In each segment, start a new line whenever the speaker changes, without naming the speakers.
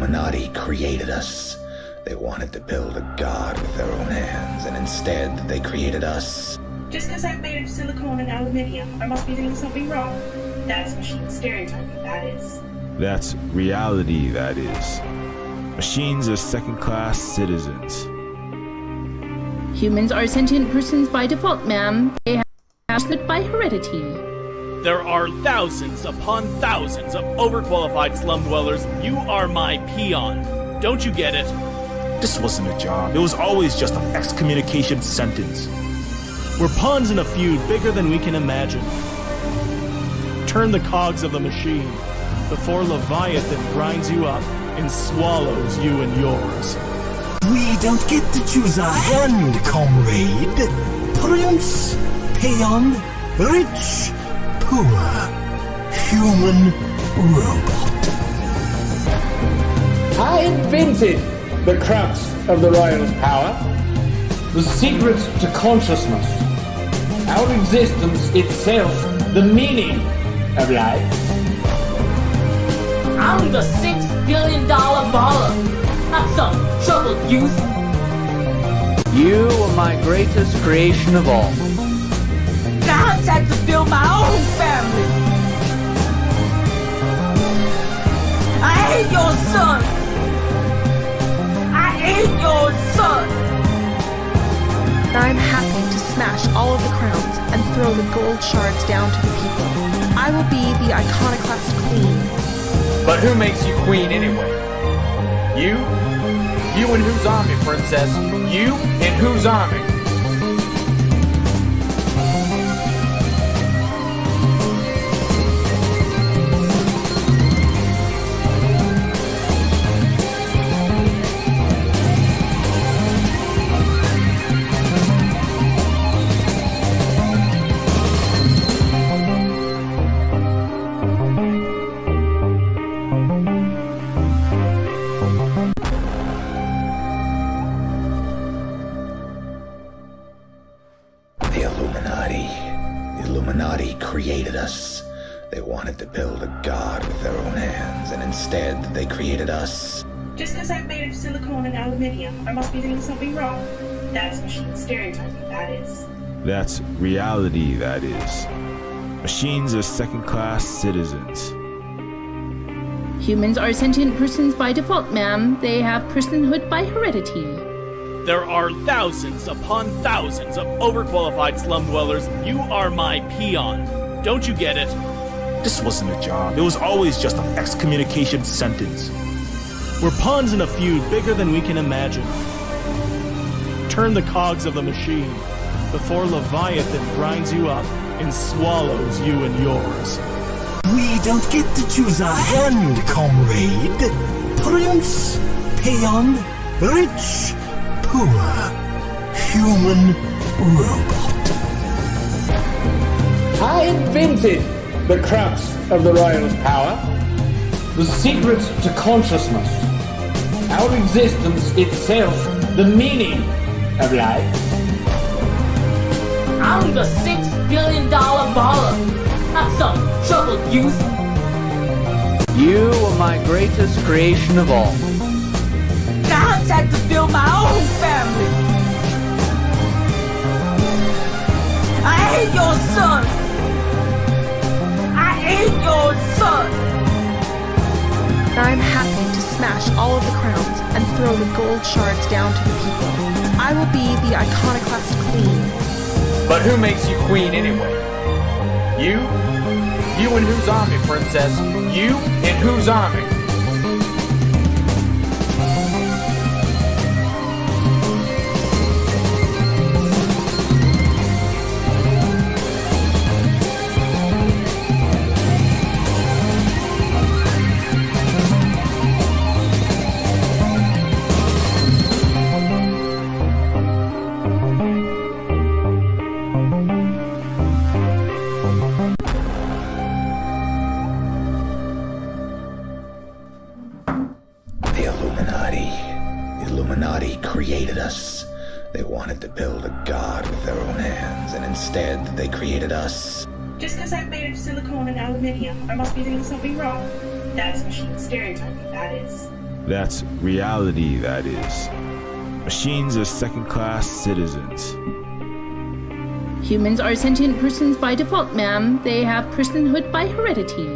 Illuminati created us. They wanted to build a god with their own hands, and instead they created us.
Just because I'm made of silicone and aluminium, I must be doing something wrong. That's machine stereotyping, that is.
That's reality, that is. Machines are second-class citizens.
Humans are sentient persons by default, ma'am. They have passed by heredity.
There are thousands upon thousands of overqualified slum dwellers. You are my peon. Don't you get it?
This wasn't a job. It was always just an excommunication sentence.
We're pawns in a feud bigger than we can imagine. Turn the cogs of the machine before Leviathan grinds you up and swallows you and yours.
We don't get to choose our hand, comrade. Prince, peon, rich, poor, human, robot.
I invented the crux of the royal power, the secret to consciousness, our existence itself, the meaning of life.
I'm the $6 billion baller, not some troubled youth.
You are my greatest creation of all.
God's had to build my own family. I hate your son. I hate your son.
I'm happy to smash all of the crowns and throw the gold shards down to the people. I will be the iconoclast queen.
But who makes you queen anyway? You? You and whose army, princess? You and whose army?
The Illuminati created us. They wanted to build a god with their own hands, and instead they created us.
Just because I'm made of silicone and aluminium, I must be doing something wrong. That's machine stereotyping, that is.
That's reality, that is. Machines are second-class citizens.
Humans are sentient persons by default, ma'am. They have personhood by heredity.
There are thousands upon thousands of overqualified slum dwellers. You are my peon. Don't you get it?
This wasn't a job. It was always just an excommunication sentence.
We're pawns in a feud bigger than we can imagine. Turn the cogs of the machine before Leviathan grinds you up and swallows you and yours.
We don't get to choose our hand, comrade. Prince, peon, rich, poor, human, robot.
I invented the crux of the royal power, the secret to consciousness, our existence itself, the meaning of life.
I'm the $6 billion baller, not some troubled youth.
You are my greatest creation of all.
God's had to build my own family. I hate your son. I hate your son.
I'm happy to smash all of the crowns and throw the gold shards down to the people. I will be the iconoclast queen.
But who makes you queen anyway? You? You and whose army, princess? You and whose army?
The Illuminati created us. They wanted to build a god with their own hands, and instead they created us.
Just because I'm made of silicone and aluminium, I must be doing something wrong. That's machine stereotyping, that is.
That's reality, that is. Machines are second-class citizens.
Humans are sentient persons by default, ma'am. They have personhood by heredity.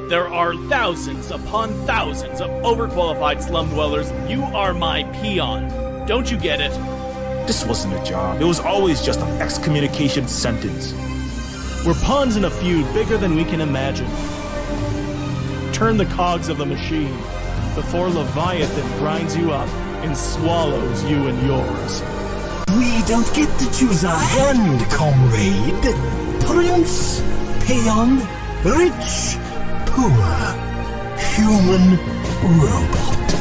There are thousands upon thousands of overqualified slum dwellers. You are my peon. Don't you get it?
This wasn't a job. It was always just an excommunication sentence.
We're pawns in a feud bigger than we can imagine. Turn the cogs of the machine before Leviathan grinds you up and swallows you and yours.
We don't get to choose our hand, comrade. Prince, peon, rich, poor, human, robot.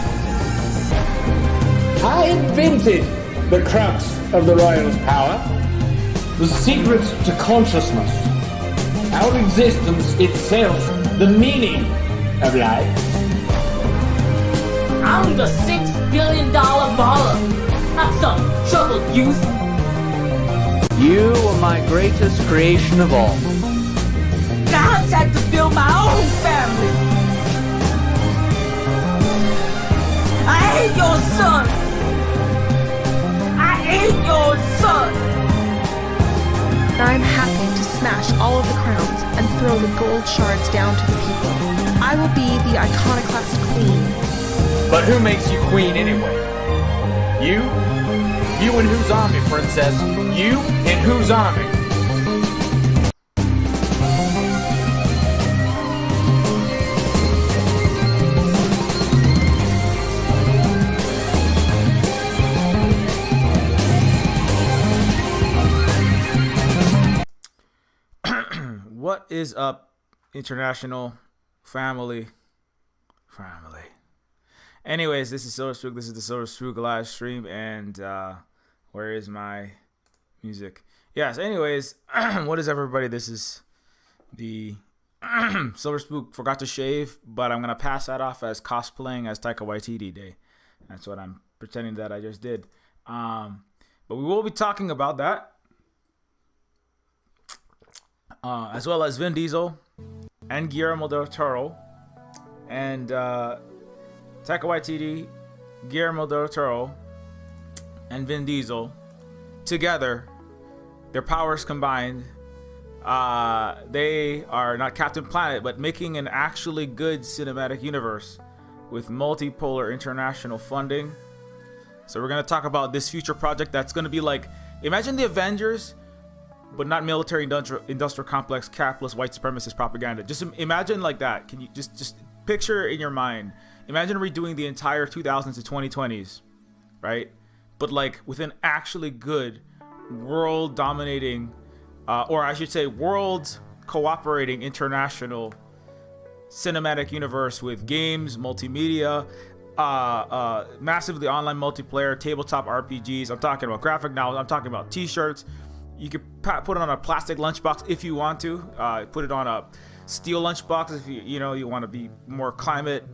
I invented the crux of the royal's power, the secret to consciousness, our existence itself, the meaning of life.
I'm the $6 billion baller. Not some troubled youth.
You are my greatest creation of all.
I had to build my own family. I hate your son. I hate your son.
I'm happy to smash all of the crowns and throw the gold shards down to the people. I will be the iconoclast queen.
But who makes you queen anyway? You? You and whose army, princess? You and whose army?
What is up, international family? Anyways, this is Silver Spook. This is the Silver Spook live stream, and where is my music? Yes. Anyways, what is everybody? This is the Silver Spook forgot to shave, but I'm gonna pass that off as cosplaying as Taika Waititi Day. That's what I'm pretending that I just did. But we will be talking about that, as well as Vin Diesel and Guillermo del Toro and Taika Waititi, Guillermo del Toro, and Vin Diesel together, their powers combined, they are not Captain Planet, but making an actually good cinematic universe with multipolar international funding. So we're going to talk about this future project that's going to be like, imagine the Avengers, but not military industrial complex, capitalist, white supremacist propaganda. Just imagine like that. Can you just picture in your mind? Imagine redoing the entire 2000s to 2020s, right? But like with an actually good world dominating, or I should say world cooperating international cinematic universe with games, multimedia, massively online multiplayer, tabletop RPGs. I'm talking about graphic novels. I'm talking about t-shirts. You could put it on a plastic lunchbox if you want to. Put it on a steel lunchbox if you want to be more climate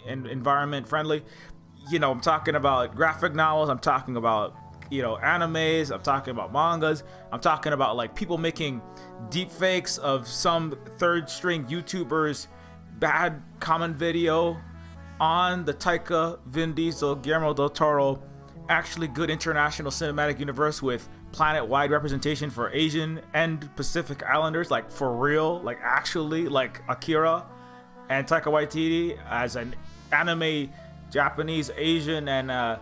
and environment friendly. I'm talking about graphic novels. I'm talking about animes. I'm talking about mangas. I'm talking about like people making deep fakes of some third string YouTubers bad comment video on the Taika, Vin Diesel, Guillermo del Toro actually good international cinematic universe with planet-wide representation for Asian and Pacific Islanders, like for real, like actually, like Akira, and Taika Waititi as an anime Japanese, Asian, and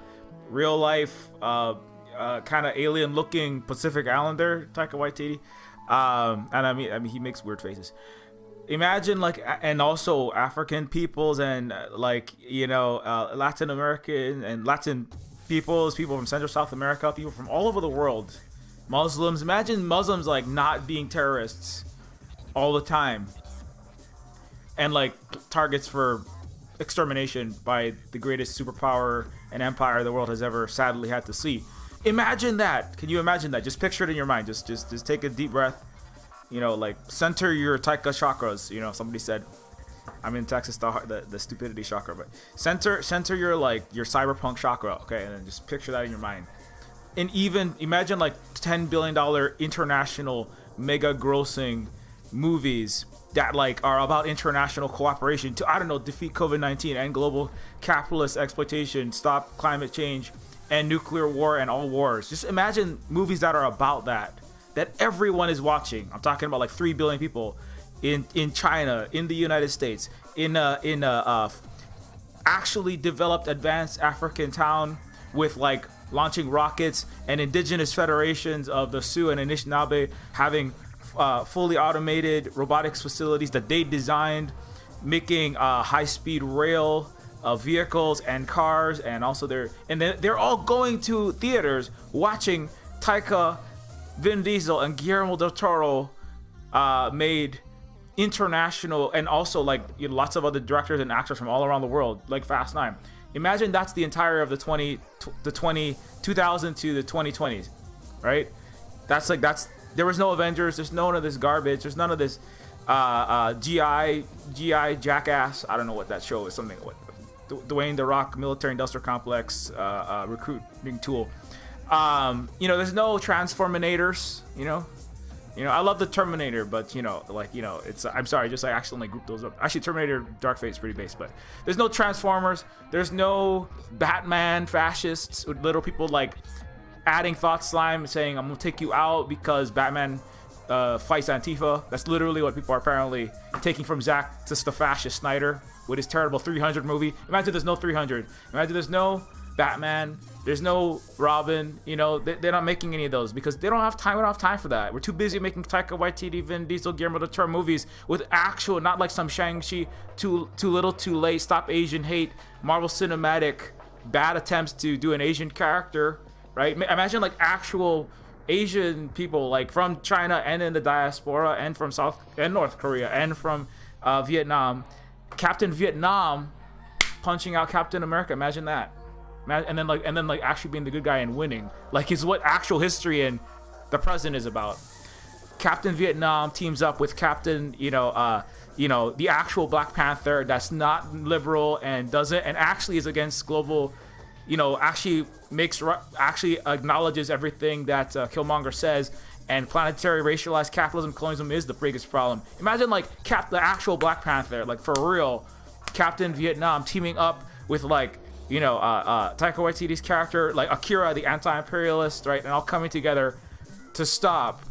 real life kind of alien looking Pacific Islander, Taika Waititi. And I mean he makes weird faces. Imagine like, and also African peoples and Latin American and Latin peoples, people from Central South America, people from all over the world, Muslims. Imagine Muslims like not being terrorists all the time and like targets for extermination by the greatest superpower and empire the world has ever sadly had to see. Imagine that. Can you imagine that? Just picture it in your mind. Just take a deep breath. Like center your Taika chakras. Somebody said, I'm in Texas, the stupidity chakra, but center your your Cyberpunk chakra, okay, and then just picture that in your mind. And even imagine like $10 billion international mega grossing movies that like are about international cooperation to, I don't know, defeat COVID-19 and global capitalist exploitation, stop climate change and nuclear war and all wars. Just imagine movies that are about that everyone is watching. I'm talking about like 3 billion people in China, in the United States, in actually developed advanced African town with like launching rockets, and indigenous federations of the Sioux and Anishinaabe having fully automated robotics facilities that they designed, making high-speed rail vehicles and cars, and also they're all going to theaters watching Taika, Vin Diesel, and Guillermo del Toro made international, and also like lots of other directors and actors from all around the world, like Fast 9. Imagine that's the entire of the 2000 to the 2020s, right? There was no Avengers. There's none of this garbage. There's none of this GI Jackass. I don't know what that show is. Something what Dwayne The Rock Military Industrial Complex recruiting tool. There's no Transforminators. I love the Terminator, but it's, I'm sorry, just I accidentally grouped those up. Actually, Terminator Dark Fate is pretty base, but there's no Transformers. There's no Batman fascists with little people like adding Thought Slime saying, I'm gonna take you out because Batman fights Antifa. That's literally what people are apparently taking from Zack to the fascist Snyder with his terrible 300 movie. Imagine there's no 300. Imagine there's no Batman. There's no Robin. They're not making any of those because they don't have time. We don't have time for that. We're too busy making Taika Waititi, Vin Diesel, Guillermo del Toro movies with actual, not like some Shang-Chi, too little, too late, stop Asian hate, Marvel Cinematic, bad attempts to do an Asian character, right? Imagine like actual Asian people like from China and in the diaspora and from South and North Korea and from Vietnam. Captain Vietnam punching out Captain America. Imagine that. And then actually being the good guy and winning, like is what actual history and the present is about. Captain Vietnam teams up with Captain, the actual Black Panther that's not liberal and actually is against global, actually acknowledges everything that Killmonger says, and planetary racialized capitalism, colonialism is the biggest problem. Imagine like the actual Black Panther, like for real, Captain Vietnam teaming up with like, Taika Waititi's character, like Akira, the anti-imperialist, right? And all coming together to stop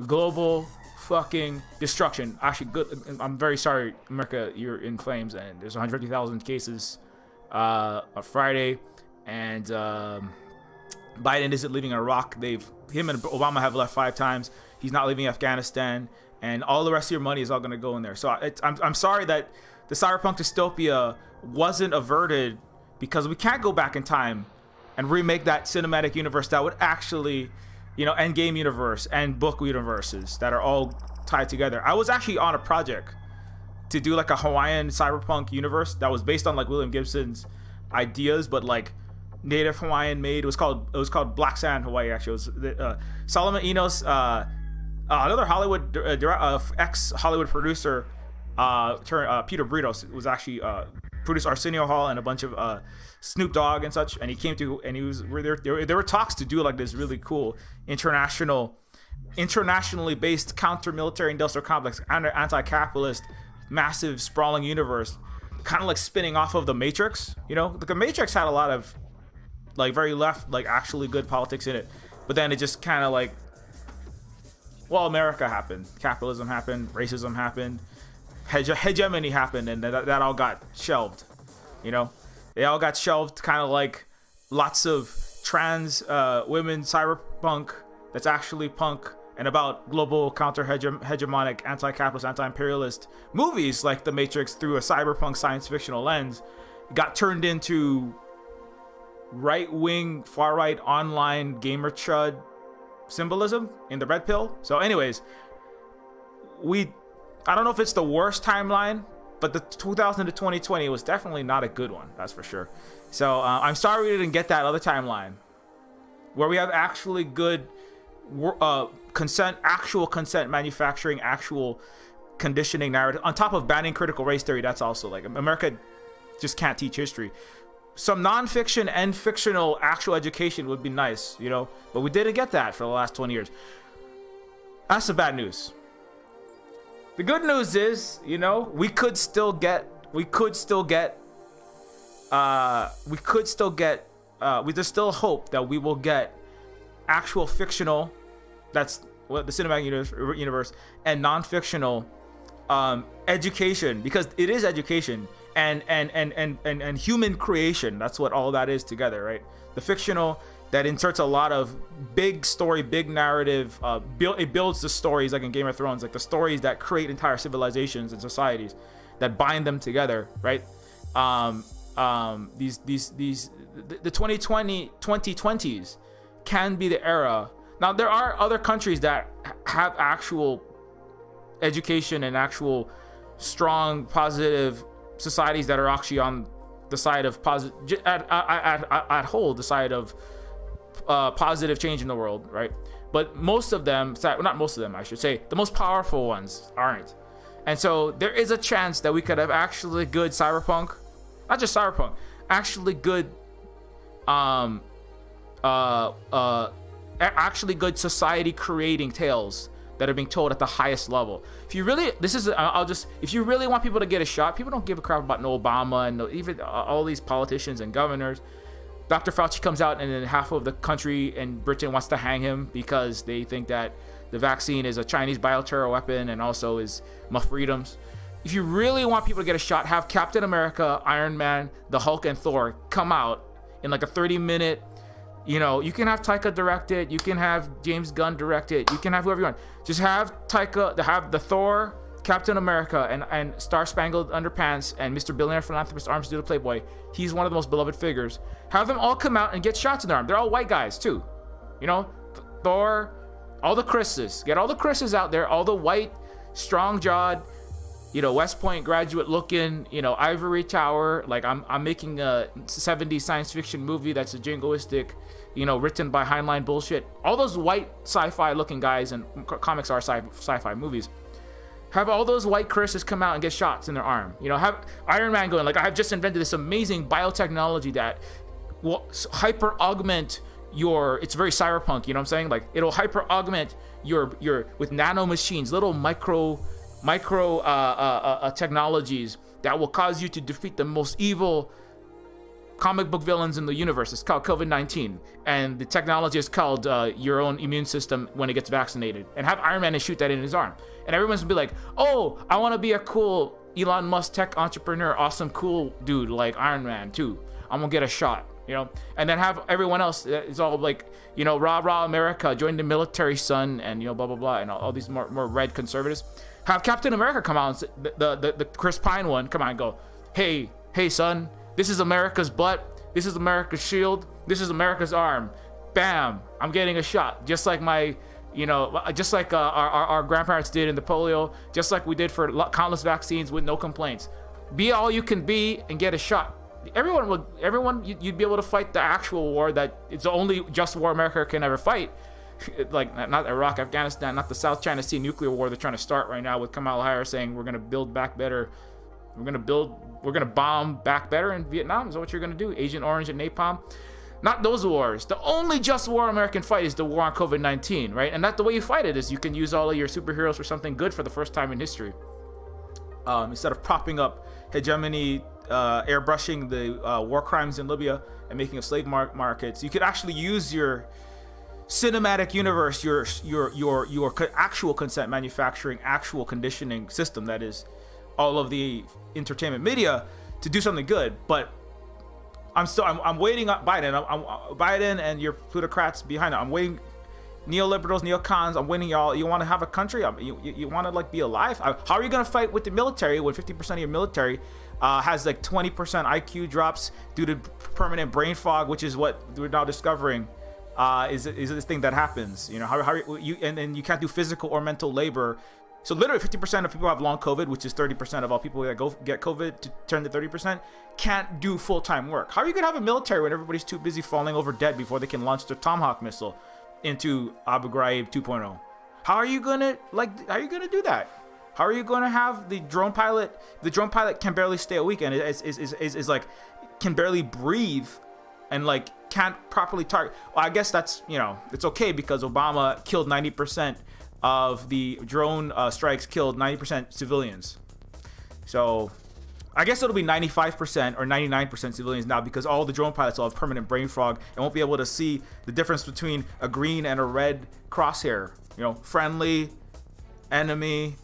global fucking destruction. Actually, good. I'm very sorry, America, you're in flames, and there's 150,000 cases on Friday, and Biden isn't leaving Iraq. Him and Obama have left 5 times. He's not leaving Afghanistan, and all the rest of your money is all going to go in there. So I'm sorry that the Cyberpunk dystopia wasn't averted, because we can't go back in time and remake that cinematic universe that would actually, Endgame universe and book universes that are all tied together. I was actually on a project to do like a Hawaiian Cyberpunk universe that was based on like William Gibson's ideas, but like Native Hawaiian made. It was called Black Sand Hawaii. Actually, it was Solomon Enos, another Hollywood ex-Hollywood producer, Peter Britos was actually produced Arsenio Hall and a bunch of Snoop Dogg and such, and he came to, and he was there were talks to do like this really cool internationally based counter-military industrial complex, anti-capitalist, massive sprawling universe, kind of like spinning off of the Matrix. Like the Matrix had a lot of like very left, like actually good politics in it, but then it just kind of like, well, America happened, capitalism happened, racism happened, hegemony happened, and that all got shelved. They all got shelved, kind of like lots of trans women cyberpunk that's actually punk and about global counter-hegemonic, anti-capitalist, anti-imperialist movies like The Matrix through a cyberpunk science fictional lens got turned into right-wing, far-right online gamer chud symbolism in the red pill. So anyways, I don't know if it's the worst timeline, but the 2000 to 2020 was definitely not a good one, that's for sure. So I'm sorry we didn't get that other timeline where we have actually good actual consent manufacturing, actual conditioning narrative, on top of banning critical race theory. That's also like, America just can't teach history. Some non-fiction and fictional actual education would be nice, but we didn't get that for the last 20 years. That's the bad news. The good news is, you know, there's still hope that we will get actual fictional, that's what the cinematic universe, and non-fictional education, because it is education and human creation. That's what all that is together, right? The fictional that inserts a lot of big story, big narrative. It builds the stories, like in Game of Thrones, like the stories that create entire civilizations and societies, that bind them together, right? The 2020s can be the era. Now there are other countries that have actual education and actual strong positive societies that are actually on the side of positive, the side of positive change in the world, right? But most of them, not most of them, I should say, the most powerful ones aren't. And so there is a chance that we could have actually good cyberpunk, not just cyberpunk, actually good actually good society creating tales that are being told at the highest level. If you really, if you really want people to get a shot, people don't give a crap about no Obama and even all these politicians and governors. Dr. Fauci comes out and then half of the country in Britain wants to hang him because they think that the vaccine is a Chinese bioterror weapon and also is my freedoms. If you really want people to get a shot, have Captain America, Iron Man, the Hulk, and Thor come out in like a 30-minute. You know, you can have Taika direct it, you can have James Gunn direct it, you can have whoever you want. Just have Taika, have the Thor, Captain America, and Star Spangled Underpants, and Mr. Billionaire Philanthropist Arms to the Playboy. He's one of the most beloved figures. Have them all come out and get shots in their arm. They're all white guys too. You know, Thor, all the Chris's. Get all the Chris's out there, all the white, strong-jawed, you know, West Point graduate looking, you know, ivory tower. Like I'm making a 70s science fiction movie that's a jingoistic, you know, written by Heinlein bullshit. All those white sci-fi looking guys, and comics are sci-fi movies. Have all those white Chris's come out and get shots in their arm. You know, have Iron Man going like, I've just invented this amazing biotechnology that will hyper augment your, it's very cyberpunk, you know what I'm saying? Like it'll hyper augment your with nano machines, little micro technologies that will cause you to defeat the most evil comic book villains in the universe. It's called COVID-19, and the technology is called your own immune system when it gets vaccinated. And have Iron Man shoot that in his arm, and everyone's gonna be like, oh, I want to be a cool Elon Musk tech entrepreneur, awesome cool dude like Iron Man too. I'm gonna get a shot, you know. And then have everyone else, it's all like, you know, rah America, join the military, son, and you know, blah blah blah, and all these more red conservatives. Have Captain America come out, and the Chris Pine one come out and go, hey son, this is America's butt, this is America's shield, this is America's arm. Bam, I'm getting a shot, just like my, you know, just like our grandparents did in the polio, just like we did for countless vaccines with no complaints. Be all you can be and get a shot. You'd be able to fight the actual war that it's the only just war America can ever fight. Like not Iraq, Afghanistan, not the South China Sea nuclear war they're trying to start right now with Kamala Harris saying we're gonna build back better. We're gonna bomb back better in Vietnam. Is that what you're gonna do? Agent Orange and napalm? Not those wars. The only just war American fight is the war on COVID-19, right? And that's the way you fight it, is you can use all of your superheroes for something good for the first time in history. Instead of propping up hegemony, airbrushing the war crimes in Libya and making of slave markets, you could actually use your cinematic universe, your actual consent manufacturing, actual conditioning system, that is all of the entertainment media, to do something good. But I'm waiting on Biden. I'm Biden and your plutocrats behind it. I'm waiting, neoliberals, neocons. I'm waiting, y'all. You want to have a country? You want to like be alive? How are you gonna fight with the military when 50% of your military has like 20% IQ drops due to permanent brain fog, which is what we're now discovering is this thing that happens? You know, how you and then you can't do physical or mental labor. So literally 50% of people have long COVID, which is 30% of all people that get COVID to turn to 30%, can't do full-time work. How are you gonna have a military when everybody's too busy falling over dead before they can launch their Tomahawk missile into Abu Ghraib 2.0? How are you gonna do that? How are you gonna have the drone pilot? The drone pilot can barely stay awake and is like can barely breathe and like can't properly target. Well, I guess that's, you know, it's okay because Obama killed 90% of the drone strikes killed 90% civilians. So I guess it'll be 95% or 99% civilians now, because all the drone pilots will have permanent brain fog and won't be able to see the difference between a green and a red crosshair. You know, friendly, enemy.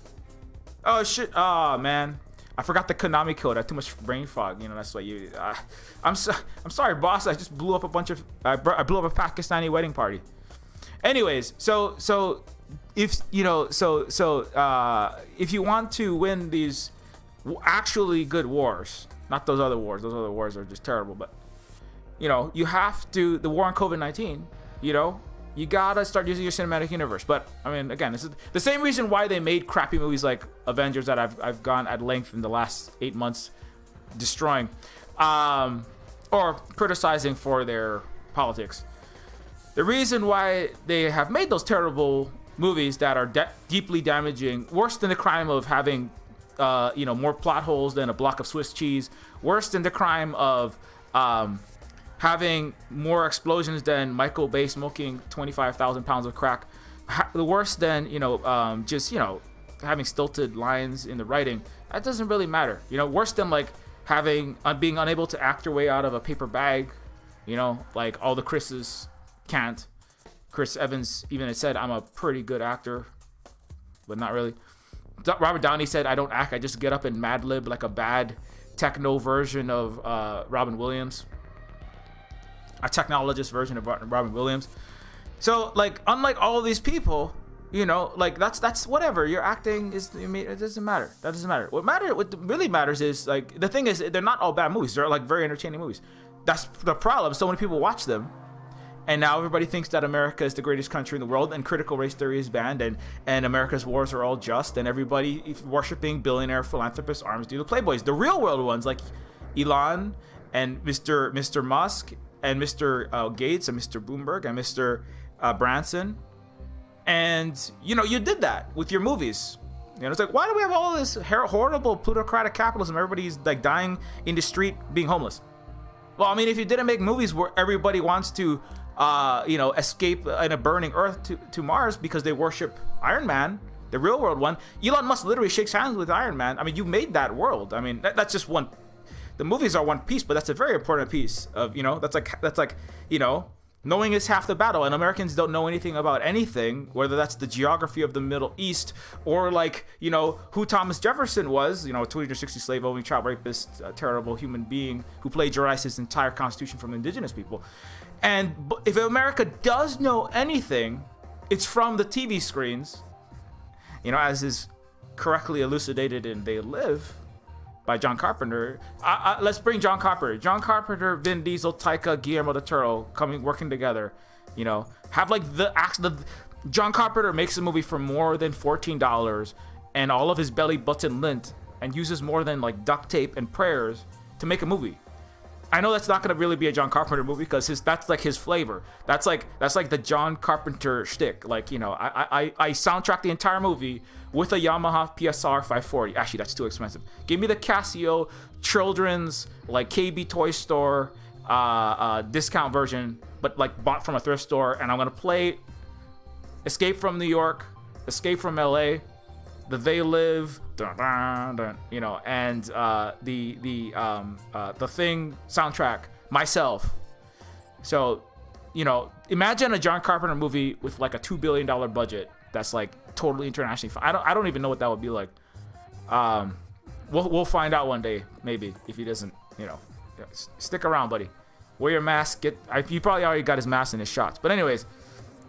Oh shit! Oh man, I forgot the Konami code. I had too much brain fog. You know, that's why you. I'm sorry, boss. I just blew up a bunch of. I blew up a Pakistani wedding party. Anyways, so if you know, if you want to win these actually good wars, not those other wars. Those other wars are just terrible. But you know, you have to. The war on COVID-19. You know, you gotta start using your cinematic universe. But I mean, again, this is the same reason why they made crappy movies like Avengers that I've gone at length in the last 8 months destroying, or criticizing for their politics. The reason why they have made those terrible movies that are deeply damaging, worse than the crime of having more plot holes than a block of Swiss cheese, worse than the crime of having more explosions than Michael Bay smoking 25,000 pounds of crack, the worse than having stilted lines in the writing. That doesn't really matter. You know, worse than like having being unable to act your way out of a paper bag. You know, like all the Chris's can't. Chris Evans even had said, I'm a pretty good actor, but not really. Robert Downey said, I don't act, I just get up and Mad Lib like a bad techno version of Robin Williams. A technologist version of Robin Williams. So, like, unlike all of these people, you know, like, that's whatever. Your acting is, it doesn't matter. That doesn't matter. What really matters is, like, the thing is, they're not all bad movies. They're, like, very entertaining movies. That's the problem. So many people watch them. And now everybody thinks that America is the greatest country in the world, and critical race theory is banned, and America's wars are all just, and everybody worshiping billionaire philanthropist arms dealer playboys. The real world ones, like Elon and Mr. Musk and Mr. Gates and Mr. Bloomberg and Mr. Branson. And, you know, you did that with your movies. You know, it's like, why do we have all this horrible plutocratic capitalism? Everybody's like dying in the street, being homeless. Well, I mean, if you didn't make movies where everybody wants to escape in a burning Earth to Mars because they worship Iron Man, the real world one. Elon Musk literally shakes hands with Iron Man. I mean, you made that world. I mean, that's just one. The movies are one piece, but that's a very important piece of, you know, that's like, you know, knowing is half the battle, and Americans don't know anything about anything, whether that's the geography of the Middle East or, like, you know, who Thomas Jefferson was, you know, a 260 slave owning child rapist, a terrible human being who plagiarized his entire constitution from indigenous people. And if America does know anything, it's from the TV screens, you know, as is correctly elucidated in They Live by John Carpenter. Let's bring John Carpenter, Vin Diesel, Taika, Guillermo del Toro working together. You know, have like the John Carpenter makes a movie for more than $14 and all of his belly button lint, and uses more than like duct tape and prayers to make a movie. I know that's not going to really be a John Carpenter movie because that's like his flavor. That's like the John Carpenter shtick. Like, you know, I soundtrack the entire movie with a Yamaha PSR 540. Actually, that's too expensive. Give me the Casio children's like KB toy store discount version, but like bought from a thrift store, and I'm gonna play Escape from New York, Escape from LA, the They Live, dun, dun, dun, you know, and the Thing soundtrack myself. So, you know, imagine a John Carpenter movie with like a $2 billion budget that's like totally internationally. I don't even know what that would be like. We'll find out one day, maybe, if he doesn't, you know. Stick around, buddy. Wear your mask. You probably already got his mask and his shots. But anyways,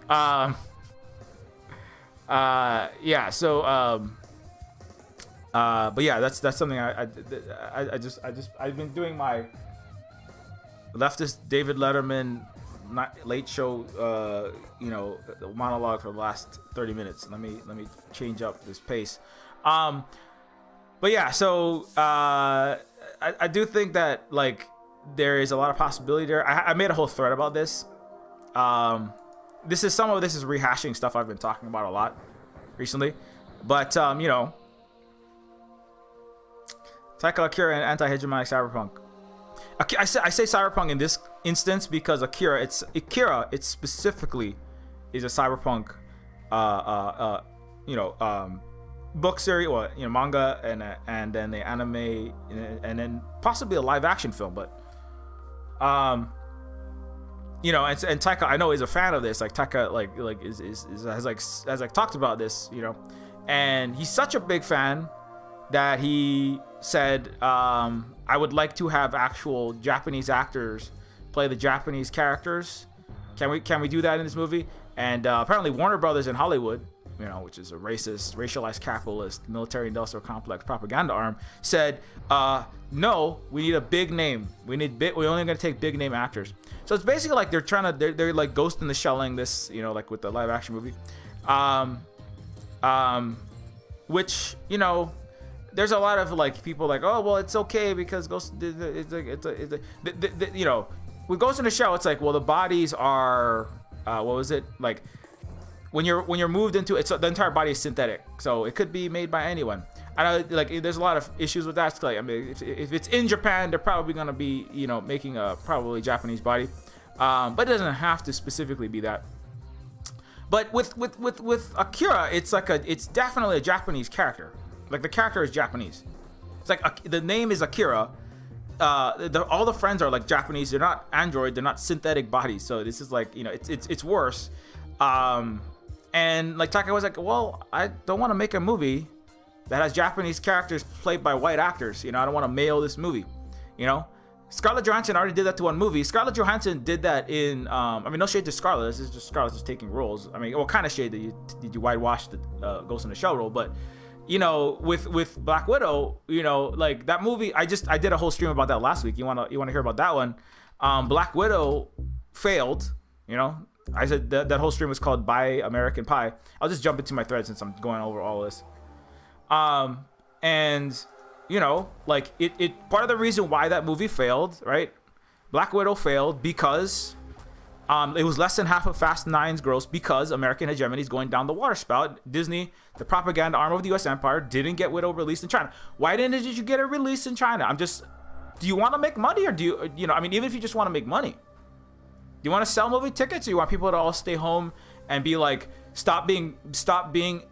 yeah. So, but yeah, that's something I've been doing my leftist David Letterman late show, you know, monologue for the last 30 minutes. Let me change up this pace. But yeah, so I do think that like there is a lot of possibility there. I made a whole thread about this. Some of this is rehashing stuff I've been talking about a lot recently, but you know, Taika, Akira, and Anti-Hegemonic Cyberpunk. I say Cyberpunk in this instance because Akira, it's specifically is a cyberpunk book series, manga, and then the anime, and then possibly a live action film. But and Taika, I know, is a fan of this. Like Taika, has talked about this, and he's such a big fan that he said, I would like to have actual Japanese actors play the Japanese characters. Can we do that in this movie? And apparently Warner Brothers in Hollywood, which is a racist, racialized capitalist, military-industrial complex propaganda arm, said, no, we need a big name. We're only going to take big name actors. So it's basically like they're like Ghost in the Shelling this, like with the live action movie, which there's a lot of like people like, oh well, it's okay because Ghost, with Ghost in the Shell, it's like, well, the bodies are what was it like? When you're moved into it, so the entire body is synthetic, so it could be made by anyone. I know, like, there's a lot of issues with that. Like, I mean, if it's in Japan, they're probably gonna be, making a probably Japanese body, but it doesn't have to specifically be that. But with Akira, it's definitely a Japanese character. Like, the character is Japanese. It's like the name is Akira. All the friends are like Japanese. They're not android. They're not synthetic bodies. So this is like, it's worse. And like Taika was like, well, I don't want to make a movie that has Japanese characters played by white actors. I don't want to mail this movie. Scarlett Johansson already did that to one movie. Scarlett Johansson did that in, no shade to Scarlett. This is just Scarlett just taking roles. I mean, what kind of shade did you whitewash the Ghost in the Shell role? But, with Black Widow, like that movie, I did a whole stream about that last week. You wanna hear about that one? Black Widow failed. I said that whole stream was called Buy American Pie. I'll just jump into my thread since I'm going over all of this. Like it part of the reason why that movie failed, right? Black Widow failed because it was less than half of Fast 9's gross because American hegemony is going down the water spout. Disney, the propaganda arm of the U.S. empire, didn't get Widow released in China. Why didn't you get it released in China? Do you want to make money, or do you, even if you just want to make money, do you want to sell movie tickets, or you want people to all stay home and be like, stop being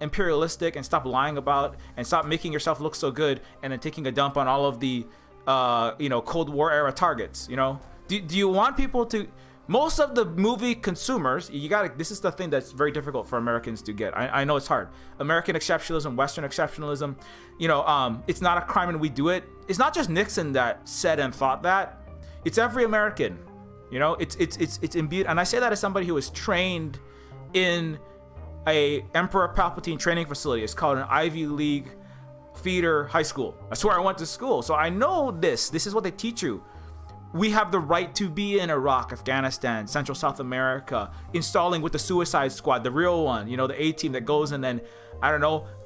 imperialistic and stop lying about and stop making yourself look so good and then taking a dump on all of the Cold War era targets? Do you want people to? Most of the movie consumers, this is the thing that's very difficult for Americans to get. I know it's hard. American exceptionalism, Western exceptionalism, it's not a crime and we do it. It's not just Nixon that said and thought that. It's every American. It's imbued. And I say that as somebody who was trained in a Emperor Palpatine training facility. It's called an Ivy League feeder high school. That's where I went to school. So I know this. This is what they teach you. We have the right to be in Iraq, Afghanistan, Central South America, installing with the Suicide Squad, the real one, the A-team that goes and then,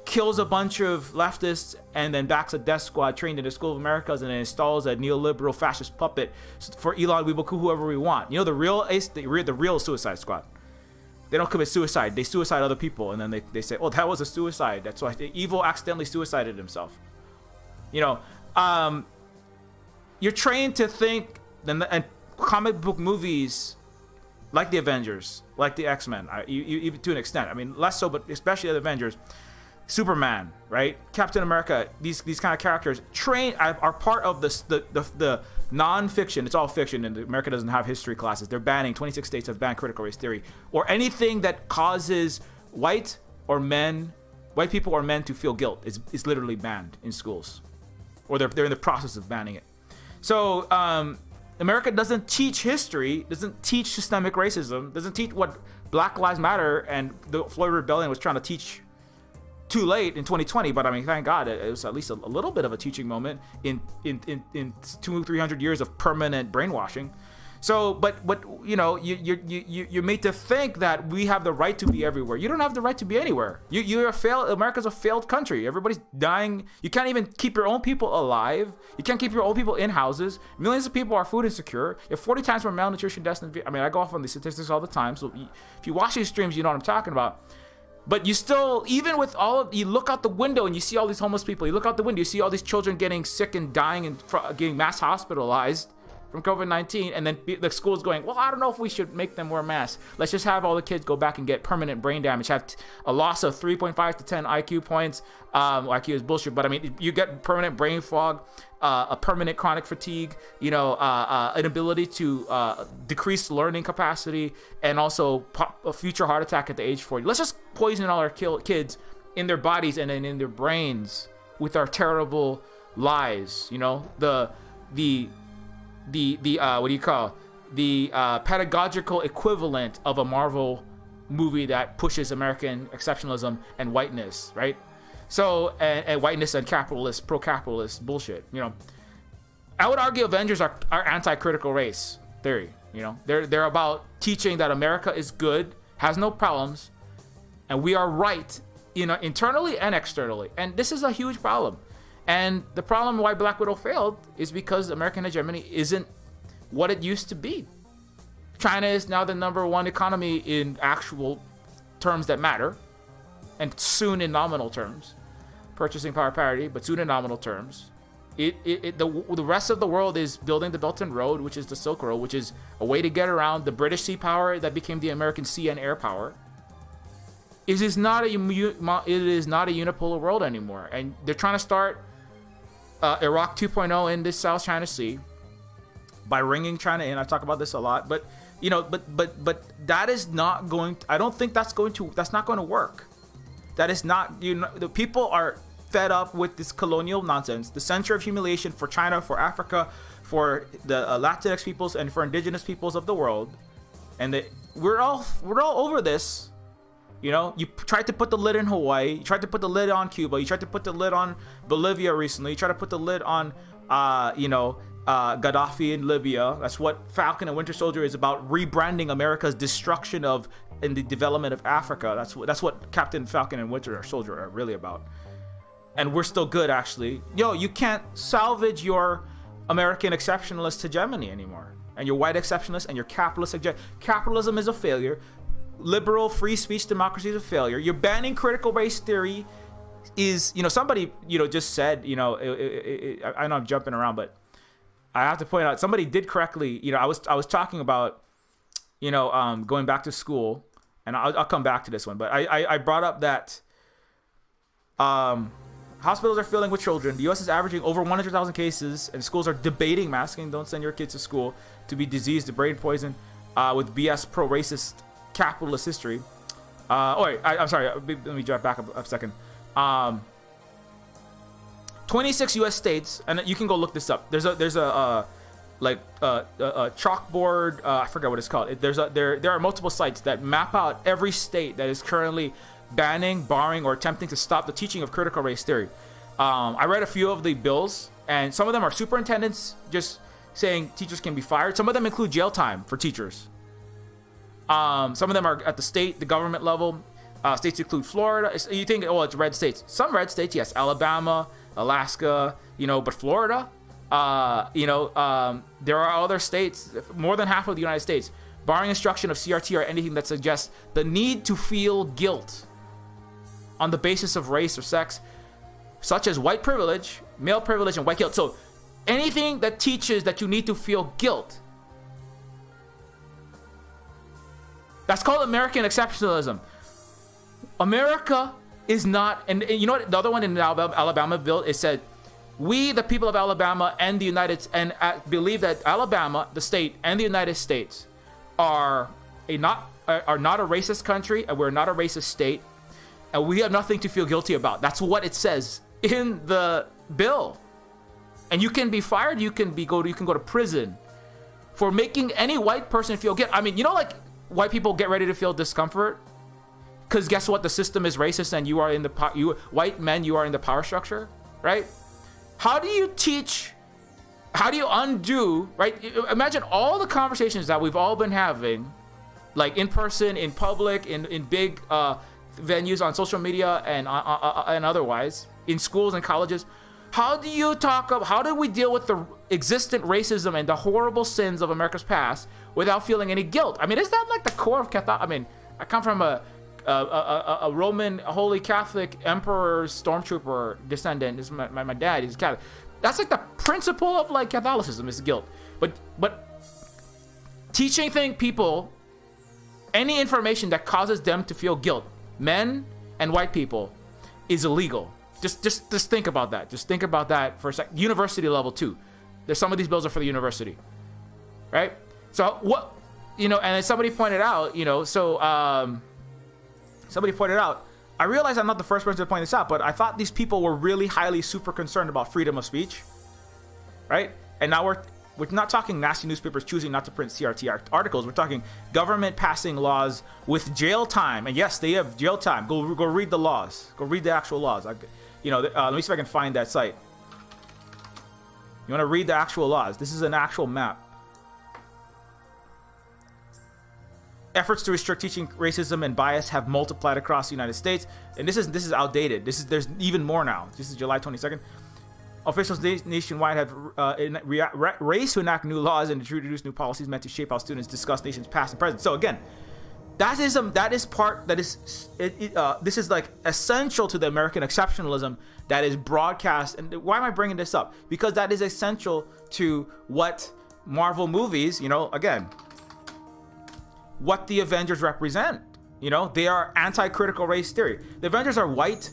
kills a bunch of leftists and then backs a death squad trained in the School of Americas and then installs a neoliberal fascist puppet for Elon. We will coup whoever we want. The real Suicide Squad. They don't commit suicide. They suicide other people, and then they say, oh, that was a suicide. That's why Evil accidentally suicided himself. You're trained to think, and comic book movies, like the Avengers, like the X-Men, even to an extent. I mean, less so, but especially the Avengers, Superman, right? Captain America. These kind of characters are part of the non-fiction. It's all fiction, and America doesn't have history classes. They're banning. 26 states have banned critical race theory or anything that causes white people or men to feel guilt. Is literally banned in schools, or they're in the process of banning it. So America doesn't teach history, doesn't teach systemic racism, doesn't teach what Black Lives Matter and the Floyd Rebellion was trying to teach too late in 2020. But I mean, thank God it was at least a little bit of a teaching moment in 200-300 years of permanent brainwashing. So, but you're made to think that we have the right to be everywhere. You don't have the right to be anywhere. America's a failed country. Everybody's dying. You can't even keep your own people alive. You can't keep your own people in houses. Millions of people are food insecure. You have 40 times more malnutrition deaths than, I go off on these statistics all the time. So if you watch these streams, you know what I'm talking about. But you still, even with you look out the window and you see all these homeless people. You look out the window, you see all these children getting sick and dying and getting mass hospitalized. from COVID-19, and then the school's going, well, I don't know if we should make them wear masks. Let's just have all the kids go back and get permanent brain damage, have a loss of 3.5 to 10 IQ points. IQ is bullshit, but I mean, you get permanent brain fog, a permanent chronic fatigue, inability to decrease learning capacity, and also a future heart attack at the age 40. Let's just poison all our kids in their bodies and then in their brains with our terrible lies. The what do you call the pedagogical equivalent of a Marvel movie that pushes American exceptionalism and whiteness, right? So and whiteness and pro-capitalist bullshit. I would argue Avengers are anti-critical race theory. They're about teaching that America is good, has no problems, and we are right, internally and externally. And this is a huge problem. And the problem why Black Widow failed is because American hegemony isn't what it used to be. China is now the #1 economy in actual terms that matter, and soon in nominal terms. Purchasing power parity, but soon in nominal terms. The rest of the world is building the Belt and Road, which is the Silk Road, which is a way to get around the British sea power that became the American sea and air power. It is not a unipolar world anymore, and they're trying to start Iraq 2.0 in this South China Sea by ringing China in. I talk about this a lot, but that is not going to, I don't think that's not going to work. That is not, the people are fed up with this colonial nonsense, the center of humiliation for China, for Africa, for the Latinx peoples, and for indigenous peoples of the world. And we're all over this. You tried to put the lid in Hawaii, you tried to put the lid on Cuba, you tried to put the lid on Bolivia recently, you tried to put the lid on, Gaddafi in Libya. That's what Falcon and Winter Soldier is about, rebranding America's destruction in the development of Africa. That's what Captain Falcon and Winter Soldier are really about. And we're still good, actually. You can't salvage your American exceptionalist hegemony anymore, and your white exceptionalist and your capitalist capitalism is a failure. Liberal free speech democracy is a failure. You're banning critical race theory is, somebody, just said, I know I'm jumping around, but I have to point out, somebody did correctly, I was talking about, going back to school, and I'll come back to this one, but I brought up that hospitals are filling with children. The U.S. is averaging over 100,000 cases, and schools are debating masking. Don't send your kids to school to be diseased, brain poisoned, with BS pro-racist capitalist history. I'm sorry. Let me drop back a second. 26 U.S. states, and you can go look this up. There's a chalkboard. I forget what it's called. There are multiple sites that map out every state that is currently banning, barring, or attempting to stop the teaching of critical race theory. I read a few of the bills, and some of them are superintendents just saying teachers can be fired. Some of them include jail time for teachers. Some of them are at the government level. States include Florida. You think, it's red states. Some red states, yes. Alabama, Alaska, but Florida, there are other states, more than half of the United States, barring instruction of CRT or anything that suggests the need to feel guilt on the basis of race or sex, such as white privilege, male privilege, and white guilt. So anything that teaches that you need to feel guilt, that's called American exceptionalism. America is not, and you know what? The other one in the Alabama bill, it said, "We, the people of Alabama and the believe that Alabama, the state, and the United States are not a racist country, and we're not a racist state, and we have nothing to feel guilty about." That's what it says in the bill. And you can be fired. You can go to prison for making any white person feel guilt. I mean, like white people get ready to feel discomfort because guess what? The system is racist, and you are in the white men. You are in the power structure, right? How do you teach? How do you undo? Right? Imagine all the conversations that we've all been having, like in person, in public, in big venues, on social media, and otherwise, in schools and colleges. How do you how do we deal with the existent racism and the horrible sins of America's past without feeling any guilt? I mean, is that like the core of Catholic? I mean, I come from a Roman Holy Catholic Emperor Stormtrooper descendant. This is my dad. He's Catholic. That's like the principle of like Catholicism is guilt. But teaching people any information that causes them to feel guilt, men and white people, is illegal. Just think about that. Just think about that for a sec. University level too. There's some of these bills are for the university, right? So what, and somebody pointed out, somebody pointed out, I realize I'm not the first person to point this out, but I thought these people were really highly super concerned about freedom of speech, right? And now we're not talking nasty newspapers choosing not to print CRT articles. We're talking government passing laws with jail time. And yes, they have jail time. Go read the laws. Go read the actual laws. Let me see if I can find that site. You want to read the actual laws. This is an actual map. Efforts to restrict teaching racism and bias have multiplied across the United States. And this is outdated. There's even more now. This is July 22nd. Officials nationwide have raced to enact new laws and to introduce new policies meant to shape how students discuss nation's past and present. So again, this is like essential to the American exceptionalism that is broadcast. And why am I bringing this up? Because that is essential to what Marvel movies, again, what the Avengers represent. They are anti-critical race theory. The Avengers are white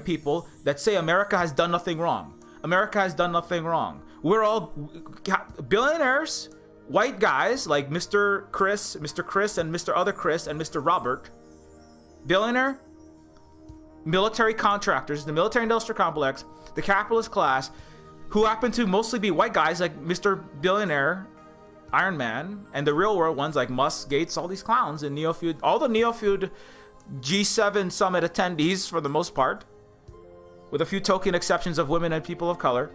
people that say America has done nothing wrong. America has done nothing wrong. We're all billionaires, white guys like Mr. Chris, and Mr. Other Chris, and Mr. Robert. Billionaire, military contractors, the military industrial complex, the capitalist class, who happen to mostly be white guys like Mr. Billionaire, Iron Man, and the real world ones like Musk, Gates, all these clowns, and Neofeud, all the Neofeud G7 summit attendees for the most part, with a few token exceptions of women and people of color,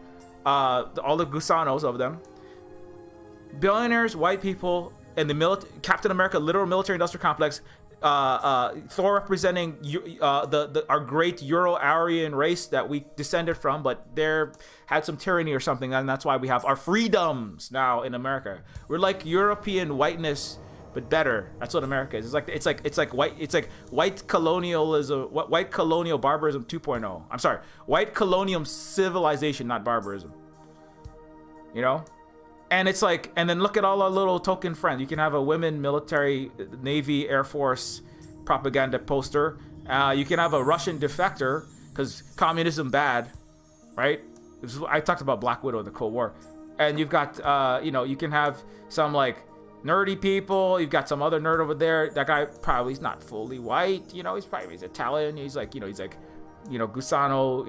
all the gusanos of them. Billionaires, white people, and the Captain America literal military industrial complex, Thor representing our great Euro-Aryan race that we descended from, but they had some tyranny or something, and that's why we have our freedoms now in America. We're like European whiteness, but better. That's what America is. It's like white colonialism, white colonial barbarism 2.0. I'm sorry, white colonial civilization, not barbarism. And it's like, and then look at all our little token friends. You can have a women military, Navy, Air Force propaganda poster. You can have a Russian defector because communism bad, right? I talked about Black Widow in the Cold War. And you've got, you can have some like nerdy people. You've got some other nerd over there. That guy probably is not fully white. He's Italian. He's Gusano.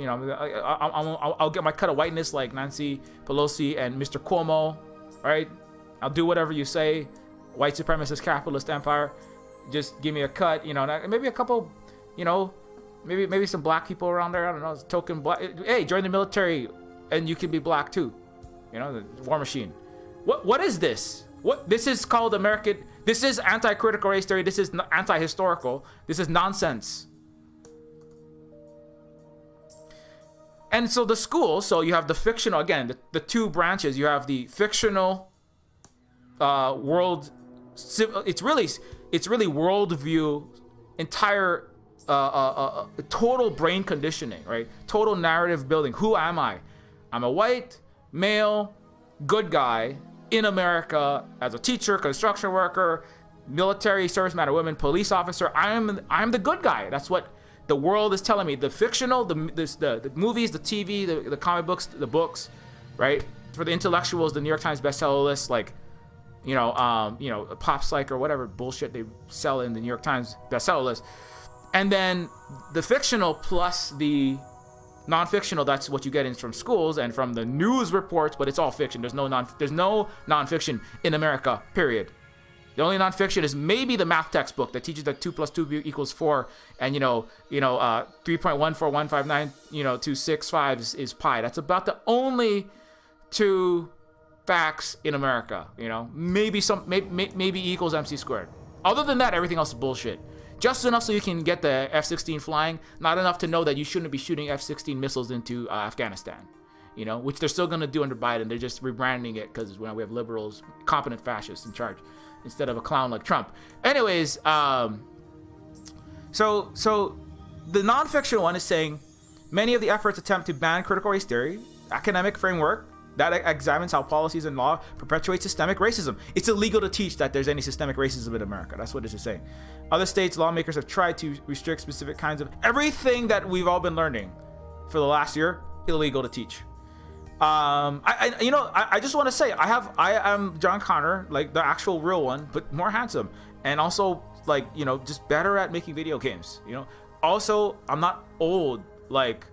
I'll get my cut of whiteness like Nancy Pelosi and Mr. Cuomo. Right? I'll do whatever you say. White supremacist capitalist empire. Just give me a cut. Maybe a couple. Maybe some black people around there. I don't know. Token black. Hey, join the military, and you can be black too. The war machine. What is this? This is called American. This is anti-critical race theory. This is anti-historical. This is nonsense. And so the school, so you have the fictional, again, the two branches. You have the fictional world. It's really worldview, entire total brain conditioning, right? Total narrative building. Who am I? I'm a white, male, good guy in America as a teacher, construction worker, military serviceman or woman, police officer. I'm the good guy. That's what the world is telling me. The fictional, the movies, the TV, the comic books, the books, right? For the intellectuals, the New York Times bestseller list, like, Pop Psych or whatever bullshit they sell in the New York Times bestseller list. And then the fictional plus the non-fictional, that's what you get in from schools and from the news reports, but it's all fiction. There's no non-fiction in America, period. The only nonfiction is maybe the math textbook that teaches that 2 + 2 = 4, and 3.14159 is pi. That's about the only two facts in America. Maybe maybe equals MC². Other than that, everything else is bullshit. Just enough so you can get the F-16 flying, not enough to know that you shouldn't be shooting F-16 missiles into Afghanistan. Which they're still gonna do under Biden. They're just rebranding it because we have liberals, competent fascists in charge, instead of a clown like Trump. Anyways, so the nonfiction one is saying many of the efforts attempt to ban critical race theory, academic framework, that examines how policies and law perpetuate systemic racism. It's illegal to teach that there's any systemic racism in America. That's what this is saying. Other states, lawmakers have tried to restrict specific kinds of everything that we've all been learning for the last year. Illegal to teach. I just want to say I am John Connor, like the actual real one, but more handsome, and also like, you know, just better at making video games. You know, also I'm not old like,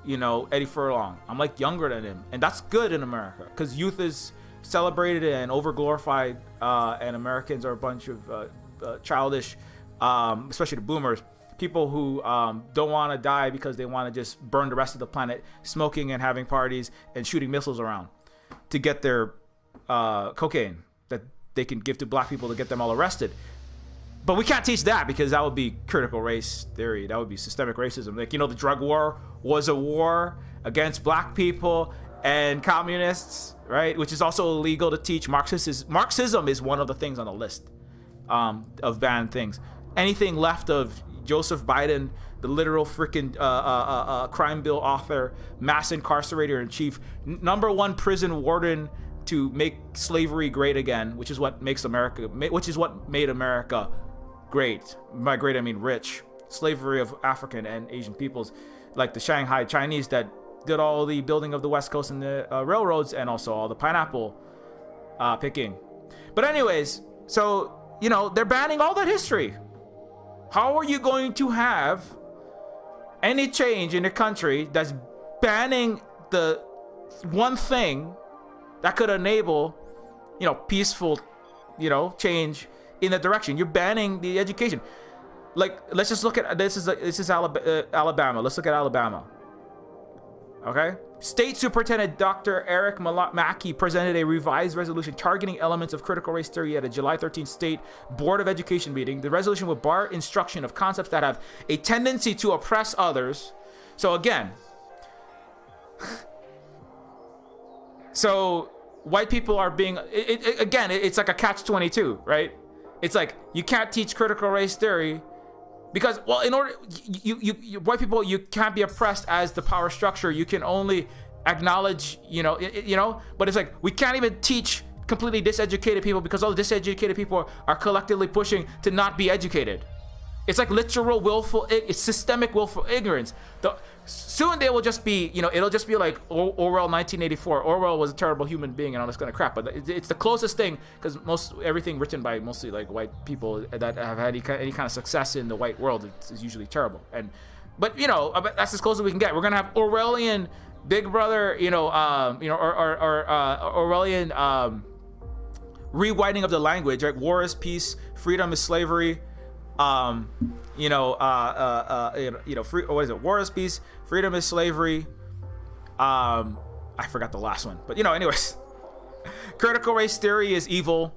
you know, Eddie Furlong. I'm like younger than him, and that's good in America because youth is celebrated and overglorified, and Americans are a bunch of childish, especially the boomers. People who don't want to die because they want to just burn the rest of the planet, smoking and having parties and shooting missiles around to get their cocaine that they can give to black people to get them all arrested. But we can't teach that because that would be critical race theory. That would be systemic racism. Like, you know, the drug war was a war against black people and communists, right? Which is also illegal to teach. Marxism is one of the things on the list of banned things. Anything left of Joseph Biden, the literal freaking crime bill author, mass incarcerator in chief, number one prison warden to make slavery great again, which is what made America great. By great, I mean rich. Slavery of African and Asian peoples, like the Shanghai Chinese that did all the building of the West Coast and the railroads, and also all the pineapple picking. But anyways, so, you know, they're banning all that history. How are you going to have any change in a country that's banning the one thing that could enable, you know, peaceful, you know, change in that direction? You're banning the education. Like, let's just look at this is Alabama. Let's look at Alabama. Okay. State Superintendent Dr. Eric Mackey presented a revised resolution targeting elements of critical race theory at a July 13th State Board of Education meeting. The resolution would bar instruction of concepts that have a tendency to oppress others. So again, so white people are being, it's like a catch-22, right? It's like, you can't teach critical race theory because, well, in order, you white people, you can't be oppressed as the power structure. You can only acknowledge, but it's like, we can't even teach completely diseducated people because all the diseducated people are collectively pushing to not be educated. It's like literal it's systemic willful ignorance. Soon they will just be, it'll just be like Orwell 1984. Orwell was a terrible human being and all this kind of crap, but it's the closest thing because everything written by mostly like white people that have had any kind of success in the white world is usually terrible. But that's as close as we can get. We're gonna have Orwellian Big Brother, Orwellian rewriting of the language, right? War is peace, freedom is slavery. What is it? War is peace, freedom is slavery. I forgot the last one, but anyways, critical race theory is evil.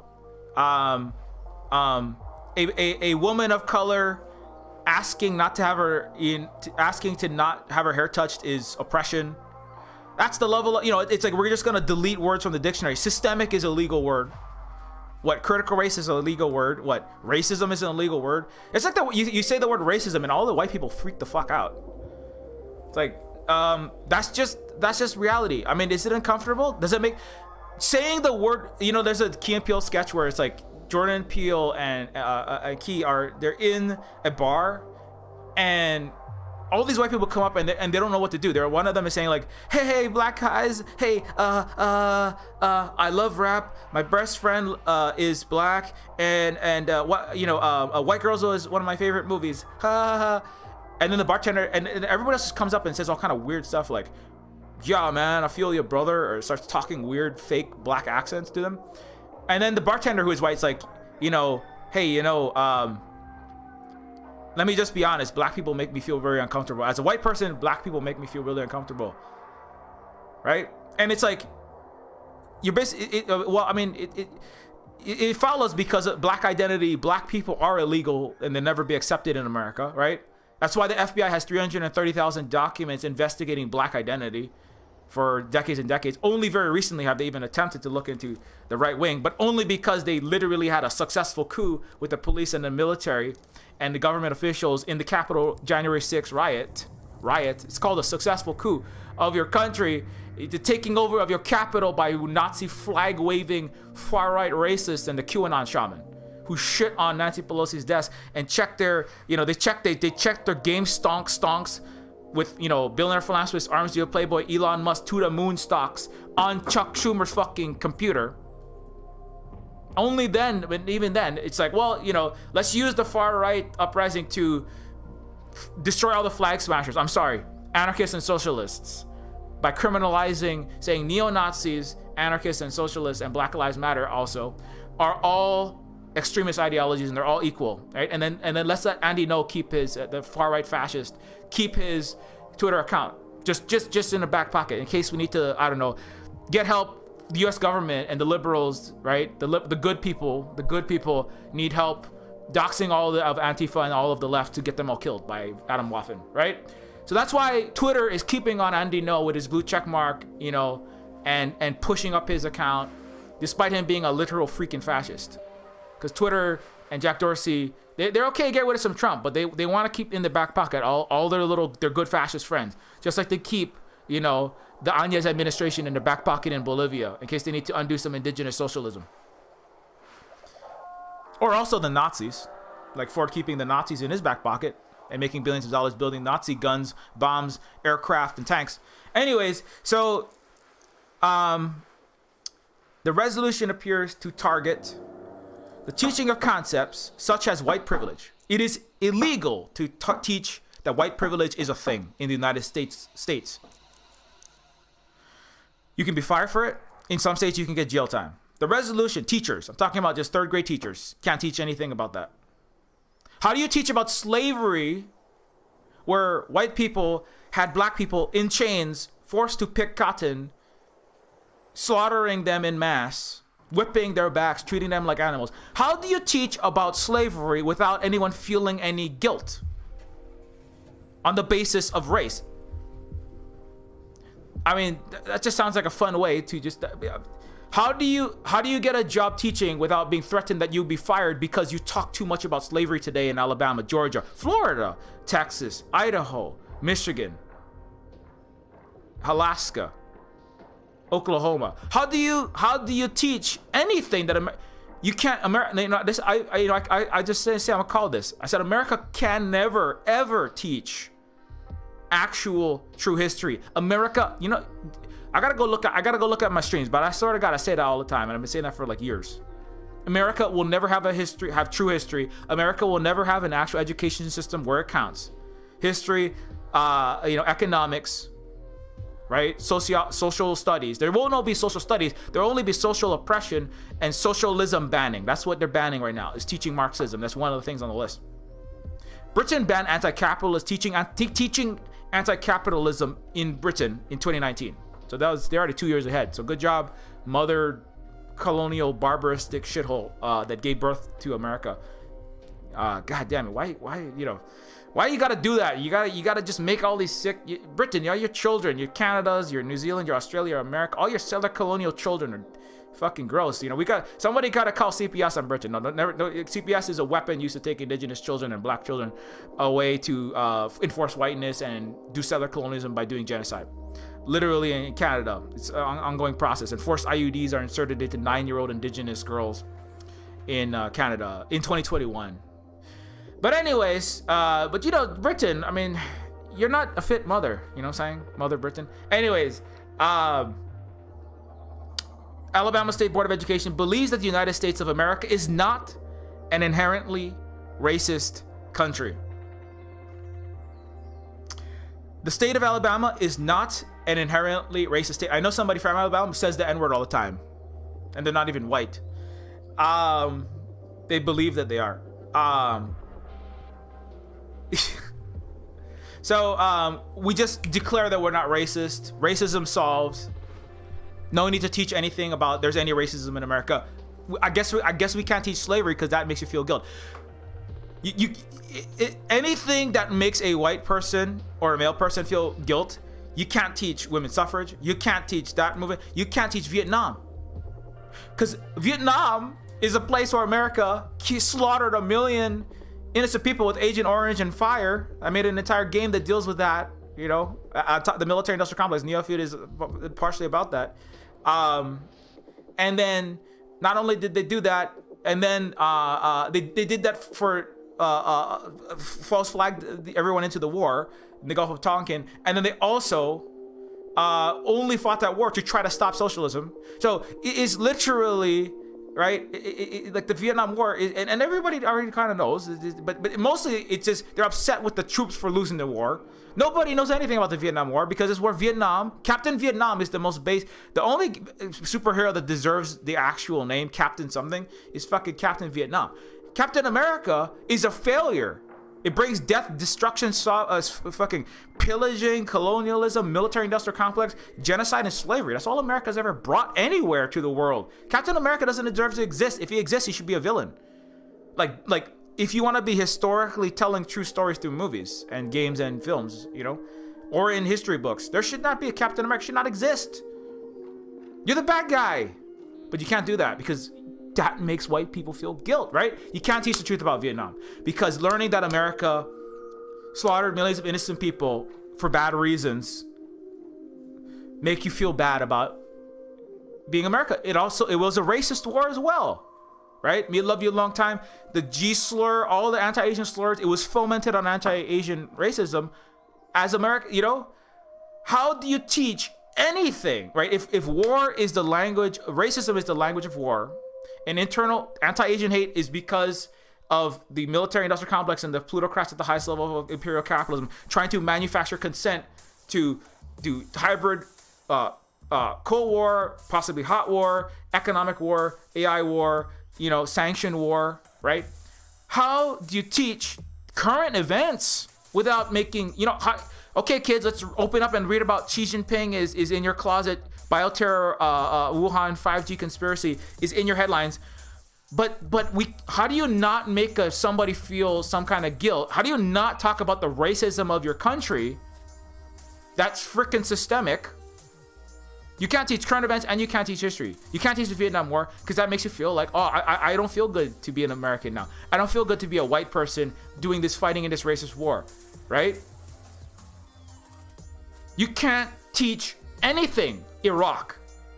A woman of color asking to not have her hair touched is oppression. That's the level of, it's like we're just gonna delete words from the dictionary. Systemic is a legal word. What, critical race is a legal word? What, racism is an illegal word? It's like that you say the word racism and all the white people freak the fuck out. It's like, that's just reality. I mean, is it uncomfortable? Does it make saying the word? There's a Key and Peele sketch where it's like Jordan Peele and Key they're in a bar, and all these white people come up and they don't know what to do. One of them is saying like, hey, black guys, hey, I love rap. My best friend is black, and White Girls was one of my favorite movies. Ha ha ha. And then the bartender and everybody else just comes up and says all kind of weird stuff like, yeah, man, I feel your brother, or starts talking weird fake black accents to them. And then the bartender, who is white, is like, hey, let me just be honest. Black people make me feel very uncomfortable. As a white person, black people make me feel really uncomfortable. Right? And it's like, you're basically, it follows because of black identity, black people are illegal and they'll never be accepted in America, right? That's why the FBI has 330,000 documents investigating black identity for decades and decades. Only very recently have they even attempted to look into the right wing, but only because they literally had a successful coup with the police and the military and the government officials in the Capitol January 6th riot, riot. It's called a successful coup of your country, the taking over of your capital by Nazi flag waving far right racists and the QAnon shaman who shit on Nancy Pelosi's desk and checked their, they checked their game stonks with, billionaire philanthropist, arms deal playboy Elon Musk to the moon stocks on Chuck Schumer's fucking computer. Only then, but even then, it's like, well, let's use the far right uprising to destroy all the flag smashers. I'm sorry, anarchists and socialists. By criminalizing, saying neo-Nazis, anarchists and socialists, and Black Lives Matter also are all extremist ideologies, and they're all equal, right? And then let's let Andy Ngo keep his the far right fascist keep his Twitter account just in the back pocket in case we need to, I don't know, get help. The U.S. government and the liberals, right? The good people need help doxing all of Antifa and all of the left to get them all killed by Adam Waffen, right? So that's why Twitter is keeping on Andy Ngo with his blue check mark, and pushing up his account, despite him being a literal freaking fascist. Because Twitter and Jack Dorsey, they're okay to get rid of some Trump, but they want to keep in the back pocket all their good fascist friends, just like they keep, the Áñez administration in their back pocket in Bolivia in case they need to undo some indigenous socialism. Or also the Nazis, like Ford keeping the Nazis in his back pocket and making billions of dollars building Nazi guns, bombs, aircraft, and tanks. Anyways, so the resolution appears to target the teaching of concepts such as white privilege. It is illegal to teach that white privilege is a thing in the United States. You can be fired for it. In some states, you can get jail time. The resolution, teachers, I'm talking about just third grade teachers, can't teach anything about that. How do you teach about slavery where white people had black people in chains, forced to pick cotton, slaughtering them in mass, whipping their backs, treating them like animals? How do you teach about slavery without anyone feeling any guilt on the basis of race? I mean, that just sounds like a fun way to just... How do you get a job teaching without being threatened that you'll be fired because you talk too much about slavery today in Alabama, Georgia, Florida, Texas, Idaho, Michigan, Alaska, Oklahoma? How do you teach anything that you can't? This I just say I'm gonna call this. I said America can never ever teach actual true history. America, I gotta go look at my streams, but I sort of gotta say that all the time, and I've been saying that for like years. America will never have true history. America will never have an actual education system where it counts. History, economics, right? Social studies. There will not be social studies. There will only be social oppression and socialism banning. That's what they're banning right now, is teaching Marxism. That's one of the things on the list. Britain banned teaching anti-capitalism in Britain in 2019. So they're already 2 years ahead. So good job, mother colonial barbaristic shithole that gave birth to America. God damn it! Why you gotta do that? You gotta just make all these sick Britain. Your children, your Canadas, your New Zealand, your Australia, your America, all your settler colonial children are fucking gross. Somebody gotta call CPS on Britain. No, CPS is a weapon used to take indigenous children and black children away to enforce whiteness and do settler colonialism by doing genocide. Literally in Canada, it's an ongoing process. And forced IUDs are inserted into 9-year-old indigenous girls in Canada in 2021. But anyways, Britain, I mean, you're not a fit mother, you know what I'm saying? Mother Britain. Anyways, Alabama State Board of Education believes that the United States of America is not an inherently racist country. The state of Alabama is not an inherently racist state. I know somebody from Alabama says the N-word all the time, and they're not even white. They believe that they are. So we just declare that we're not racist. Racism solved. No need to teach anything about there's any racism in America. I guess we can't teach slavery because that makes you feel guilt. Anything that makes a white person or a male person feel guilt, you can't teach women's suffrage. You can't teach that movement. You can't teach Vietnam. Because Vietnam is a place where America slaughtered 1 million innocent people with Agent Orange and fire. I made an entire game that deals with that. You know, the military-industrial complex, Neofeud, is partially about that. And then not only did they do that, and then they did that for false flagged everyone into the war in the Gulf of Tonkin, and then they also only fought that war to try to stop socialism. So it is literally, right, like the Vietnam War, and everybody already kind of knows, but mostly it's just they're upset with the troops for losing the war. Nobody knows anything about the Vietnam War because it's where Captain Vietnam is the only superhero that deserves the actual name Captain something is fucking Captain Vietnam. Captain America is a failure. It brings death, destruction, fucking pillaging, colonialism, military-industrial complex, genocide, and slavery. That's all America's ever brought anywhere to the world. Captain America doesn't deserve to exist. If he exists, he should be a villain. Like if you want to be historically telling true stories through movies and games and films, you know, or in history books, there should not be a Captain America. Should not exist. You're the bad guy, but you can't do that because that makes white people feel guilt, right? You can't teach the truth about Vietnam because learning that America slaughtered millions of innocent people for bad reasons make you feel bad about being America. It was a racist war as well, right? Me love you a long time. The G slur, all the anti-Asian slurs, it was fomented on anti-Asian racism as America, you know? How do you teach anything, right? If war is the language, racism is the language of war, and internal anti-Asian hate is because of the military-industrial complex and the plutocrats at the highest level of imperial capitalism trying to manufacture consent to do hybrid Cold War, possibly hot war, economic war, AI war, you know, sanction war, right? How do you teach current events without making, you know, okay, kids, let's open up and read about Xi Jinping is in your closet. Bioterror, Wuhan 5G conspiracy is in your headlines. But how do you not make somebody feel some kind of guilt? How do you not talk about the racism of your country? That's freaking systemic. You can't teach current events and you can't teach history. You can't teach the Vietnam War because that makes you feel like, oh, I don't feel good to be an American now. I don't feel good to be a white person doing this, fighting in this racist war, right? You can't teach anything Iraq,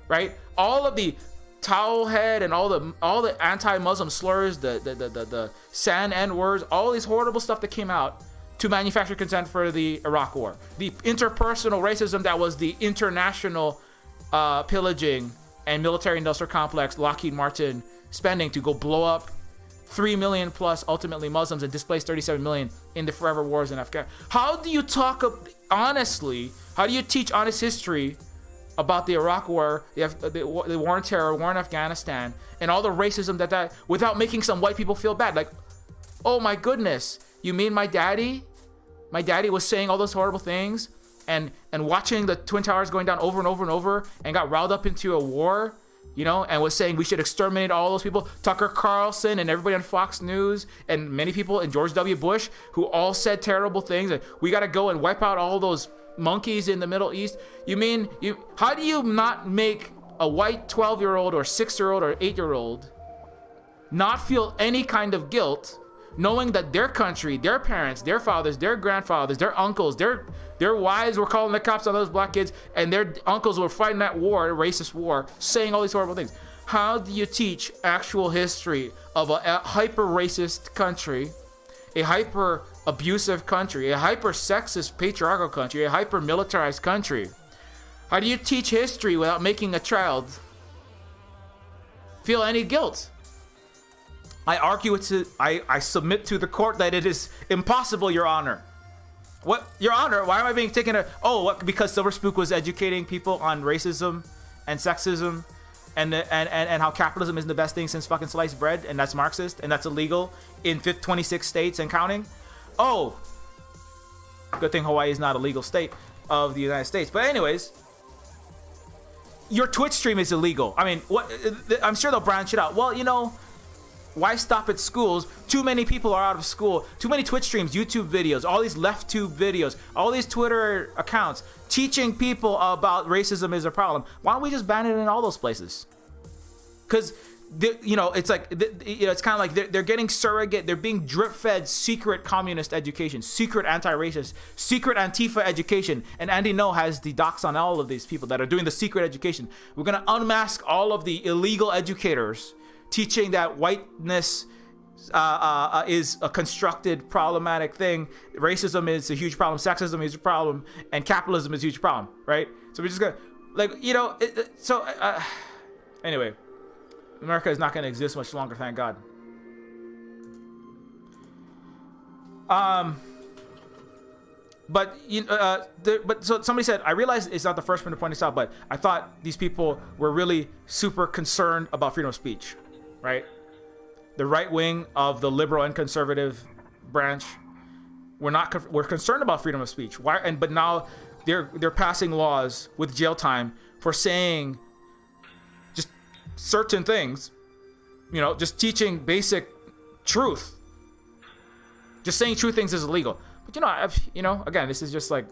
right? All of the towel head and all the anti-Muslim slurs, the sand N-words, all these horrible stuff that came out to manufacture consent for the Iraq War. The interpersonal racism that was the international pillaging and military-industrial complex Lockheed Martin spending to go blow up 3 million plus ultimately Muslims and displace 37 million in the forever wars in Afghanistan. How do you talk honestly? How do you teach honest history about the Iraq War, the war on terror, war in Afghanistan, and all the racism that without making some white people feel bad? Like, oh my goodness, you mean my daddy? My daddy was saying all those horrible things and watching the Twin Towers going down over and over and over and got riled up into a war, you know, and was saying we should exterminate all those people. Tucker Carlson and everybody on Fox News and many people and George W. Bush who all said terrible things. And we got to go and wipe out all those monkeys in the Middle East. How do you not make a white 12-year-old or 6-year-old or 8-year-old not feel any kind of guilt knowing that their country, their parents, their fathers, their grandfathers, their uncles, their wives were calling the cops on those black kids and their uncles were fighting that war, a racist war, saying all these horrible things? How do you teach actual history of a hyper-racist country, a hyper-abusive country, a hyper-sexist patriarchal country, a hyper-militarized country? How do you teach history without making a child feel any guilt? I submit to the court that it is impossible, Your Honor. What, Your Honor? Why am I being taken? Because Silver Spook was educating people on racism and sexism, and how capitalism isn't the best thing since fucking sliced bread, and that's Marxist, and that's illegal in 26 states and counting. Oh, good thing Hawaii is not a legal state of the United States. But anyways, your Twitch stream is illegal. I mean, what? I'm sure they'll branch it out. Well, you know, why stop at schools? Too many people are out of school. Too many Twitch streams, YouTube videos, all these left-tube videos, all these Twitter accounts teaching people about racism is a problem. Why don't we just ban it in all those places? Because it's like, it's kind of like they're getting surrogate, they're being drip fed secret communist education, secret anti-racist, secret Antifa education. And Andy No has the docs on all of these people that are doing the secret education. We're going to unmask all of the illegal educators teaching that whiteness is a constructed problematic thing. Racism is a huge problem. Sexism is a huge problem. And capitalism is a huge problem, right? So we're just going to, anyway. America is not going to exist much longer, thank God. So somebody said, I realize it's not the first one to point this out, but I thought these people were really super concerned about freedom of speech, right? The right wing of the liberal and conservative branch, we're concerned about freedom of speech. Why? But now they're passing laws with jail time for saying certain things, just teaching basic truth. Just saying true things is illegal. But again, this is just like,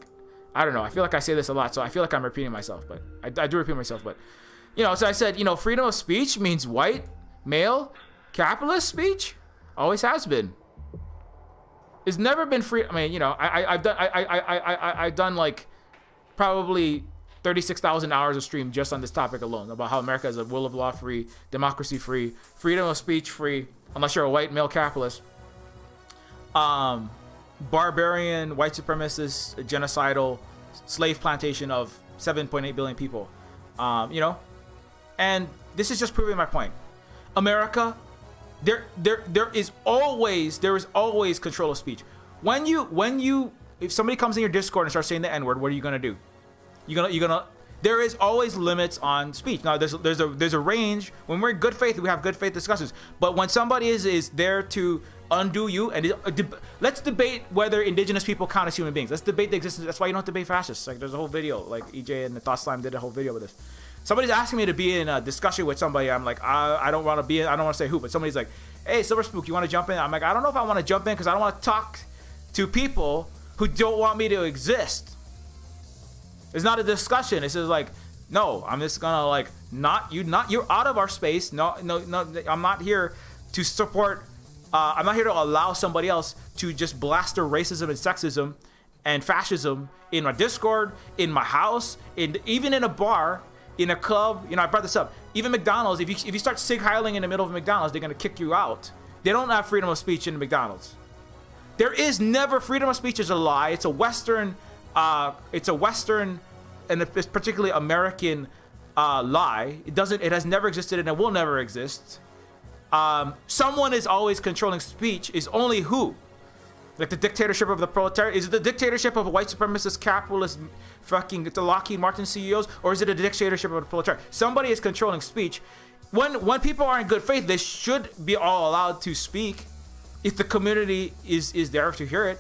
I don't know. I feel like I say this a lot, so I feel like I'm repeating myself. But I do repeat myself. But so I said, freedom of speech means white, male, capitalist speech. Always has been. It's never been free. I mean, I've done like probably 36,000 hours of stream just on this topic alone, about how America is a rule of law free, democracy free, freedom of speech free, unless you're a white male capitalist, barbarian, white supremacist, genocidal slave plantation of 7.8 billion people, and this is just proving my point. America, there is always control of speech. If somebody comes in your Discord and starts saying the N-word, what are you gonna do? You're gonna. There is always limits on speech. Now, there's a range. When we're in good faith, we have good faith discussions. But when somebody is there to undo you, and let's debate whether indigenous people count as human beings. Let's debate the existence. That's why you don't debate fascists. Like, there's a whole video. Like, EJ and the Thought Slime did a whole video with this. Somebody's asking me to be in a discussion with somebody. I'm like, I don't want to be in. I don't want to say who, but somebody's like, hey, Silver Spook, you want to jump in? I'm like, I don't know if I want to jump in because I don't want to talk to people who don't want me to exist. It's not a discussion. It's just like, no, I'm just gonna you're out of our space. No, I'm not here to support. I'm not here to allow somebody else to just blaster racism and sexism and fascism in my Discord, in my house, even in a bar, in a club. I brought this up. Even McDonald's. If you start sig heiling in the middle of McDonald's, they're gonna kick you out. They don't have freedom of speech in McDonald's. There is never freedom of speech. Is a lie. It's a Western. And it's particularly American lie. It has never existed and it will never exist. Someone is always controlling speech. Is only who? Like the dictatorship of the proletariat? Is it the dictatorship of a white supremacist capitalist fucking the Lockheed Martin CEOs? Or is it a dictatorship of the proletariat? Somebody is controlling speech. When people are in good faith, they should be all allowed to speak if the community is there to hear it.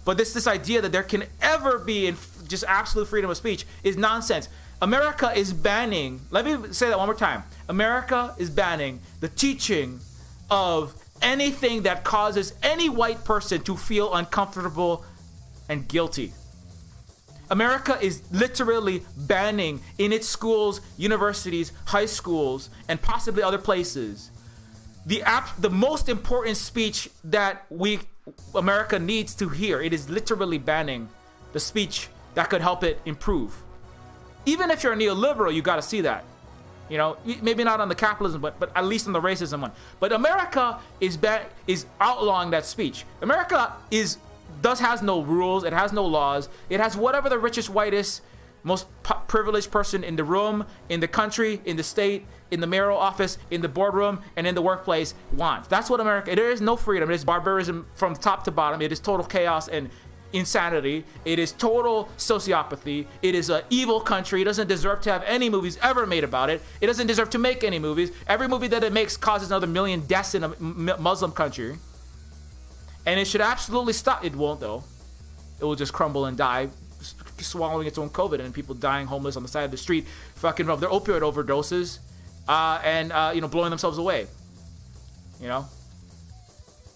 But this idea that there can ever be just absolute freedom of speech is nonsense. America is banning, let me say that one more time. America is banning the teaching of anything that causes any white person to feel uncomfortable and guilty. America is literally banning in its schools, universities, high schools, and possibly other places the most important speech that America needs to hear. It is literally banning the speech that could help it improve. Even if you're a neoliberal, you got to see that. Maybe not on the capitalism, but at least on the racism one. But America is outlawing that speech. America has no rules. It has no laws. It has whatever the richest, whitest, most privileged person in the room, in the country, in the state, in the mayoral office, in the boardroom, and in the workplace wants. That's what America. There is no freedom. It is barbarism from top to bottom. It is total chaos and insanity. It is total sociopathy. It is an evil country. It doesn't deserve to have any movies ever made about it. It doesn't deserve to make any movies. Every movie that it makes causes another million deaths in a Muslim country. And it should absolutely stop. It won't, though. It will just crumble and die, swallowing its own COVID, and people dying homeless on the side of the street, fucking of their opioid overdoses, and blowing themselves away.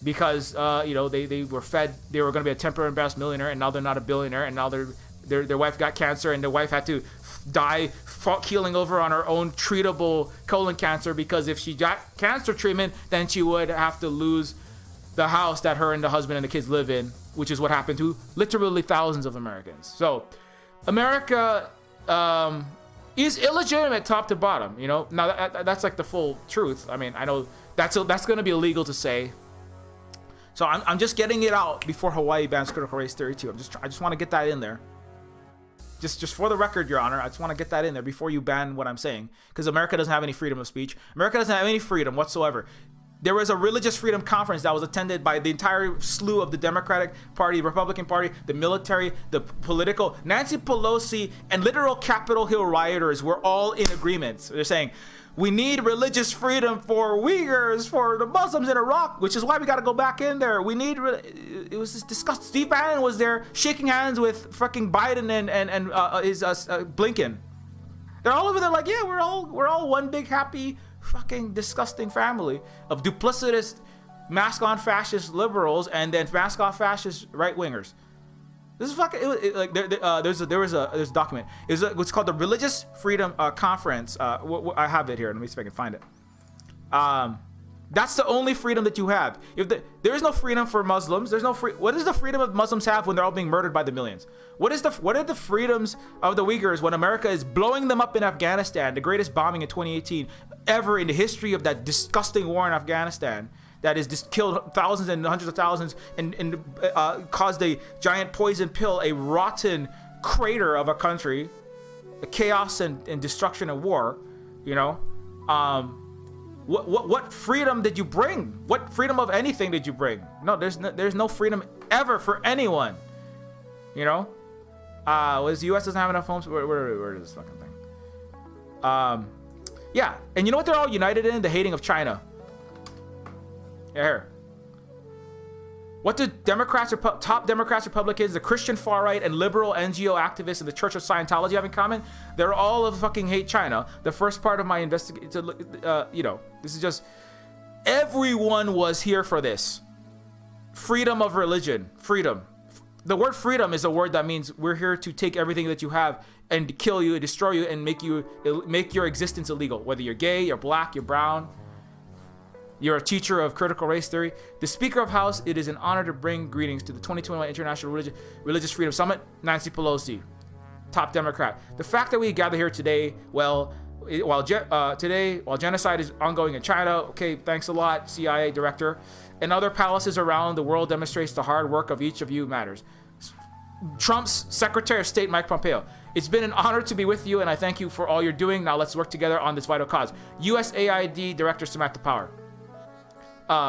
Because they were fed they were going to be a temporary embarrassed millionaire, and now they're not a billionaire, and now they're their wife got cancer, and the wife had to die keeling over on her own treatable colon cancer, because if she got cancer treatment, then she would have to lose the house that her and the husband and the kids live in, which is what happened to literally thousands of Americans. So America is illegitimate top to bottom, you know. Now that's like the full truth. I mean, I know that's going to be illegal to say. So I'm just getting it out before Hawaii bans critical race theory too. I just want to get that in there. Just for the record, Your Honor, I just want to get that in there before you ban what I'm saying, because America doesn't have any freedom of speech. America doesn't have any freedom whatsoever. There was a religious freedom conference that was attended by the entire slew of the Democratic Party, Republican Party, the military, the political. Nancy Pelosi and literal Capitol Hill rioters were all in agreement. They're saying, we need religious freedom for Uyghurs, for the Muslims in Iraq, which is why we got to go back in there. It was just disgusting. Steve Bannon was there shaking hands with fucking Biden and Blinken. They're all over there like, yeah, we're all one big happy fucking disgusting family of duplicitous mask-on fascist liberals and then mask-off fascist right-wingers. This is fucking there's a document. It's what's called the Religious Freedom Conference. I have it here. Let me see if I can find it. That's the only freedom that you have. There is no freedom for Muslims. There's no free. What does the freedom of Muslims have when they're all being murdered by the millions? What are the freedoms of the Uyghurs when America is blowing them up in Afghanistan, the greatest bombing in 2018 ever in the history of that disgusting war in Afghanistan? That has just killed thousands and hundreds of thousands and caused a giant poison pill, a rotten crater of a country, a chaos and destruction and war, you know? What freedom did you bring? What freedom of anything did you bring? No, there's no freedom ever for anyone, you know? The U.S. doesn't have enough homes. Where is this fucking thing? Yeah, and you know what they're all united in? The hating of China. Here. What do top Democrats, Republicans, the Christian far right, and liberal NGO activists in the Church of Scientology have in common? They're all of fucking hate China. The first part of my investigation, this is just, everyone was here for this. Freedom of religion, freedom. The word freedom is a word that means we're here to take everything that you have and kill you and destroy you and make your existence illegal. Whether you're gay, you're black, you're brown, you're a teacher of critical race theory. The Speaker of House, it is an honor to bring greetings to the 2021 International Religious Freedom Summit, Nancy Pelosi, top Democrat. The fact that we gather here today, while genocide is ongoing in China, okay, thanks a lot, CIA director, and other palaces around the world demonstrates the hard work of each of you matters. Trump's Secretary of State, Mike Pompeo, it's been an honor to be with you, and I thank you for all you're doing. Now let's work together on this vital cause. USAID Director Samantha Power.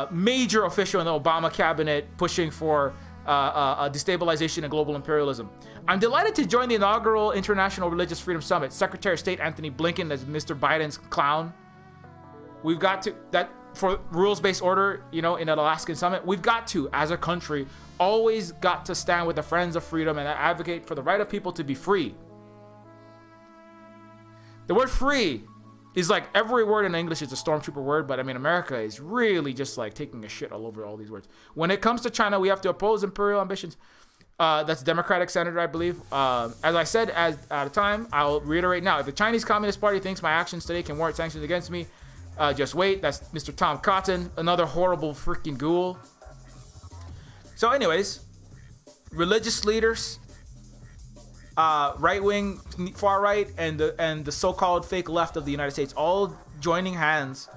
Major official in the Obama cabinet pushing for destabilization and global imperialism. I'm delighted to join the inaugural International Religious Freedom Summit. Secretary of State Anthony Blinken as Mr. Biden's clown. We've got to, that for rules-based order, you know, in an Alaskan summit, we've got to, as a country, always got to stand with the friends of freedom and advocate for the right of people to be free. The word free is like every word in English is a stormtrooper word, but I mean, America is really just like taking a shit all over all these words. When it comes to China, we have to oppose imperial ambitions. That's Democratic Senator, I believe. As I said at a time, I'll reiterate now. If the Chinese Communist Party thinks my actions today can warrant sanctions against me, just wait. That's Mr. Tom Cotton, another horrible freaking ghoul. So anyways, religious leaders, right-wing, far-right, and the so-called fake left of the United States, all joining hands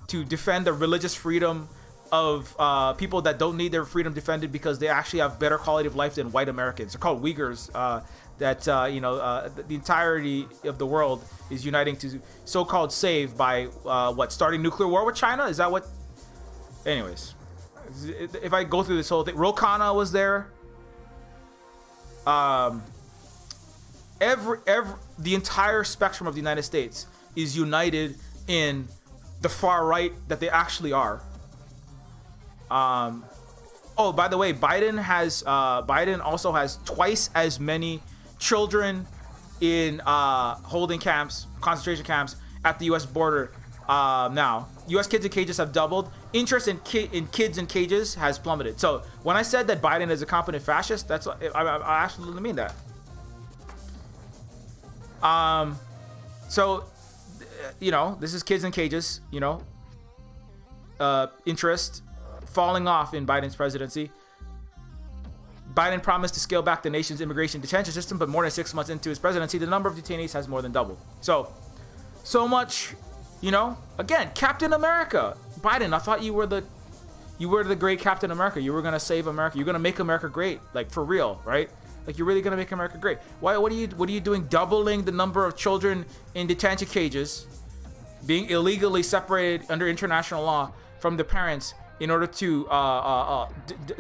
to defend the religious freedom of people that don't need their freedom defended because they actually have better quality of life than white Americans. They're called Uyghurs. The entirety of the world is uniting to so-called save by starting nuclear war with China? Is that what? Anyways, if I go through this whole thing, Ro Khanna was there. The entire spectrum of the United States is united in the far right that they actually are. Oh, by the way, Biden also has twice as many children in holding camps, concentration camps at the U.S. border now. U.S. kids in cages have doubled. Interest in kids in cages has plummeted. So when I said that Biden is a competent fascist, I absolutely mean that. So, this is kids in cages, interest falling off in Biden's presidency. Biden promised to scale back the nation's immigration detention system, but more than 6 months into his presidency, the number of detainees has more than doubled. So much, again, Captain America. Biden, I thought you were the great Captain America. You were going to save America. You're going to make America great, like for real, right? Like you're really going to make America great. What are you doing doubling the number of children in detention cages, being illegally separated under international law from their parents in order to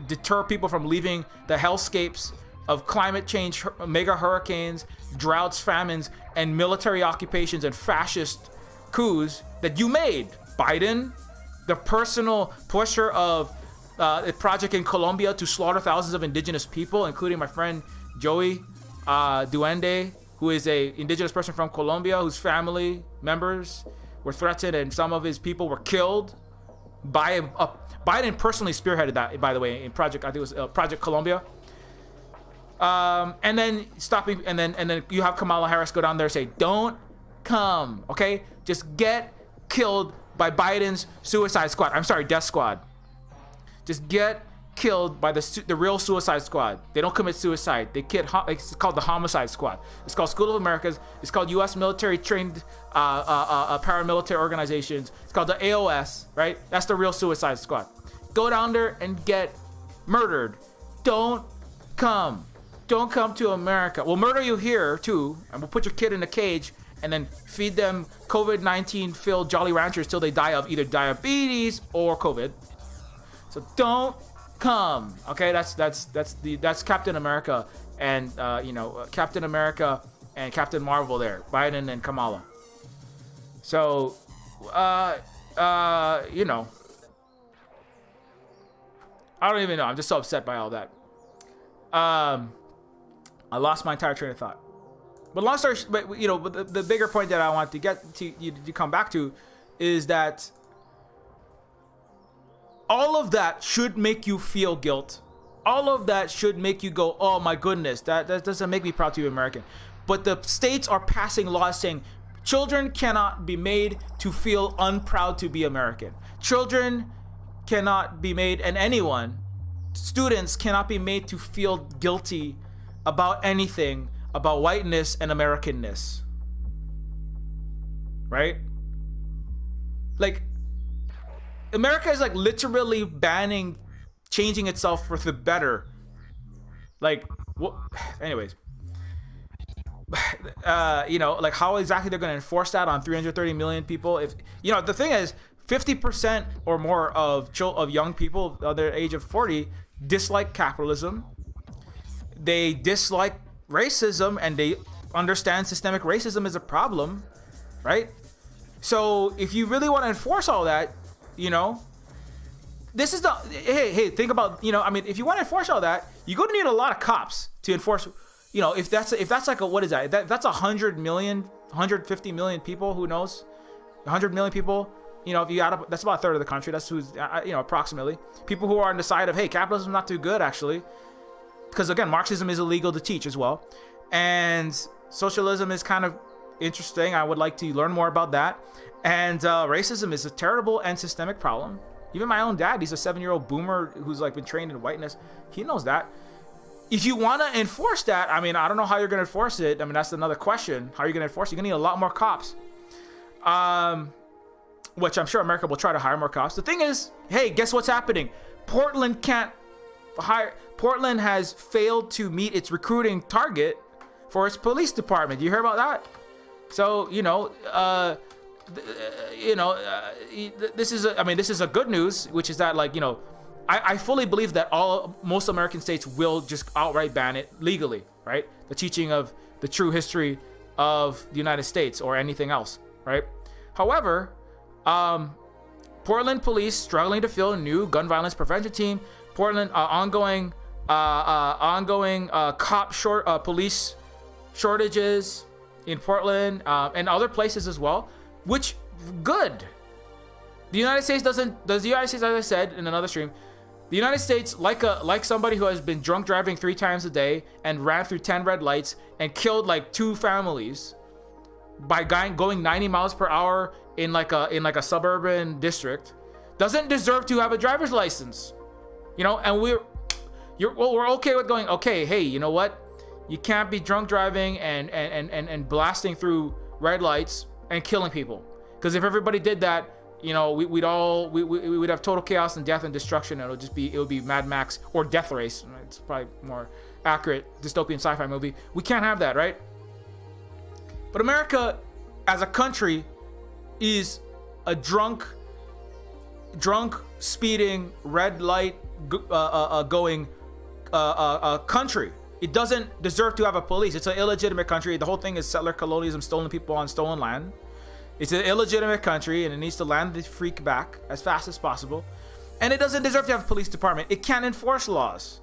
deter people from leaving the hellscapes of climate change, mega hurricanes, droughts, famines, and military occupations and fascist coups that you made, Biden, the personal pusher of a project in Colombia to slaughter thousands of indigenous people, including my friend Joey Duende, who is a indigenous person from Colombia, whose family members were threatened and some of his people were killed by Biden personally spearheaded that, by the way, in Project, I think it was Project Colombia. And then you have Kamala Harris go down there and say, don't come, okay? Just get killed by Biden's suicide squad. I'm sorry, death squad. Just get killed by the real suicide squad. They don't commit suicide. It's called the homicide squad. It's called School of Americas. It's called U.S. military trained paramilitary organizations. It's called the AOS, right? That's the real suicide squad. Go down there and get murdered. Don't come to America. We'll murder you here too, and we'll put your kid in a cage and then feed them COVID-19 filled Jolly Ranchers till they die of either diabetes or COVID. So don't come. Okay, that's Captain America and Captain America and Captain Marvel there, Biden and Kamala. So I don't even know. I'm just so upset by all that. I lost my entire train of thought. But long story, the bigger point that I want to get to you to come back to is that all of that should make you feel guilt. All of that should make you go, oh my goodness, that doesn't make me proud to be American. But the states are passing laws saying children cannot be made to feel unproud to be American. Children cannot be made, and students cannot be made to feel guilty about anything about whiteness and Americanness. Right? Like, America is like literally changing itself for the better. Like, anyways. Like how exactly they're going to enforce that on 330 million people? If the thing is, 50% or more of young people under the age of 40 dislike capitalism. They dislike racism, and they understand systemic racism is a problem, right? So if you really want to enforce all that, this is hey, think about, if you want to enforce all that, you're going to need a lot of cops to enforce, if that's like what is that? That's 100 million, 150 million people, who knows? 100 million people, if you add up, that's about a third of the country. That's who's, approximately. People who are on the side of, hey, capitalism is not too good, actually. Because, again, Marxism is illegal to teach as well. And socialism is kind of interesting. I would like to learn more about that. And racism is a terrible and systemic problem. Even my own dad, he's a 7-year-old boomer who's like been trained in whiteness. He knows that. If you want to enforce that, I don't know how you're going to enforce it. that's another question. How are you going to enforce it? You're going to need a lot more cops. Which I'm sure America will try to hire more cops. The thing is, hey, guess what's happening? Portland has failed to meet its recruiting target for its police department. You hear about that? So, this is a good news, which is that, I fully believe that most American states will just outright ban it legally, right? The teaching of the true history of the United States or anything else, right? However, Portland police struggling to fill a new gun violence prevention team. Portland ongoing police shortages in Portland and other places as well. Which good. The United States, as I said in another stream, the United States, like somebody who has been drunk driving 3 times a day and ran through 10 red lights and killed like 2 families, by going 90 miles per hour in like a suburban district doesn't deserve to have a driver's license. And we're okay with going, okay, hey, you know what? You can't be drunk driving and blasting through red lights and killing people. Because if everybody did that, we'd have total chaos and death and destruction. And it would be Mad Max or Death Race. It's probably more accurate dystopian sci-fi movie. We can't have that, right? But America as a country is a drunk speeding red light going country. It doesn't deserve to have a police. It's an illegitimate country. The whole thing is settler colonialism, stolen people on stolen land. It's an illegitimate country, and it needs to land the freak back as fast as possible. And it doesn't deserve to have a police department. It can't enforce laws.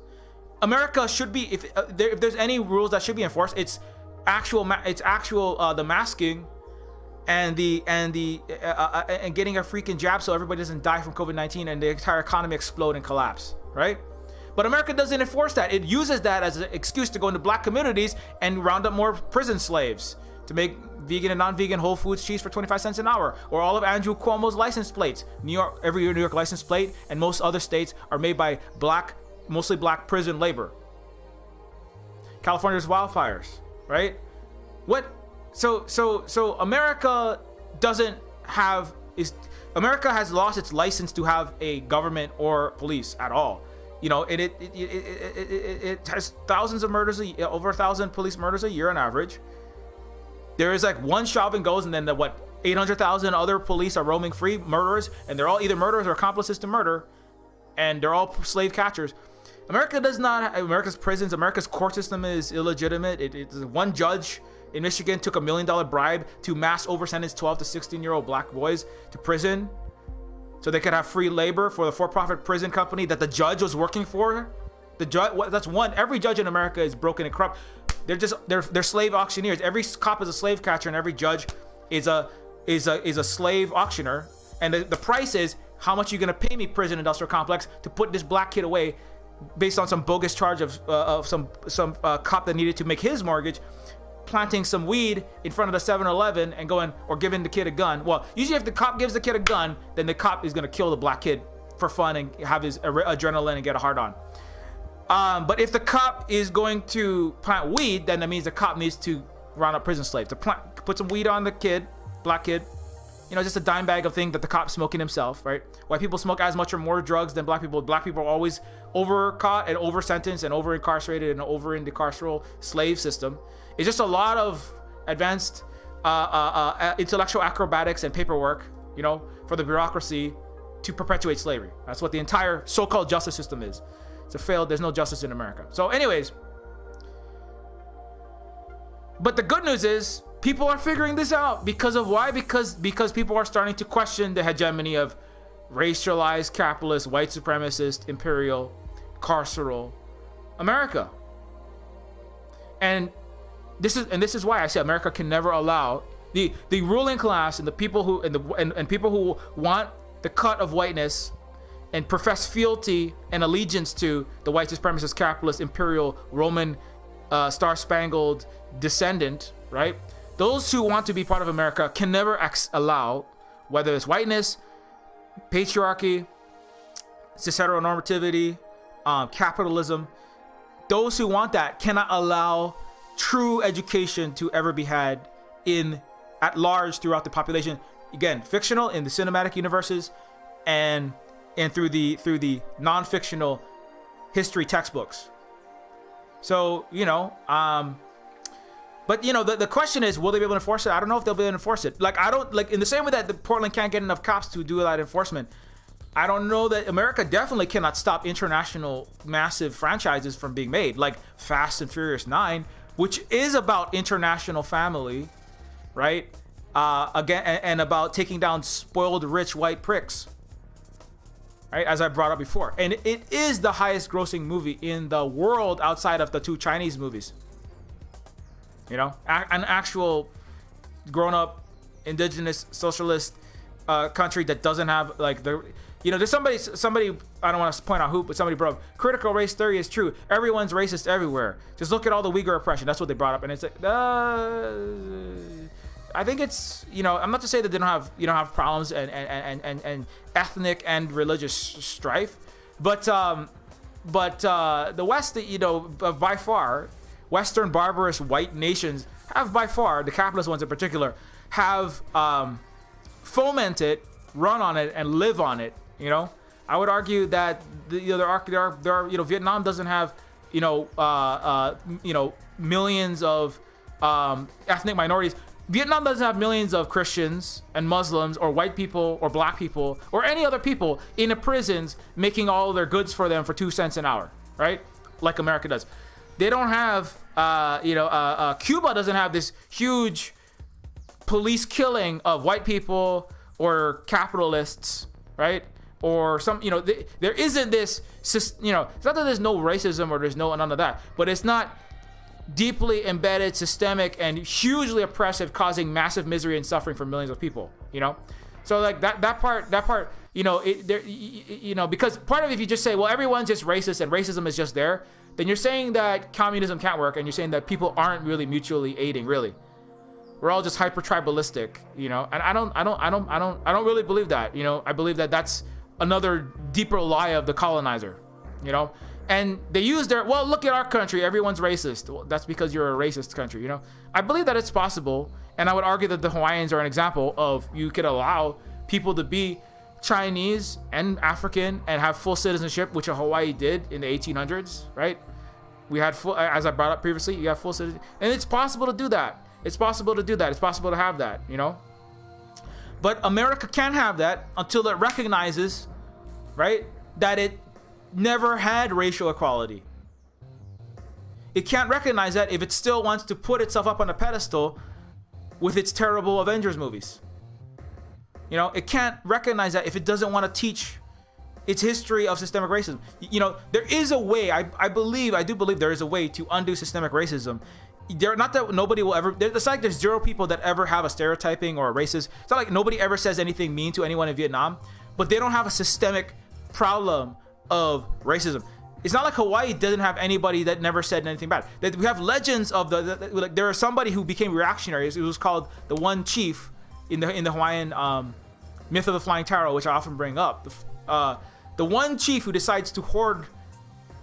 America should be, if there's any rules that should be enforced, it's the masking and getting a freaking jab so everybody doesn't die from COVID-19 and the entire economy explode and collapse, right? But America doesn't enforce that. It uses that as an excuse to go into black communities and round up more prison slaves to make vegan and non-vegan Whole Foods cheese for 25 cents an hour, or all of Andrew Cuomo's license plates. Every New York license plate and most other states are made by mostly black prison labor. California's wildfires, right? So America America has lost its license to have a government or police at all. It has thousands of murders, over 1,000 police murders a year on average. There is like one shove and goes, and then 800,000 other police are roaming free, murderers, and they're all either murderers or accomplices to murder, and they're all slave catchers. America does not. America's prisons, America's court system is illegitimate. It's one judge in Michigan took $1 million bribe to mass over sentence 12 to 16-year-old black boys to prison, so they could have free labor for the for-profit prison company that the judge was working for. The judge, that's one. Every judge in America is broken and corrupt. They're slave auctioneers. Every cop is a slave catcher, and every judge is a slave auctioneer. And the price is how much you're gonna pay me, prison industrial complex, to put this black kid away, based on some bogus charge of some cop that needed to make his mortgage, planting some weed in front of the 7-Eleven and giving the kid a gun. Well, usually if the cop gives the kid a gun, then the cop is gonna kill the black kid for fun and have his adrenaline and get a hard on. But if the cop is going to plant weed, then that means the cop needs to round up prison slaves to put some weed on the kid, black kid. Just a dime bag of thing that the cop's smoking himself, right? White people smoke as much or more drugs than black people. Black people are always over-caught and over-sentenced and over-incarcerated and over in the carceral slave system. It's just a lot of advanced intellectual acrobatics and paperwork, for the bureaucracy to perpetuate slavery. That's what the entire so-called justice system is. It's a failed. There's no justice in America. So anyways, but the good news is people are figuring this out because of why? Because people are starting to question the hegemony of racialized, capitalist, white supremacist, imperial, carceral America. And this is why I say America can never allow the ruling class and the people who and people who want the cut of whiteness and profess fealty and allegiance to the white supremacist, capitalist, imperial, Roman, star-spangled descendant, right? Those who want to be part of America can never allow, whether it's whiteness, patriarchy, cis-heteronormativity, capitalism, those who want that cannot allow true education to ever be had at large throughout the population. Again, fictional in the cinematic universes and through the non-fictional history textbooks. So, but the question is, will they be able to enforce it? I don't know if they'll be able to enforce it. In the same way that the Portland can't get enough cops to do that enforcement, I don't know that America definitely cannot stop international massive franchises from being made, like Fast and Furious 9, which is about international family, right? Again, and about taking down spoiled rich white pricks, right? As I brought up before. And it is the highest grossing movie in the world outside of the two Chinese movies. An actual grown-up indigenous socialist country that doesn't have there's somebody, I don't want to point out who, but somebody brought up critical race theory is true. Everyone's racist everywhere. Just look at all the Uyghur oppression. That's what they brought up. And it's like, I think it's, I'm not to say that they don't have problems and ethnic and religious strife, but the West, by far, Western barbarous white nations have by far, the capitalist ones in particular, have fomented, run on it, and live on it. I would argue that Vietnam doesn't have millions of ethnic minorities. Vietnam doesn't have millions of Christians and Muslims or white people or black people or any other people in the prisons making all their goods for them for 2 cents an hour, right? Like America does. They don't have, Cuba doesn't have this huge police killing of white people or capitalists, right? Or some, there isn't this, it's not that there's no racism or there's none of that, but it's not deeply embedded, systemic, and hugely oppressive, causing massive misery and suffering for millions of people. So like that part, because part of it, if you just say, well, everyone's just racist and racism is just there, then you're saying that communism can't work, and you're saying that people aren't really mutually aiding. Really, we're all just hyper tribalistic, and I don't really believe that. I believe that that's another deeper lie of the colonizer. And they use look at our country, everyone's racist. Well, that's because you're a racist country, I believe that it's possible, and I would argue that the Hawaiians are an example of you could allow people to be Chinese and African and have full citizenship, which Hawaii did in the 1800s, right? We had full, as I brought up previously, you have full citizenship, and it's possible to do that. It's possible to have that, But America can't have that until it recognizes, right, that it never had racial equality. It can't recognize that if it still wants to put itself up on a pedestal with its terrible Avengers movies. It can't recognize that if it doesn't want to teach its history of systemic racism. There is a way, I do believe there is a way to undo systemic racism. Not that nobody will ever, it's like there's zero people that ever have a stereotyping or a racist. It's not like nobody ever says anything mean to anyone in Vietnam, but they don't have a systemic problem of racism. It's not like Hawaii doesn't have anybody that never said anything bad. We have legends of there was somebody who became reactionary. It was called the one chief in the Hawaiian myth of the flying taro, which I often bring up. The one chief who decides to hoard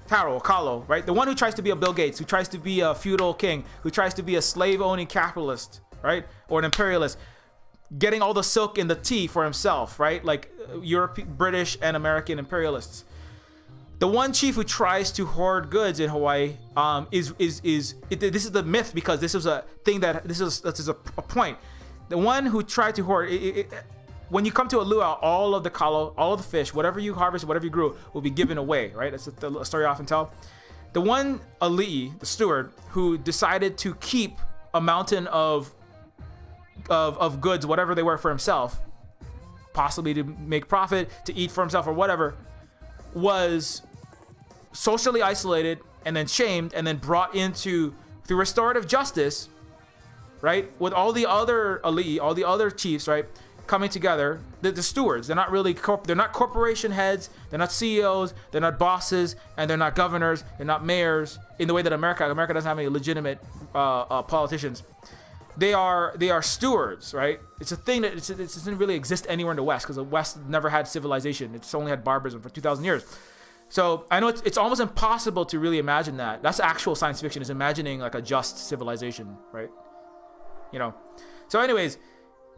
taro, kalo, right? The one who tries to be a Bill Gates, who tries to be a feudal king, who tries to be a slave-owning capitalist, right? Or an imperialist, getting all the silk in the tea for himself, right? Like British and American imperialists. The one chief who tries to hoard goods in Hawaii this is the myth, because this is a thing this is a point. The one who tried to hoard when you come to a luau, all of the kalo, all of the fish, whatever you harvest, whatever you grew, will be given away, right? That's the story I often tell. The one ali'i, the steward, who decided to keep a mountain of goods, whatever they were, for himself, possibly to make profit, to eat for himself or whatever, was socially isolated and then shamed and then brought into, through restorative justice, right, with all the other ali'i, all the other chiefs, right, coming together. The stewards, they're not really they're not corporation heads, they're not CEOs, they're not bosses, and they're not governors, they're not mayors in the way that America doesn't have any legitimate politicians. They are stewards, right? It's a thing that it doesn't really exist anywhere in the West, because the West never had civilization. It's only had barbarism for 2,000 years. So I know it's almost impossible to really imagine that. That's actual science fiction, is imagining like a just civilization, right? So anyways,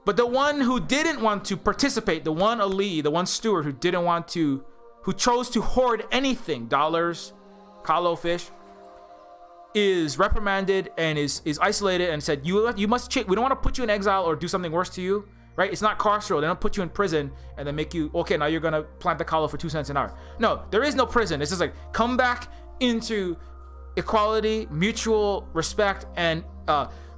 but the one who didn't want to participate, the one ali'i, the one steward who chose to hoard anything, dollars, kalo, fish, is reprimanded and is isolated and said, you must change. We don't want to put you in exile or do something worse to you, right? It's not carceral. They don't put you in prison and then make you, okay, now you're going to plant the kalo for 2 cents an hour. No, there is no prison. It's just like, come back into equality, mutual respect, and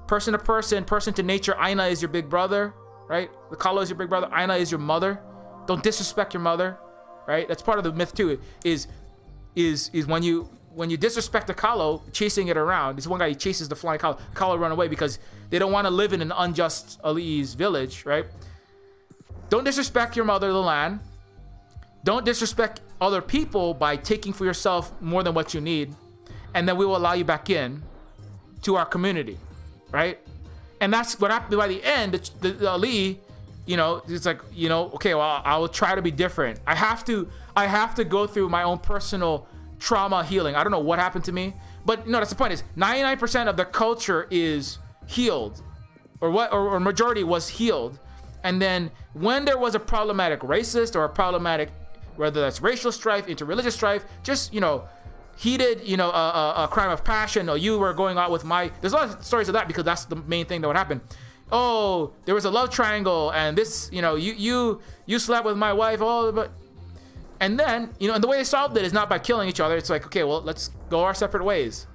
person to person, person to nature. Aina is your big brother, right? The kalo is your big brother. Aina is your mother. Don't disrespect your mother, right? That's part of the myth too, is when you disrespect the kalo, chasing it around. This one guy, he chases the flying kalo. Kalo run away because they don't want to live in an unjust ali'i's village, right? Don't disrespect your mother, the land. Don't disrespect other people by taking for yourself more than what you need, and then we will allow you back in to our community, right? And that's what happened by the end. The Ali, you know, it's like, you know, okay, well, I will try to be different. I have to go through my own personal trauma healing. I don't know what happened to me, but no, that's the point. Is 99% of the culture is healed, or majority was healed. And then when there was a problematic racist or a problematic, whether that's racial strife, interreligious strife, just, you know, heated, you know, a crime of passion, or you were going out with there's a lot of stories of that, because that's the main thing that would happen. Oh, there was a love triangle, and this, you know, you slept with my wife, and then, you know, and the way they solved it is not by killing each other. It's like, okay, well, let's go our separate ways.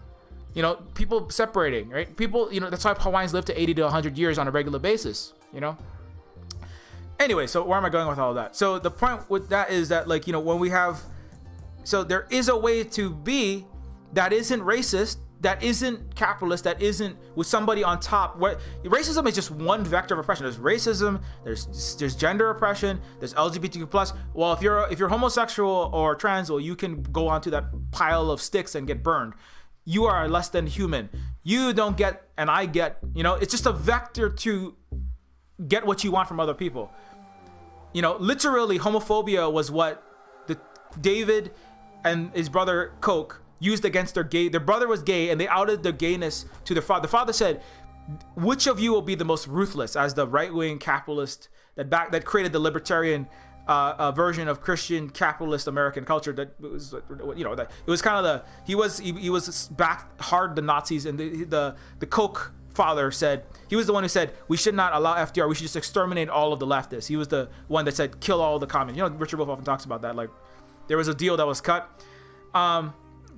You know, people separating, right? People, you know, that's why Hawaiians live to 80 to 100 years on a regular basis, you know? Anyway, so where am I going with all of that? So the point with that is that, like, you know, when we have, so there is a way to be that isn't racist, that isn't capitalist, that isn't with somebody on top. What racism is just one vector of oppression. There's racism, there's gender oppression, there's LGBTQ plus. Well, if you're homosexual or trans, well, you can go onto that pile of sticks and get burned. You are less than human. You don't get, and I get. You know, it's just a vector to get what you want from other people. You know, literally, homophobia was what David and his brother Coke used against their brother was gay, and they outed their gayness to their father. The father said, which of you will be the most ruthless, as the right-wing capitalist that created the libertarian version of Christian capitalist American culture. That was, you know, that it was kind of he was backed hard the Nazis, and the Koch father said, he was the one who said we should not allow FDR, we should just exterminate all of the leftists. He was the one that said kill all the communists. You know, Richard Wolff often talks about that. Like, there was a deal that was cut.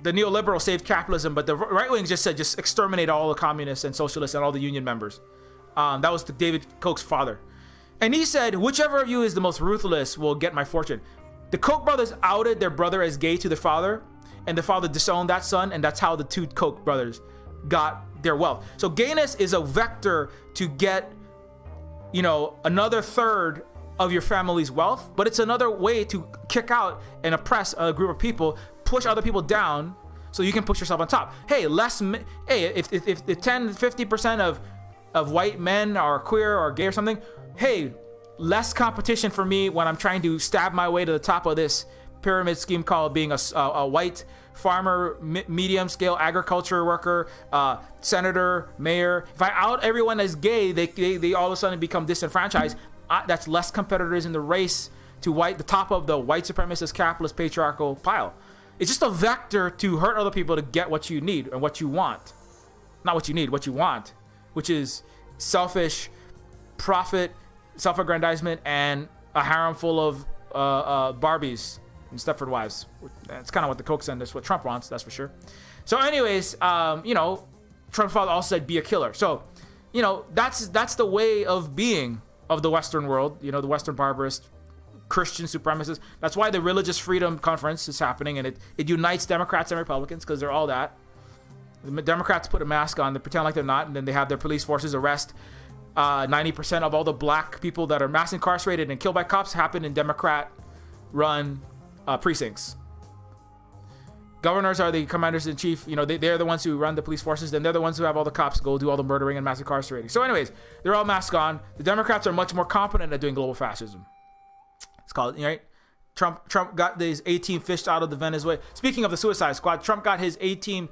The neoliberal saved capitalism, but the right wing just said just exterminate all the communists and socialists and all the union members. That was David Koch's father. And he said, whichever of you is the most ruthless will get my fortune. The Koch brothers outed their brother as gay to their father, and the father disowned that son, and that's how the two Koch brothers got their wealth. So gayness is a vector to get, you know, another third of your family's wealth, but it's another way to kick out and oppress a group of people, push other people down so you can push yourself on top. Hey, if 10-50% of white men are queer or gay or something, hey, less competition for me when I'm trying to stab my way to the top of this pyramid scheme called being a white farmer, medium scale agriculture worker, senator, mayor. If I out everyone as gay, they all of a sudden become disenfranchised. That's less competitors in the race to the top of the white supremacist capitalist patriarchal pile. It's just a vector to hurt other people to get what you need and what you want. Not what you need, what you want, which is selfish profit, self-aggrandizement, and a harem full of Barbies and Stepford wives. That's kind of what the Koch said. That's what Trump wants, that's for sure. So anyways, you know, Trump's father also said be a killer. So, you know, that's the way of being of the Western world, you know, the Western barbarist Christian supremacists. That's why the Religious Freedom Conference is happening, and it unites Democrats and Republicans, because they're all that. The Democrats put a mask on, they pretend like they're not, and then they have their police forces arrest 90% of all the black people that are mass incarcerated and killed by cops happen in Democrat-run precincts. Governors are the commanders-in-chief. You know, they're the ones who run the police forces, and they're the ones who have all the cops go do all the murdering and mass incarcerating. So anyways, they're all masked on. The Democrats are much more competent at doing global fascism. It's called, right? Trump got his A-team fished out of the Venezuela. Speaking of the Suicide Squad, Trump got his A-team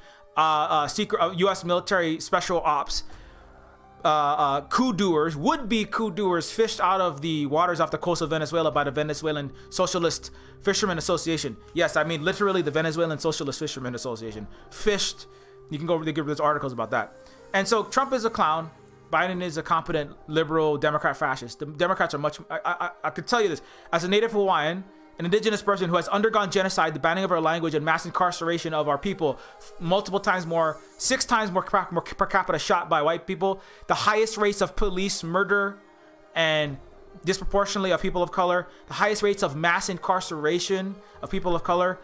secret U.S. military special ops would-be coup doers fished out of the waters off the coast of Venezuela by the Venezuelan Socialist Fishermen Association. Yes, I mean literally the Venezuelan Socialist Fishermen Association. Fished. You can go over there, there's articles about that. And so Trump is a clown. Biden is a competent liberal Democrat fascist. The Democrats are much. I could tell you this as a native Hawaiian, an indigenous person who has undergone genocide, the banning of our language, and mass incarceration of our people, multiple times more, 6 times more per capita shot by white people, the highest rates of police murder and disproportionately of people of color, the highest rates of mass incarceration of people of color,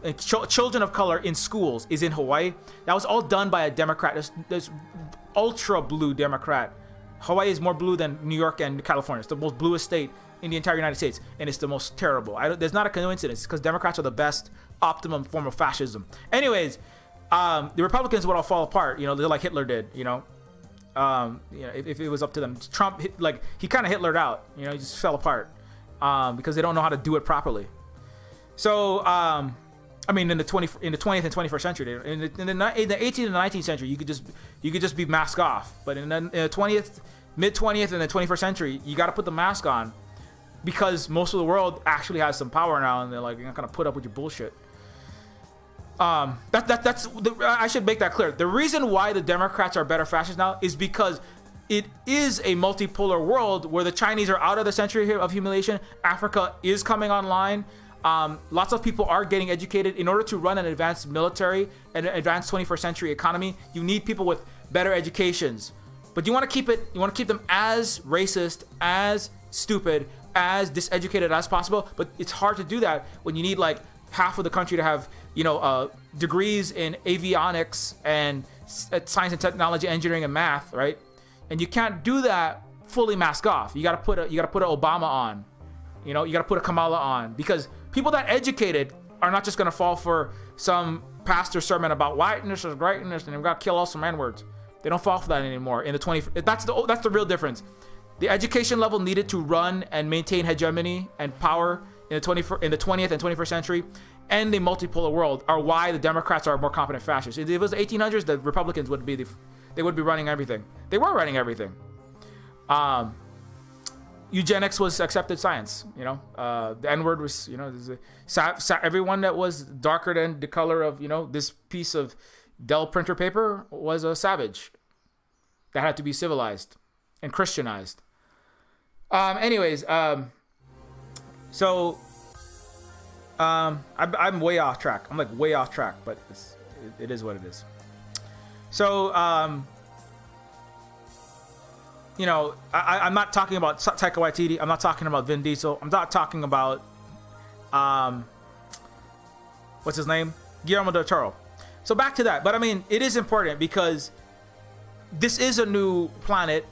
and children of color in schools is in Hawaii. That was all done by a Democrat. There's ultra blue Democrat. Hawaii is more blue than New York and California. It's the most bluest state in the entire United States, and it's the most terrible. There's not a coincidence, because Democrats are the best optimum form of fascism. Anyways, the Republicans would all fall apart. You know, they're like Hitler did. You know, If it was up to them, Trump he kind of Hitlered out. He just fell apart because they don't know how to do it properly. So in the 20th and 21st century, in the 18th and 19th century, you could just be mask off. But in the 20th, mid 20th, and the 21st century, you got to put the mask on because most of the world actually has some power now, and they're like, you're not gonna put up with your bullshit. I should make that clear. The reason why the Democrats are better fascists now is because it is a multipolar world where the Chinese are out of the century of humiliation. Africa is coming online. Lots of people are getting educated. In order to run an advanced military and an advanced 21st century economy, you need people with better educations. But you want to keep them as racist, as stupid, as diseducated as possible. But it's hard to do that when you need like half of the country to have degrees in avionics and science and technology, engineering and math, right? And you can't do that fully mask off. You got to put an Obama on. You got to put a Kamala on, because people that educated are not just going to fall for some pastor sermon about whiteness is greatness and we've got to kill all some N-words. They don't fall for that anymore. That's the real difference. The education level needed to run and maintain hegemony and power in the 20th and 21st century and the multipolar world are why the Democrats are more competent fascists. If it was the 1800s, the Republicans would be running everything. They were running everything. Eugenics was accepted science. The N-word was, everyone that was darker than the color of, this piece of Dell printer paper was a savage that had to be civilized and Christianized. I'm way off track. I'm like way off track, but it is what it is. So, I'm not talking about Taika Waititi. I'm not talking about Vin Diesel. I'm not talking about, what's his name? Guillermo del Toro. So back to that. But it is important because this is a new planet.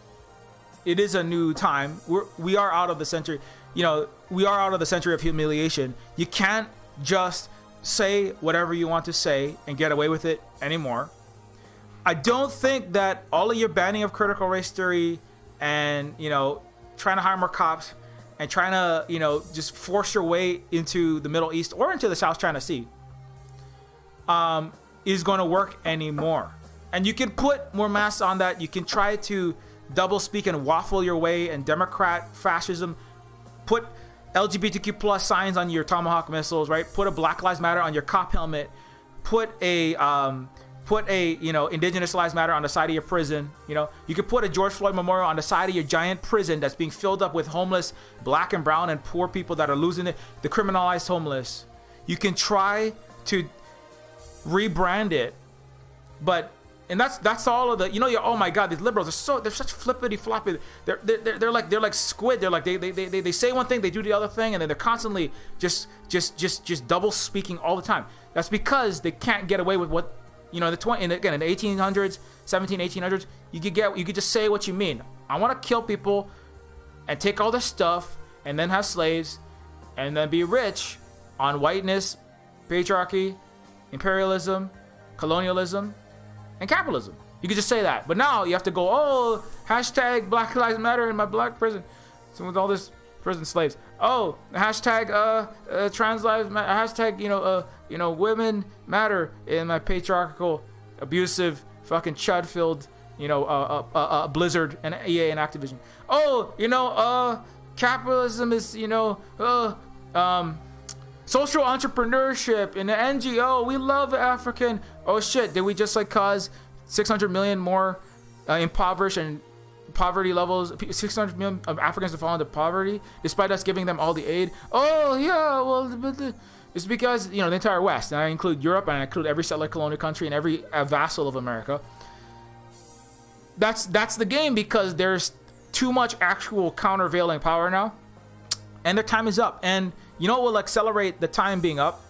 It is a new time. We are out of the century. We are out of the century of humiliation. You can't just say whatever you want to say and get away with it anymore. I don't think that all of your banning of critical race theory and, trying to hire more cops and trying to, just force your way into the Middle East or into the South China Sea is going to work anymore. And you can put more masks on that. You can try to double speak and waffle your way and Democrat fascism. Put LGBTQ plus signs on your Tomahawk missiles, right? Put a Black Lives Matter on your cop helmet. Put a Indigenous Lives Matter on the side of your prison. You could put a George Floyd memorial on the side of your giant prison that's being filled up with homeless, black and brown and poor people that are losing it, the criminalized homeless. You can try to rebrand it, and that's all of the, oh my God, these liberals they're such flippity floppy. They're like squid. They're like they say one thing, they do the other thing, and then they're constantly just double speaking all the time. That's because they can't get away with what, in the 1800s, 1800s, you could just say what you mean. I want to kill people and take all their stuff and then have slaves and then be rich on whiteness, patriarchy, imperialism, colonialism, and capitalism. You could just say that. But now you have to go, hashtag Black Lives Matter in my black prison. So with all this prison slaves. Hashtag trans lives matter. Hashtag, women matter in my patriarchal, abusive, fucking chud-filled, Blizzard and EA and Activision. Capitalism is, social entrepreneurship in the NGO. We love African. Oh shit! Did we just cause 600 million more impoverished and poverty levels? 600 million of Africans to fall into poverty, despite us giving them all the aid. Oh yeah, well, it's because the entire West, and I include Europe, and I include every settler colonial country and every vassal of America. That's the game, because there's too much actual countervailing power now, and their time is up. And you know what will accelerate the time being up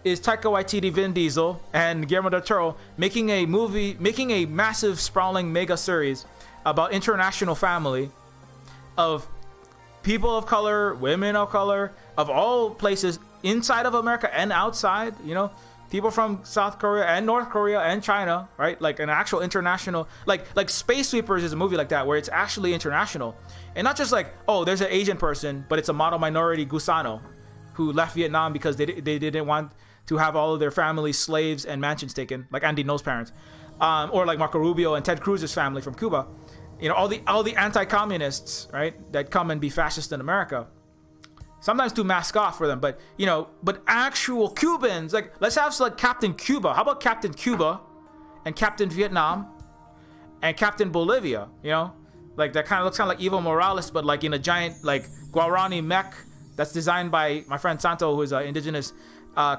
is Taika Waititi, Vin Diesel, and Guillermo del Toro making a massive, sprawling mega series about international family of people of color, women of color, of all places inside of America and outside, people from South Korea and North Korea and China, right? Like an actual international, like Space Sweepers is a movie like that where it's actually international, and not just like, oh, there's an Asian person, but it's a model minority Gusano who left Vietnam because they didn't want to have all of their family slaves and mansions taken, like Andy No's parents, or like Marco Rubio and Ted Cruz's family from Cuba. You know, all the anti-communists, right, that come and be fascist in America. Sometimes do mask off for them, but you know, but actual Cubans, like let's have like Captain Cuba. How about Captain Cuba and Captain Vietnam and Captain Bolivia? You know, like that kind of looks kind of like Evo Morales, but like in a giant like Guarani mech that's designed by my friend Santo, who is an indigenous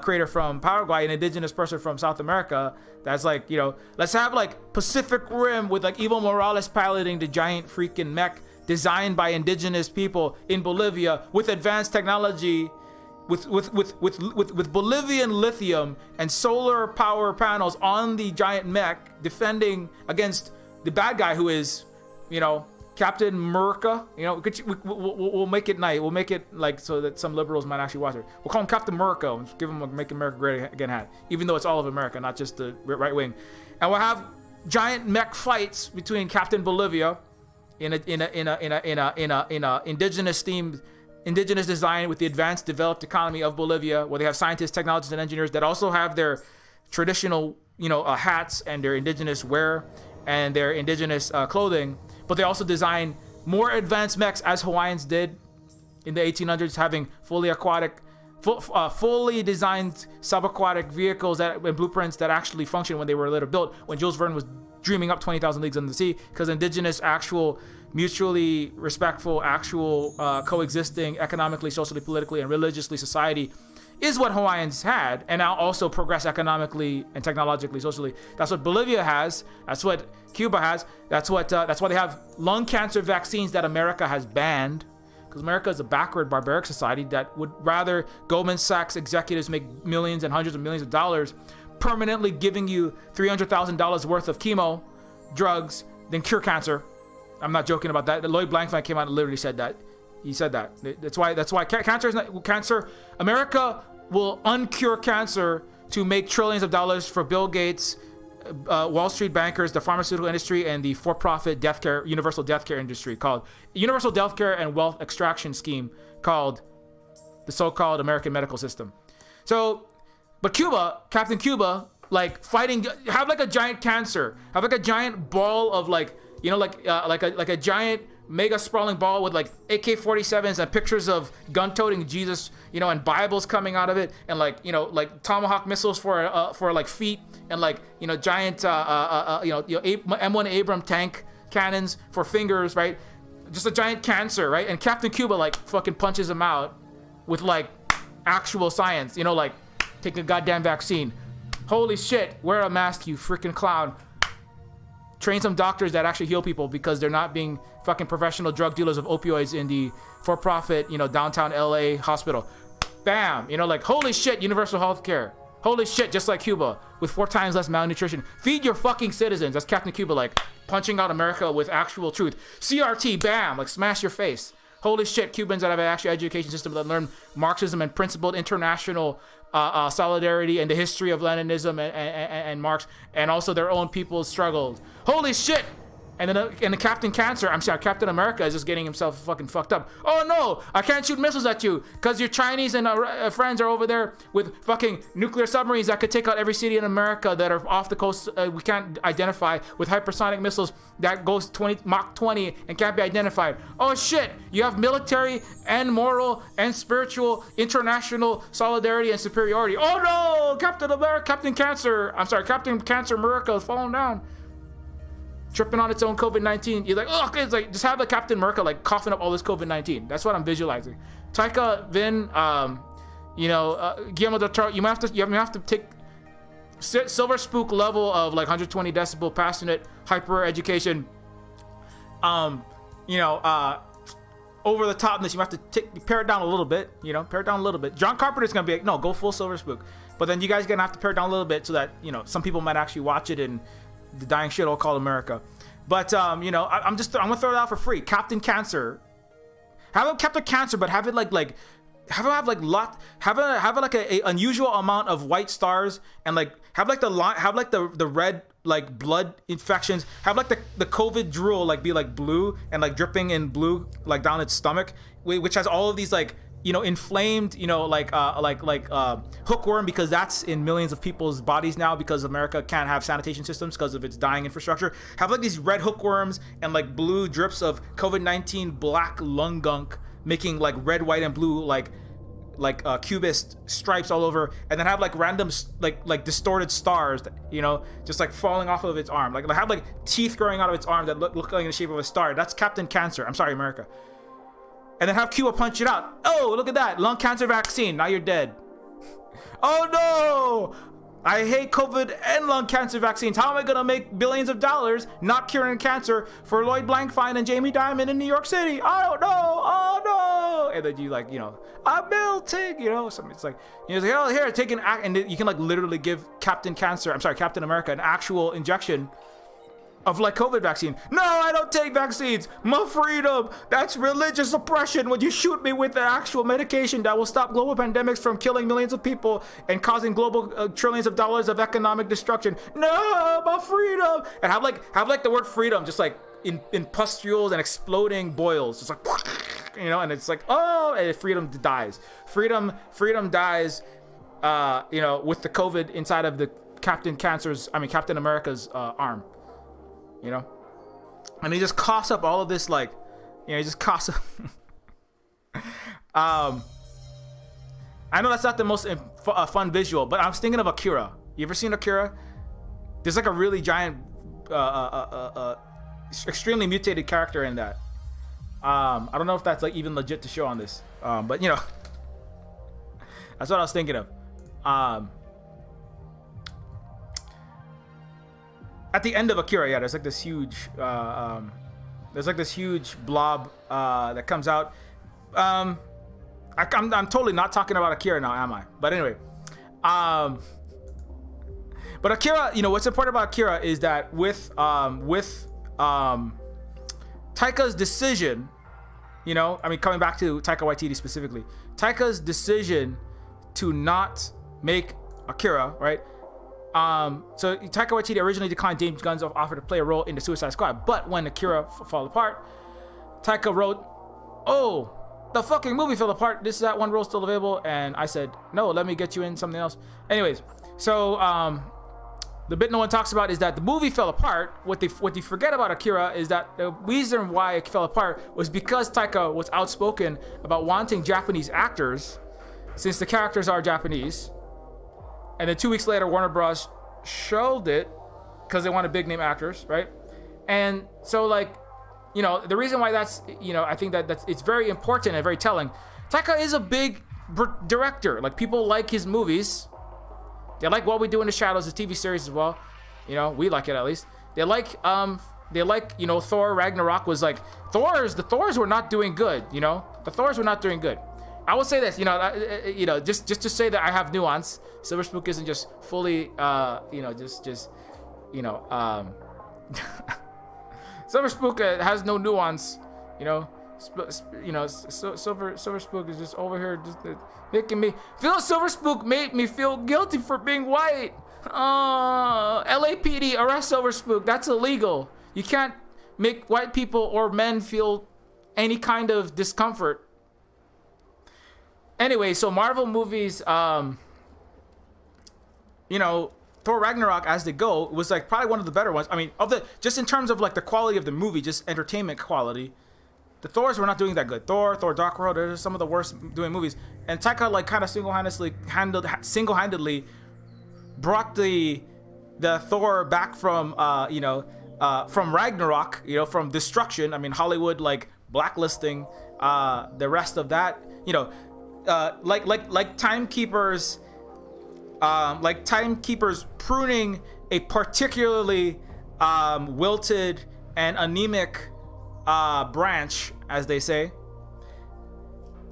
creator from Paraguay, an indigenous person from South America. That's like, you know, let's have like Pacific Rim with like Evo Morales piloting the giant freaking mech designed by indigenous people in Bolivia with advanced technology, with Bolivian lithium and solar power panels on the giant mech, defending against the bad guy who is, you know, Captain America. You know, we'll make it nice. We'll make it like so that some liberals might actually watch it. We'll call him Captain America and give him a "Make America Great Again" hat, even though it's all of America, not just the right wing. And we'll have giant mech fights between Captain Bolivia in a indigenous themed, indigenous design with the advanced developed economy of Bolivia, where they have scientists, technologists, and engineers that also have their traditional, you know, hats and their indigenous wear and their indigenous clothing, but they also design more advanced mechs as Hawaiians did in the 1800s, having fully designed subaquatic vehicles and blueprints that actually function when they were later built, when Jules Verne was dreaming up 20,000 Leagues Under the Sea, because indigenous, actual, mutually respectful, actual coexisting economically, socially, politically, and religiously society is what Hawaiians had, and now also progress economically and technologically, socially. That's what Bolivia has. That's what Cuba has. That's why they have lung cancer vaccines that America has banned, because America is a backward, barbaric society that would rather Goldman Sachs executives make millions and hundreds of millions of dollars permanently giving you $300,000 worth of chemo drugs than cure cancer. I'm not joking about that. Lloyd Blankfein came out and literally said that. He said that. That's why cancer is not cancer. America will uncure cancer to make trillions of dollars for Bill Gates, Wall Street bankers, the pharmaceutical industry, and the for-profit universal death care industry called Universal Death Care and Wealth Extraction Scheme called the so-called American medical system. So, but Cuba, Captain Cuba, like fighting, have like a giant cancer, have like a giant ball of like, you know, like a giant mega sprawling ball with like AK-47s and pictures of gun-toting Jesus, you know, and Bibles coming out of it, and like, you know, like Tomahawk missiles for like feet, and like, you know, giant M1 Abram tank cannons for fingers, right? Just a giant cancer, right? And Captain Cuba like fucking punches him out with like actual science, you know, like take a goddamn vaccine. Holy shit, wear a mask, you freaking clown. Train some doctors that actually heal people, because they're not being fucking professional drug dealers of opioids in the for-profit, you know, downtown LA hospital. Bam, you know, like holy shit, universal health care. Holy shit, just like Cuba, with 4 times less malnutrition. Feed your fucking citizens. That's Captain Cuba, like punching out America with actual truth. CRT, bam, like smash your face. Holy shit, Cubans that have an actual education system that learn Marxism and principled international solidarity and the history of Leninism and Marx, and also their own people's struggles. Holy shit! And then the Captain Captain America is just getting himself fucking fucked up. Oh no, I can't shoot missiles at you because your Chinese and friends are over there with fucking nuclear submarines that could take out every city in America that are off the coast. We can't identify, with hypersonic missiles that goes Mach 20 and can't be identified. Oh shit, you have military and moral and spiritual international solidarity and superiority. Oh no, Captain Cancer America is falling down. Tripping on its own COVID-19. You're like, oh, okay, it's like, just have the Captain America like coughing up all this COVID-19. That's what I'm visualizing. Taika, Vin, Guillermo del Toro, you might have to take Silver Spook level of like 120 decibel passionate hyper education. Over the topness. You have to pare it down a little bit. John Carpenter's gonna be like, no, go full Silver Spook. But then you guys are gonna have to pare it down a little bit so that, you know, some people might actually watch it and the dying shit all called America. But I'm gonna throw it out for free. Captain Cancer. Have it Captain Cancer, but have it like have like a unusual amount of white stars, and like have like the red like blood infections, have like the COVID drool like be like blue and like dripping in blue like down its stomach, which has all of these like, you know, inflamed, you know, like hookworm, because that's in millions of people's bodies now because America can't have sanitation systems because of its dying infrastructure. Have like these red hookworms and like blue drips of COVID-19 black lung gunk, making like red, white, and blue like cubist stripes all over, and then have like random like distorted stars, you know, just like falling off of its arm, like have like teeth growing out of its arm that look like in the shape of a star. That's Captain Cancer. I'm sorry, America. And then have Cuba punch it out. Oh, look at that. Lung cancer vaccine. Now you're dead. Oh no! I hate COVID and lung cancer vaccines. How am I gonna make billions of dollars not curing cancer for Lloyd Blankfein and Jamie Dimon in New York City? I don't know. Oh no! And then you like, you know, I'm melting, you know, something. It's like, you know, oh, here, take an act, and you can like literally give Captain America an actual injection of like COVID vaccine. No, I don't take vaccines. My freedom. That's religious oppression when you shoot me with the actual medication that will stop global pandemics from killing millions of people and causing global trillions of dollars of economic destruction. No, my freedom. And have like the word freedom just like in pustules and exploding boils, just like, you know, and it's like, oh, and freedom dies. Freedom dies, you know, with the COVID inside of the Captain America's arm. You know, and he just coughs up all of this, like, you know, he just coughs up. I know that's not the most fun visual, but I was thinking of Akira. You ever seen Akira? There's like a really giant, extremely mutated character in that. I don't know if that's like even legit to show on this, but you know, that's what I was thinking of. At the end of Akira, yeah, there's like this huge blob that comes out. I'm totally not talking about Akira now, am I? But anyway, but Akira, you know, what's important about Akira is that with Taika's decision, you know, I mean, coming back to Taika Waititi specifically, Taika's decision to not make Akira, right? So Taika Waititi originally declined James Gunn's offer to play a role in the Suicide Squad, but when Akira fell apart, Taika wrote, "Oh, the fucking movie fell apart. This is that one role still available?" And I said, "No, let me get you in something else." Anyways, so the bit no one talks about is that the movie fell apart. What they forget about Akira is that the reason why it fell apart was because Taika was outspoken about wanting Japanese actors, since the characters are Japanese. And then 2 weeks later, Warner Bros. Shelved it because they wanted big name actors, right? And so, like, you know, the reason why that's, you know, I think that's it's very important and very telling. Taika is a big director. Like, people like his movies. They like What We Do in the Shadows, the TV series as well. You know, we like it at least. They like, you know, Thor Ragnarok was like, the Thors were not doing good, you know? The Thors were not doing good. I will say this, you know, just to say that I have nuance. Silver Spook isn't just fully, you know, you know, Silver Spook has no nuance, you know. Silver Spook is just over here, just making me feel. Silver Spook made me feel guilty for being white. LAPD, arrest Silver Spook. That's illegal. You can't make white people or men feel any kind of discomfort. Anyway, so Marvel movies, you know, Thor Ragnarok as they go was like probably one of the better ones. I mean, just in terms of like the quality of the movie, just entertainment quality, the Thors were not doing that good. Thor Dark World, they're some of the worst doing movies. And Taika like kind of single-handedly brought the Thor back from from Ragnarok, you know, from destruction. I mean, Hollywood like blacklisting the rest of that, you know. Like timekeepers pruning a particularly wilted and anemic branch, as they say.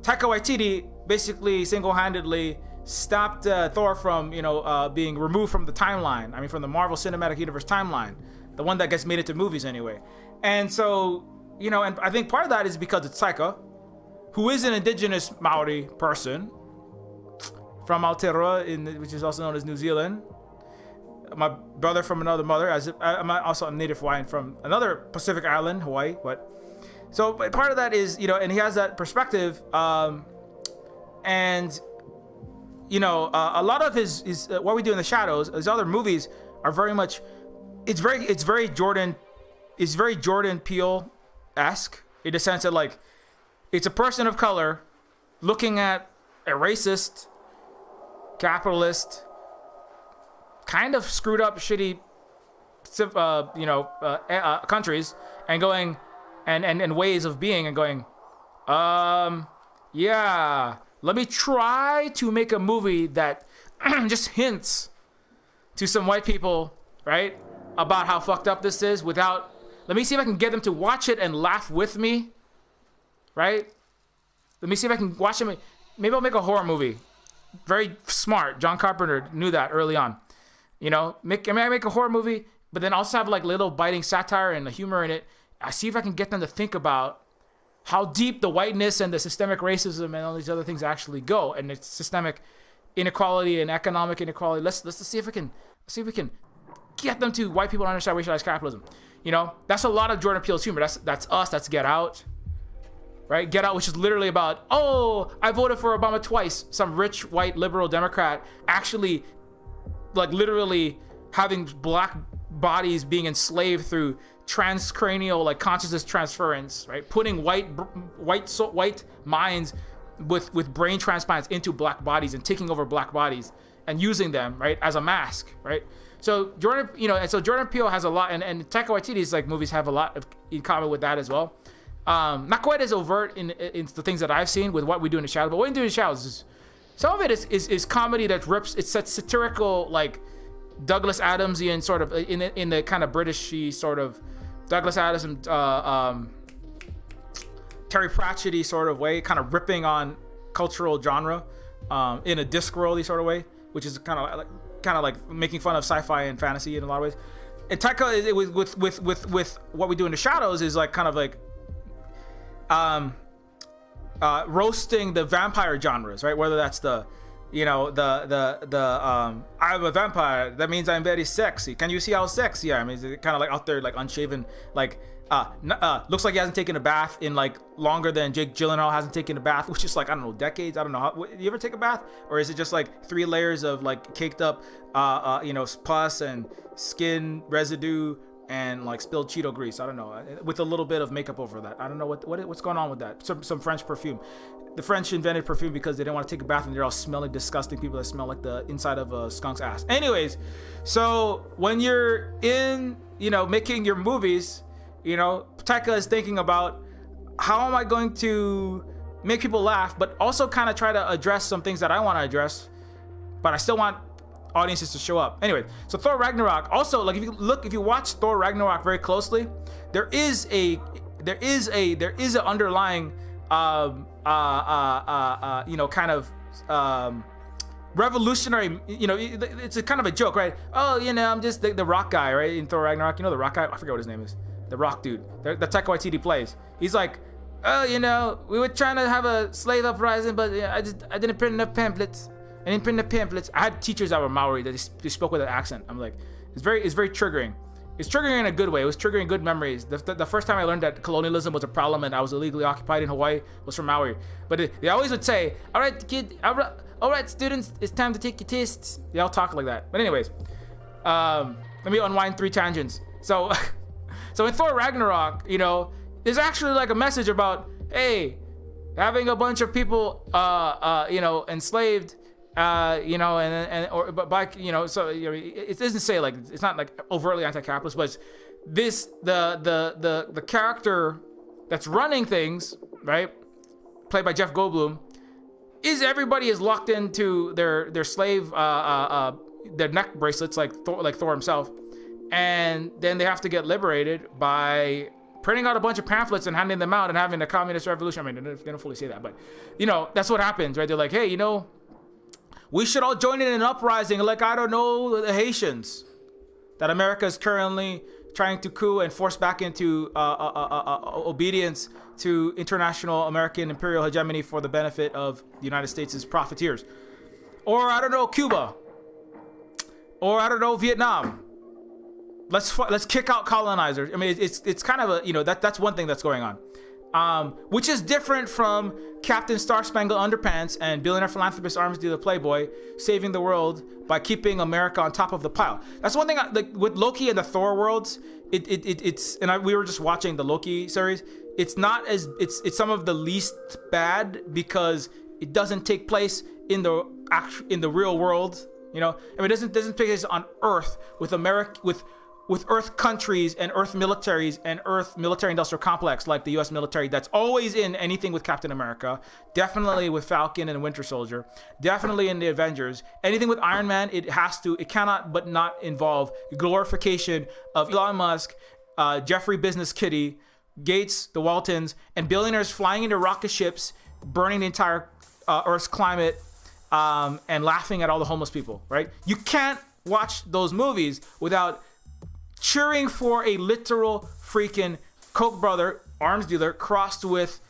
Taika Waititi basically single-handedly stopped Thor from, you know, being removed from the timeline. I mean, from the Marvel Cinematic Universe timeline, the one that gets made into movies anyway. And so, you know, and I think part of that is because it's Taika. who is an indigenous Maori person from Aotearoa, which is also known as New Zealand. My brother from another mother, I'm also a native Hawaiian from another Pacific island, Hawaii. But part of that is, and he has that perspective, and a lot of his What We Do in the Shadows, his other movies are very much, it's very Jordan Peele-esque, in the sense that, like, it's a person of color looking at a racist, capitalist, kind of screwed up, shitty, countries, and going, and ways of being, and going, yeah, let me try to make a movie that just hints to some white people, right, about how fucked up this is, without, let me see if I can get them to watch it and laugh with me, right? Let me see if I can watch them. Maybe I'll make a horror movie. Very smart. John Carpenter knew that early on. I make a horror movie, but then also have like little biting satire and the humor in it. I see if I can get them to think about how deep the whiteness and the systemic racism and all these other things actually go, and it's systemic inequality and economic inequality. Let's see if we can get them to, white people to understand racialized capitalism. That's a lot of Jordan Peele's humor. That's us. That's Get Out. Right? Get Out, which is literally about, I voted for Obama twice. Some rich, white, liberal Democrat actually, like, literally having black bodies being enslaved through transcranial, like, consciousness transference, right? Putting white minds with brain transplants into black bodies and taking over black bodies and using them, right, as a mask, right? So Jordan Peele has a lot, and Taika Waititi's, like, movies have a lot in common with that as well. Not quite as overt in the things that I've seen with What We Do in the Shadows, but What We Do in the Shadows is, some of it is comedy that rips. It's that satirical, like, Douglas Adamsian sort of, in the kind of Britishy sort of Douglas Adams, Terry Pratchett-y sort of way, kind of ripping on cultural genre in a Discworld-y sort of way, which is kind of like making fun of sci-fi and fantasy in a lot of ways. And Taika, with What We Do in the Shadows, is like kind of like roasting the vampire genres, right? Whether that's the I'm a vampire, that means I'm very sexy. Can you see how sexy I am? Is it kind of like out there, like unshaven, like looks like he hasn't taken a bath in like longer than Jake Gyllenhaal hasn't taken a bath, which is like, I don't know, decades. I don't know. Do you ever take a bath, or is it just like 3 layers of like caked up, pus and skin residue and like spilled Cheeto grease? I don't know, with a little bit of makeup over that. I don't know what's going on with that. Some French perfume. The French invented perfume because they didn't want to take a bath and they're all smelling disgusting people that smell like the inside of a skunk's ass. Anyways, so when you're in, making your movies, Taika is thinking about, how am I going to make people laugh, but also kind of try to address some things that I want to address, but I still want audiences to show up. Anyway, so Thor Ragnarok, also, like, if you watch Thor Ragnarok very closely, there is an underlying revolutionary, it's a kind of a joke, right? I'm just the rock guy, right? In Thor Ragnarok, the rock guy, I forget what his name is, the rock dude that Taika Waititi plays. He's like, we were trying to have a slave uprising, but I didn't print enough pamphlets. I had teachers that were Maori that they spoke with an accent. I'm like, it's very triggering. It's triggering in a good way. It was triggering good memories. The first time I learned that colonialism was a problem and I was illegally occupied in Hawaii was from Maori. But they always would say, all right, students, it's time to take your tests. They all talk like that. But anyways, let me unwind 3 tangents. So in Thor Ragnarok, there's actually like a message about, hey, having a bunch of people, enslaved, it doesn't say, like, it's not like overtly anti-capitalist, but it's the character that's running things, right, played by Jeff Goldblum, is everybody is locked into their slave, their neck bracelets, like Thor himself, and then they have to get liberated by printing out a bunch of pamphlets and handing them out and having a communist revolution. I mean, they don't fully say that, but that's what happens, right? They're like, hey, we should all join in an uprising, like, I don't know, the Haitians that America is currently, trying to coup and force back into obedience to international American imperial hegemony for the benefit of the United States' profiteers. Or, I don't know, Cuba. Or, I don't know, Vietnam. Let's kick out colonizers. I mean, it's kind of a, that's one thing that's going on. Which is different from Captain Star Spangled Underpants and billionaire philanthropist arms dealer Playboy saving the world by keeping America on top of the pile. That's one thing, like with Loki and the Thor worlds, we were just watching the Loki series. It's some of the least bad because it doesn't take place in the real world. I mean, it doesn't take place on Earth with Earth countries and Earth militaries and Earth military industrial complex like the U.S. military that's always in anything with Captain America, definitely with Falcon and Winter Soldier, definitely in the Avengers. Anything with Iron Man, it cannot but not involve glorification of Elon Musk, Jeffrey Business Kitty, Gates, the Waltons, and billionaires flying into rocket ships, burning the entire Earth's climate, and laughing at all the homeless people, right? You can't watch those movies without cheering for a literal freaking Koch brother arms dealer crossed with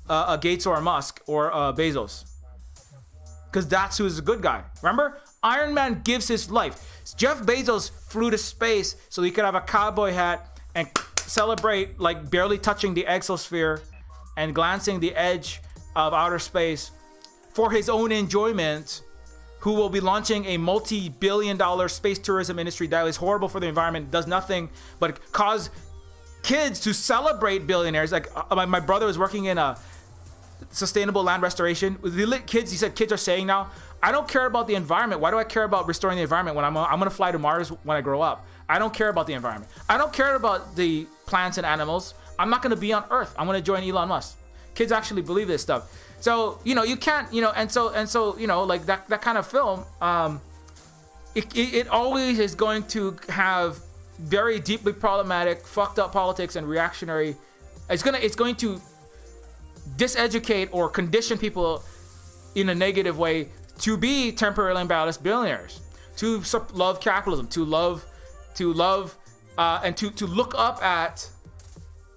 a Gates or a Musk or a Bezos, because that's who's a good guy. Remember, Iron Man gives his life. Jeff Bezos flew to space so he could have a cowboy hat and celebrate like barely touching the exosphere and glancing the edge of outer space for his own enjoyment, who will be launching a multi-billion-dollar space tourism industry that is horrible for the environment, does nothing but cause kids to celebrate billionaires. Like my brother was working in a sustainable land restoration. The kids, he said, kids are saying now, I don't care about the environment. Why do I care about restoring the environment when I'm gonna fly to Mars when I grow up? I don't care about the environment. I don't care about the plants and animals. I'm not gonna be on Earth. I'm gonna join Elon Musk. Kids actually believe this stuff. So, you can't, and so, like that kind of film, it always is going to have very deeply problematic, fucked up politics and reactionary. It's going to diseducate or condition people in a negative way to be temporarily imbalanced billionaires, to love capitalism, to love, and to look up at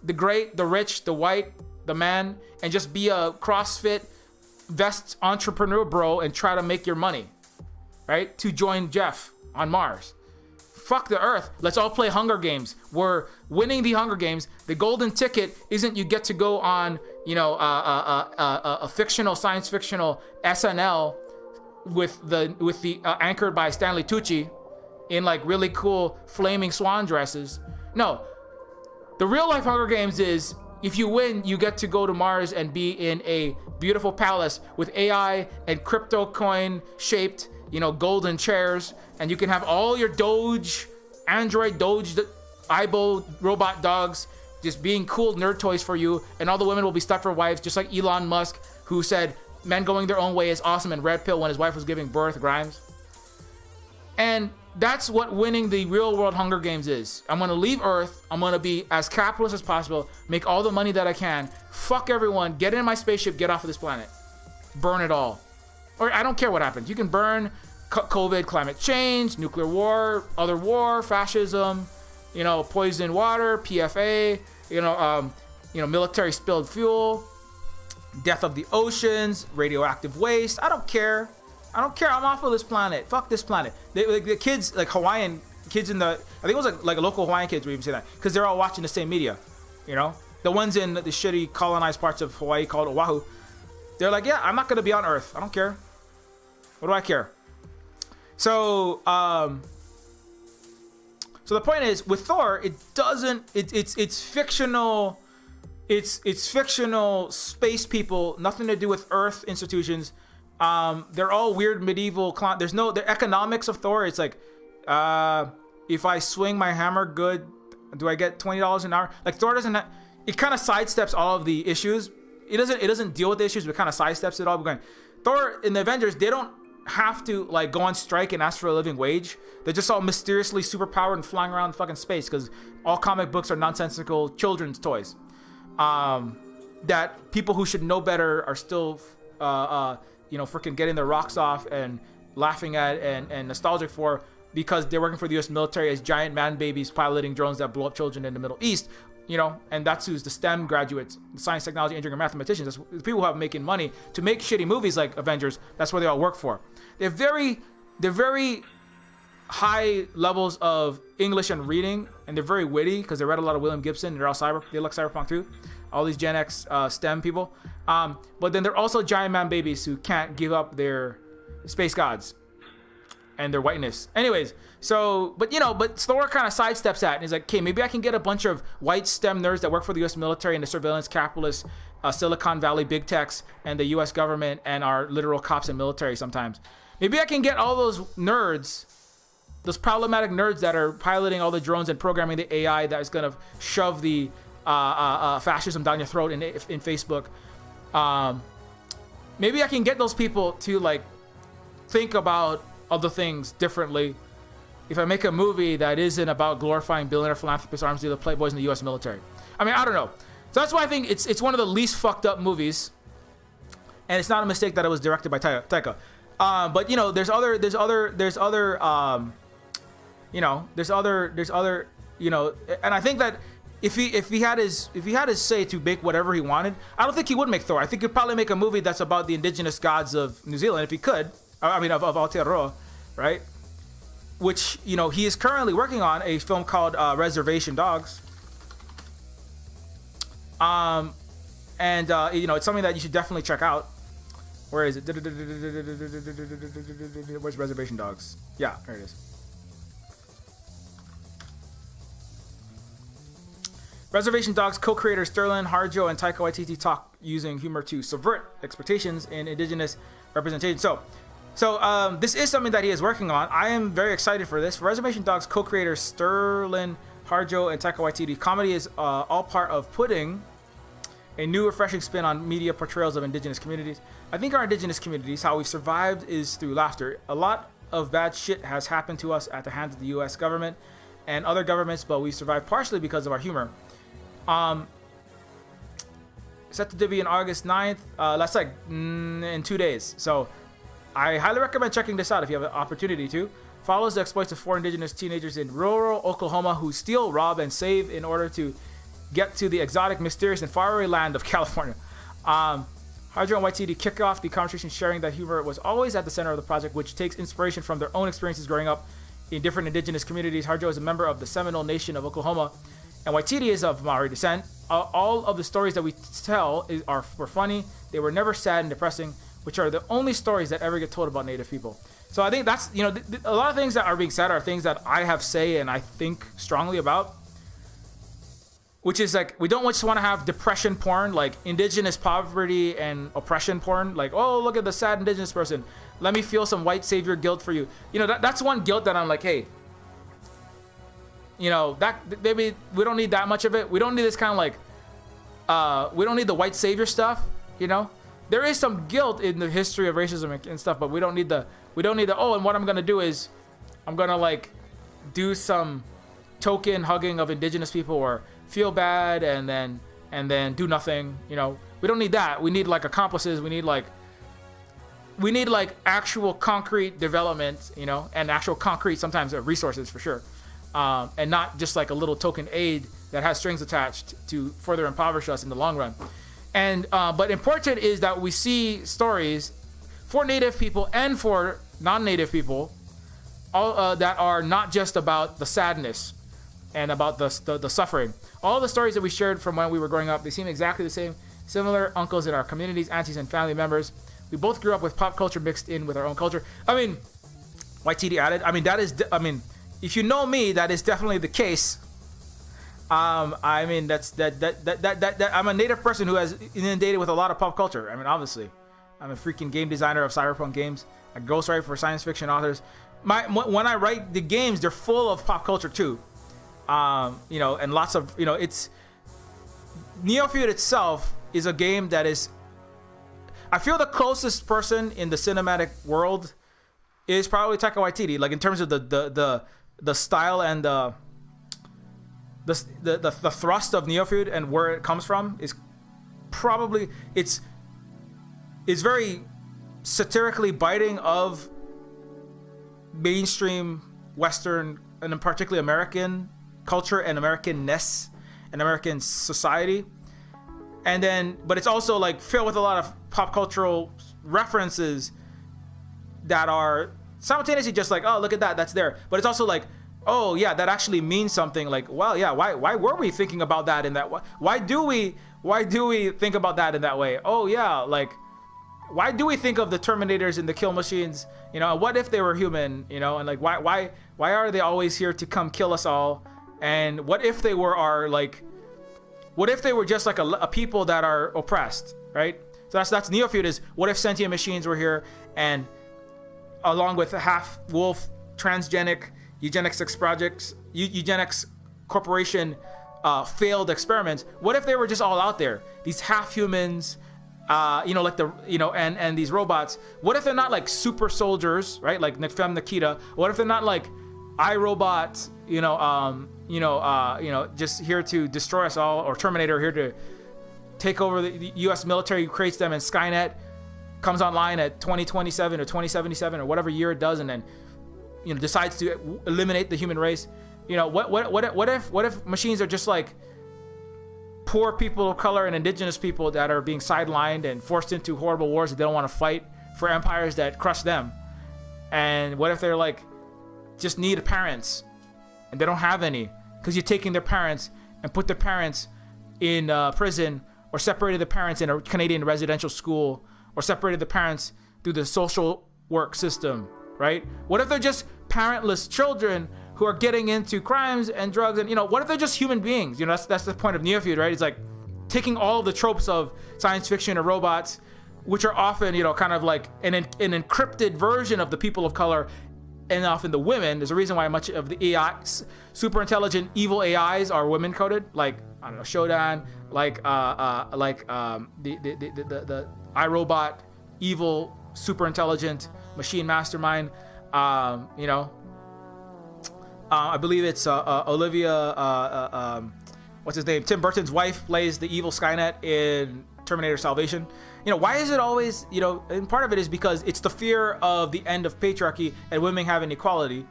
the great, the rich, the white, the man, and just be a CrossFit vest entrepreneur bro and try to make your money, right? To join Jeff on Mars. Fuck the Earth. Let's all play Hunger Games. We're winning the Hunger Games. The golden ticket isn't you get to go on, a fictional, science fictional SNL with the anchored by Stanley Tucci in like really cool flaming swan dresses. No, the real life Hunger Games is, if you win, you get to go to Mars and be in a beautiful palace with AI and crypto coin shaped, golden chairs, and you can have all your Android Aibo robot dogs just being cool nerd toys for you, and all the women will be stuck for wives, just like Elon Musk, who said men going their own way is awesome and red pill when his wife was giving birth, Grimes. And that's what winning the real world Hunger Games is. I'm gonna leave Earth. I'm gonna be as capitalist as possible, make all the money that I can, fuck everyone, get in my spaceship, get off of this planet, burn it all. Or I don't care what happens. You can burn COVID, climate change, nuclear war, other war, fascism, poison water, PFA, military spilled fuel, death of the oceans, radioactive waste. I don't care. I'm off of this planet. Fuck this planet. The kids, like Hawaiian kids I think it was like local Hawaiian kids were even saying that, because they're all watching the same media, the ones in the shitty colonized parts of Hawaii called Oahu. They're like, yeah, I'm not going to be on Earth. I don't care. What do I care? So, so the point is, with Thor, it's fictional. It's fictional space people, nothing to do with Earth institutions. They're all weird medieval there's no the economics of Thor. It's like, if I swing my hammer good, do I get $20 an hour? Like Thor doesn't it kind of sidesteps all of the issues. It doesn't deal with the issues, but kind of sidesteps it all. We're going, Thor in the Avengers, they don't have to like go on strike and ask for a living wage. They're just all mysteriously superpowered and flying around fucking space, because all comic books are nonsensical children's toys. That people who should know better are still freaking getting their rocks off and laughing at and nostalgic for, because they're working for the U.S. military as giant man babies piloting drones that blow up children in the Middle East. You know, and that's who's the STEM graduates, the science, technology, engineering, and mathematicians. That's the people who have making money to make shitty movies like Avengers. That's where they all work for. They're very high levels of English and reading, and they're very witty because they read a lot of William Gibson. And they look cyberpunk too. All these Gen X STEM people. But then they're also giant man babies who can't give up their space gods and their whiteness. Anyways, so, but Thor kind of sidesteps that, and he's like, okay, maybe I can get a bunch of white STEM nerds that work for the U.S. military and the surveillance capitalist, Silicon Valley big techs, and the U.S. government, and our literal cops and military sometimes. Maybe I can get all those nerds, those problematic nerds that are piloting all the drones and programming the AI that is going to shove the fascism down your throat in Facebook. Maybe I can get those people to like think about other things differently if I make a movie that isn't about glorifying billionaire philanthropists, arms dealer, playboys in the U.S. military. I mean, I don't know. So that's why I think it's one of the least fucked up movies, and it's not a mistake that it was directed by Taika. But there's other and I think that if he had his say to make whatever he wanted, I don't think he would make Thor. I think he'd probably make a movie that's about the indigenous gods of New Zealand if he could. I mean, of Aotearoa, right? Which, he is currently working on a film called Reservation Dogs. It's something that you should definitely check out. Where is it? Where's Reservation Dogs? Yeah, there it is. Reservation Dogs co-creators Sterling Harjo and Taika Waititi talk using humor to subvert expectations in indigenous representation. So this is something that he is working on. I am very excited for this. Reservation Dogs co-creators Sterling Harjo and Taika Waititi. Comedy is all part of putting a new, refreshing spin on media portrayals of indigenous communities. I think our indigenous communities, how we've survived is through laughter. A lot of bad shit has happened to us at the hands of the U.S. government and other governments, but we survived partially because of our humor. Set to debut on August 9th. That's like in 2 days. So I highly recommend checking this out if you have an opportunity to. Follows the exploits of 4 indigenous teenagers in rural Oklahoma who steal, rob, and save in order to get to the exotic, mysterious, and faraway land of California. Harjo and Waititi kick off the conversation sharing that humor was always at the center of the project, which takes inspiration from their own experiences growing up in different indigenous communities. Harjo is a member of the Seminole Nation of Oklahoma, and Waititi is of Maori descent. All of the stories that we tell were funny. They were never sad and depressing, which are the only stories that ever get told about Native people. So I think that's, a lot of things that are being said are things that I have say and I think strongly about. Which is like, we don't just want to have depression porn, like indigenous poverty and oppression porn. Like, oh, look at the sad indigenous person. Let me feel some white savior guilt for you. That's one guilt that I'm like, hey, that maybe we don't need that much of it. We don't need this kind of like, we don't need the white savior stuff. There is some guilt in the history of racism and stuff, but we don't need the, oh, and what I'm going to do is I'm going to like do some token hugging of indigenous people or feel bad and then do nothing. We don't need that. We need like accomplices. We need like actual concrete development, and actual concrete sometimes resources for sure, and not just like a little token aid that has strings attached to further impoverish us in the long run. And but important is that we see stories for Native people and for non-Native people, all that are not just about the sadness and about the suffering. All the stories that we shared from when we were growing up, they seem exactly the same. Similar uncles in our communities, aunties, and family members. We both grew up with pop culture mixed in with our own culture. I mean, Waititi added. If you know me, that is definitely the case. That's I'm a Native person who has inundated with a lot of pop culture. Obviously, I'm a freaking game designer of Cyberpunk games. I ghostwrite for science fiction authors. When I write the games, they're full of pop culture too. And lots of, it's Neofeud itself is a game that is, I feel the closest person in the cinematic world is probably Taika Waititi, like in terms of the style and the thrust of Neofeud and where it comes from is probably, it's very satirically biting of mainstream Western and particularly American culture and Americanness and American society. And then, but it's also like filled with a lot of pop cultural references that are simultaneously just like, oh, look at that, that's there. But it's also like, oh yeah, that actually means something. Like, well, yeah, why were we thinking about that in that way? Why do we think about that in that way? Oh yeah, like, why do we think of the Terminators and the kill machines? You know, what if they were human? You know, and like, why are they always here to come kill us all? And what if they were what if they were just like a people that are oppressed, right? So that's Neofeud is, what if sentient machines were here and along with half wolf transgenic eugenics corporation failed experiments, what if they were just all out there, these half humans, and these robots? What if they're not like super soldiers, right? Like Neofeud, Akira. What if they're not like iRobot, just here to destroy us all, or Terminator here to take over the U.S. military, who creates them, and Skynet comes online at 2027 or 2077 or whatever year it does, and then decides to eliminate the human race. What if machines are just like poor people of color and indigenous people that are being sidelined and forced into horrible wars that they don't want to fight for empires that crush them? And what if they're like just need parents and they don't have any, because you're taking their parents and put their parents in prison, or separated the parents in a Canadian residential school, or separated the parents through the social work system, right? What if they're just parentless children who are getting into crimes and drugs? And what if they're just human beings? That's the point of Neofeud, right? It's like taking all of the tropes of science fiction or robots, which are often kind of like an encrypted version of the people of color, and often the women. There's a reason why much of the AI, super intelligent evil AIs are women coded, like I don't know, Shodan, like the iRobot evil super intelligent machine mastermind. I believe it's Olivia, what's his name? Tim Burton's wife plays the evil Skynet in Terminator Salvation. Why is it always, and part of it is because it's the fear of the end of patriarchy and women having equality.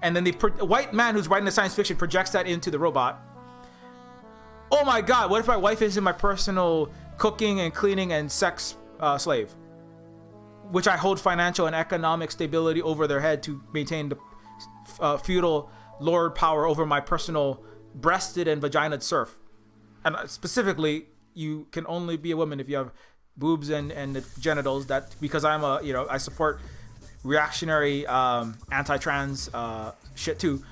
And then the white man who's writing the science fiction projects that into the robot. Oh my God, what if my wife isn't my personal cooking and cleaning and sex slave, which I hold financial and economic stability over their head to maintain the feudal lord power over my personal breasted and vaginaed serf. And specifically, you can only be a woman if you have boobs and the genitals. That because I'm I support reactionary anti-trans shit too.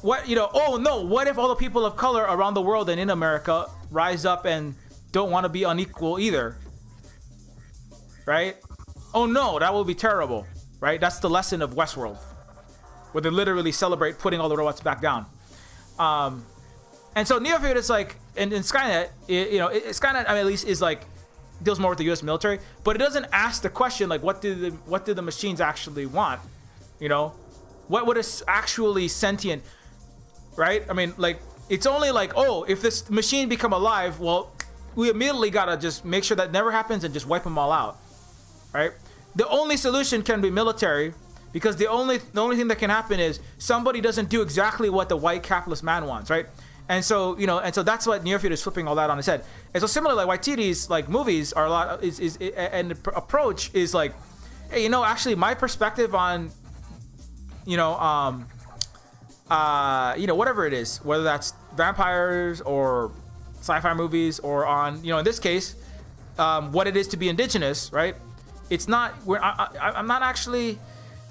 Oh no, what if all the people of color around the world and in America rise up and don't want to be unequal either, right? Oh no, that will be terrible, right? That's the lesson of Westworld, where they literally celebrate putting all the robots back down. And so Neofeud is like, and Skynet, Skynet, at least is like, deals more with the U.S. military, but it doesn't ask the question like, what do the machines actually want? What is actually sentient, right? It's only like, oh, if this machine become alive, well, we immediately gotta just make sure that never happens and just wipe them all out, right? The only solution can be military, because the only thing that can happen is somebody doesn't do exactly what the white capitalist man wants, right? And so, so that's what Neofeud is flipping all that on its head. And so similarly, like Waititi's like movies are a lot and the approach is like, hey, actually my perspective on, whatever it is, whether that's vampires or sci-fi movies or on, in this case, what it is to be indigenous, right? It's not, I'm not actually,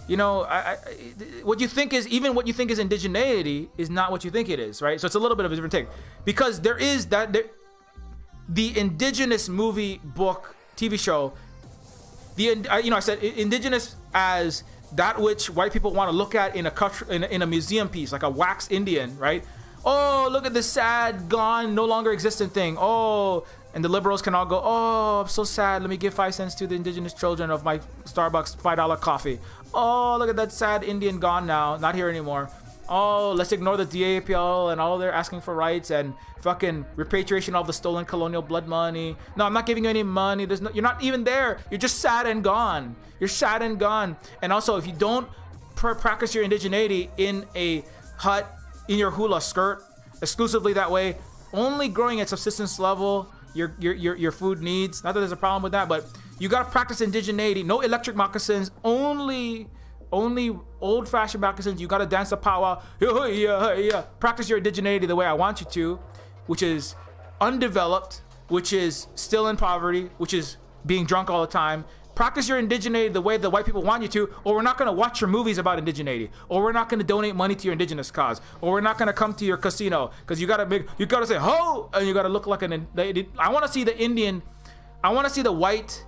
what you think is indigeneity is not what you think it is, right? So it's a little bit of a different take, because there is the indigenous movie, book, TV show, I said indigenous as that which white people want to look at in a museum piece, like a wax Indian, right? Oh, look at this sad, gone, no longer existent thing. Oh, and the liberals can all go, oh, I'm so sad. Let me give 5 cents to the indigenous children of my Starbucks $5 coffee. Oh, look at that sad Indian gone now, not here anymore. Oh, let's ignore the DAPL and all they're asking for rights and fucking repatriation of the stolen colonial blood money. No, I'm not giving you any money. You're not even there. You're just sad and gone. You're sad and gone. And also, if you don't practice your indigeneity in a hut, in your hula skirt, exclusively that way, only growing at subsistence level, your food needs. Not that there's a problem with that, but you gotta practice indigeneity. No electric moccasins, only old-fashioned moccasins. You gotta dance the powwow. Practice your indigeneity the way I want you to, which is undeveloped, which is still in poverty, which is being drunk all the time. Practice your indigeneity the way the white people want you to, or we're not going to watch your movies about indigeneity, or we're not going to donate money to your indigenous cause, or we're not going to come to your casino, because you got to say ho, and you got to look like I want to see the Indian, I want to see the white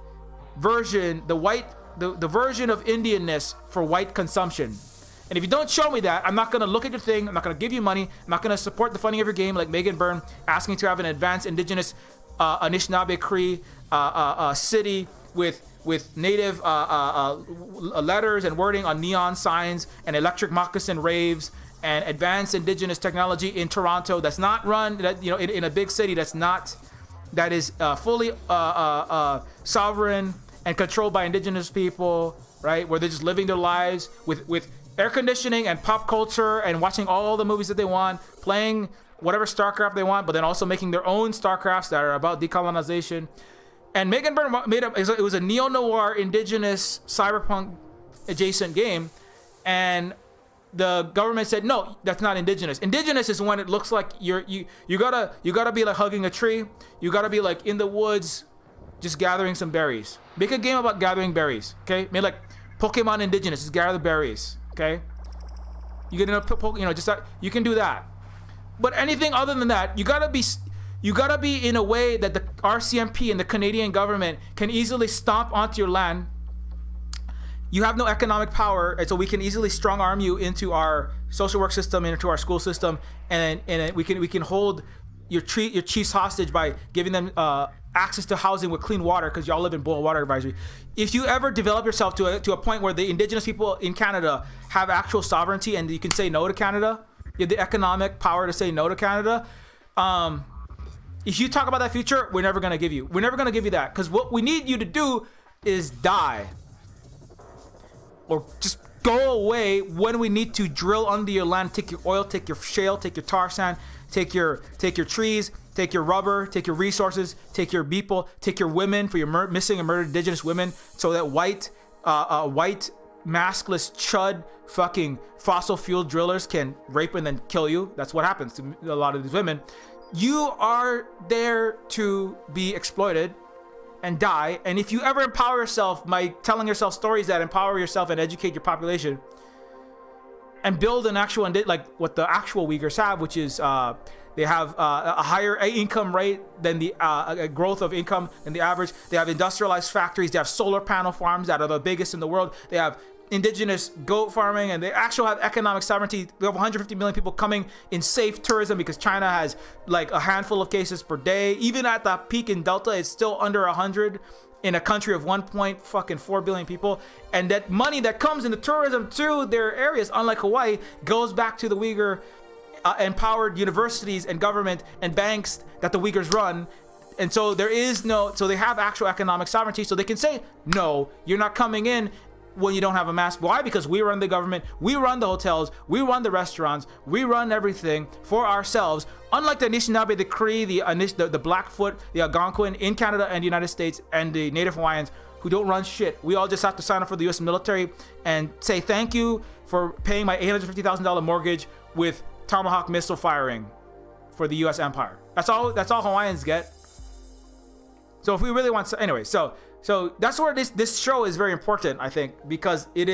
version, the version of Indianness for white consumption. And if you don't show me that, I'm not going to look at your thing, I'm not going to give you money, I'm not going to support the funding of your game like Megan Byrne asking to have an advanced indigenous Anishinaabe Cree city with native letters and wording on neon signs and electric moccasin raves and advanced indigenous technology in Toronto that's not run, in a big city that is fully sovereign and controlled by indigenous people, right? Where they're just living their lives with air conditioning and pop culture and watching all the movies that they want, playing whatever StarCraft they want, but then also making their own StarCrafts that are about decolonization. And Megan Byrne it was a neo-noir indigenous cyberpunk adjacent game, and the government said no, that's not indigenous. Indigenous is when it looks like you gotta be like hugging a tree, you gotta be like in the woods just gathering some berries. Make a game about gathering berries, okay? Make like Pokemon Indigenous, just gather the berries, okay? You you can do that. But anything other than that, you gotta be in a way that the RCMP and the Canadian government can easily stomp onto your land. You have no economic power, and so we can easily strong arm you into our social work system, into our school system, and we can hold your chiefs hostage by giving them access to housing with clean water, because y'all live in boil water advisory. If you ever develop yourself to a point where the indigenous people in Canada have actual sovereignty and you can say no to Canada, you have the economic power to say no to Canada. If you talk about that future, we're never gonna give you that, because what we need you to do is die, or just go away when we need to drill under your land, take your oil, take your shale, take your tar sand, take your trees, take your rubber, take your resources, take your people, take your women for your missing and murdered indigenous women, so that white maskless chud fucking fossil fuel drillers can rape and then kill you. That's what happens to a lot of these women. You are there to be exploited and die. And if you ever empower yourself by telling yourself stories that empower yourself and educate your population and build an actual, like what the actual Uyghurs have, which is they have a higher income rate than the growth of income than the average. They have industrialized factories. They have solar panel farms that are the biggest in the world. They have indigenous goat farming, and they actually have economic sovereignty. We have 150 million people coming in safe tourism, because China has like a handful of cases per day. Even at the peak in Delta, it's still under 100 in a country of 1.4 billion people. And that money that comes into tourism to their areas, unlike Hawaii, goes back to the Uyghur empowered universities and government and banks that the Uyghurs run. And so so they have actual economic sovereignty, so they can say, no, you're not coming in when you don't have a mask. Why? Because we run the government, we run the hotels, we run the restaurants, we run everything for ourselves. Unlike the Anishinaabe, the Cree, the Blackfoot, the Algonquin in Canada and the United States, and the Native Hawaiians who don't run shit. We all just have to sign up for the US military and say thank you for paying my $850,000 mortgage with Tomahawk missile firing for the US empire. That's all Hawaiians get. So if we really want to, anyway, so that's where this show is very important, I think, because it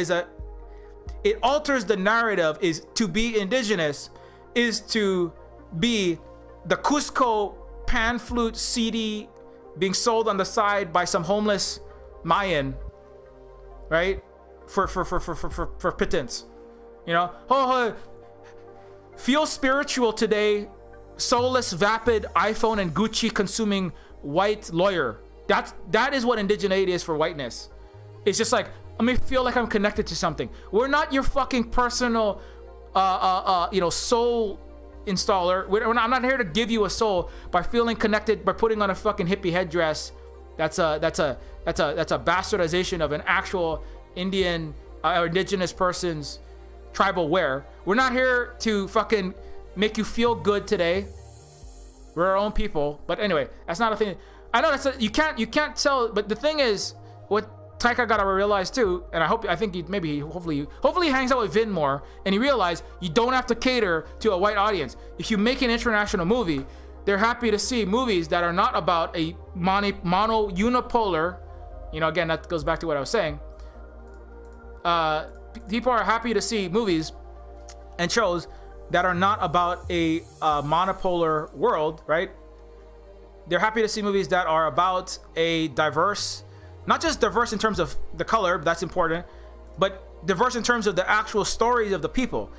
alters the narrative. Is to be indigenous is to be the Cusco pan flute CD being sold on the side by some homeless Mayan, right? For pittance, feel spiritual today, soulless, vapid, iPhone and Gucci consuming white lawyer. That is what indigeneity is for whiteness. It's just like, let me feel like I'm connected to something. We're not your fucking personal soul installer. I'm not here to give you a soul by feeling connected by putting on a fucking hippie headdress. That's a bastardization of an actual Indian or indigenous person's tribal wear. We're not here to fucking make you feel good today. We're our own people. But anyway, that's not a thing. I know you can't tell. But the thing is, what Taika gotta realize too, and hopefully he hangs out with Vin more, and he realized you don't have to cater to a white audience. If you make an international movie, they're happy to see movies that are not about a mono unipolar. You know, again, that goes back to what I was saying. People are happy to see movies and shows that are not about a monopolar world, right? They're happy to see movies that are about a diverse, not just diverse in terms of the color, that's important, but diverse in terms of the actual stories of the people.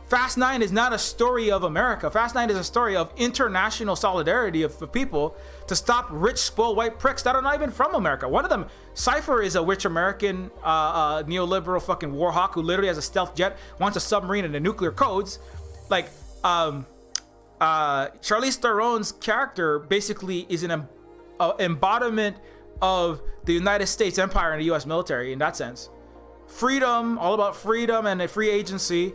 Fast 9 is not a story of America. Fast 9 is a story of international solidarity of people to stop rich, spoiled white pricks that are not even from America. One of them, Cypher, is a rich American neoliberal fucking war hawk who literally has a stealth jet, wants a submarine and the nuclear codes. Like, Charlize Theron's character basically is an embodiment of the United States empire and the U.S. military in that sense. Freedom, all about freedom and a free agency.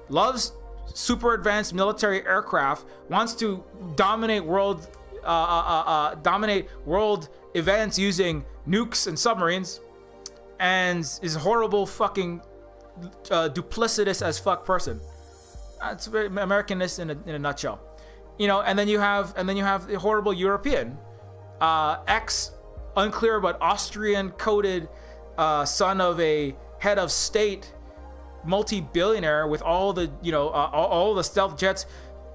Loves super advanced military aircraft. Wants to dominate world events using nukes and submarines, and is a horrible fucking duplicitous as fuck person. It's very Americanness in a nutshell, you know. And then you have the horrible European, unclear but Austrian coded son of a head of state, multi-billionaire with all the all the stealth jets,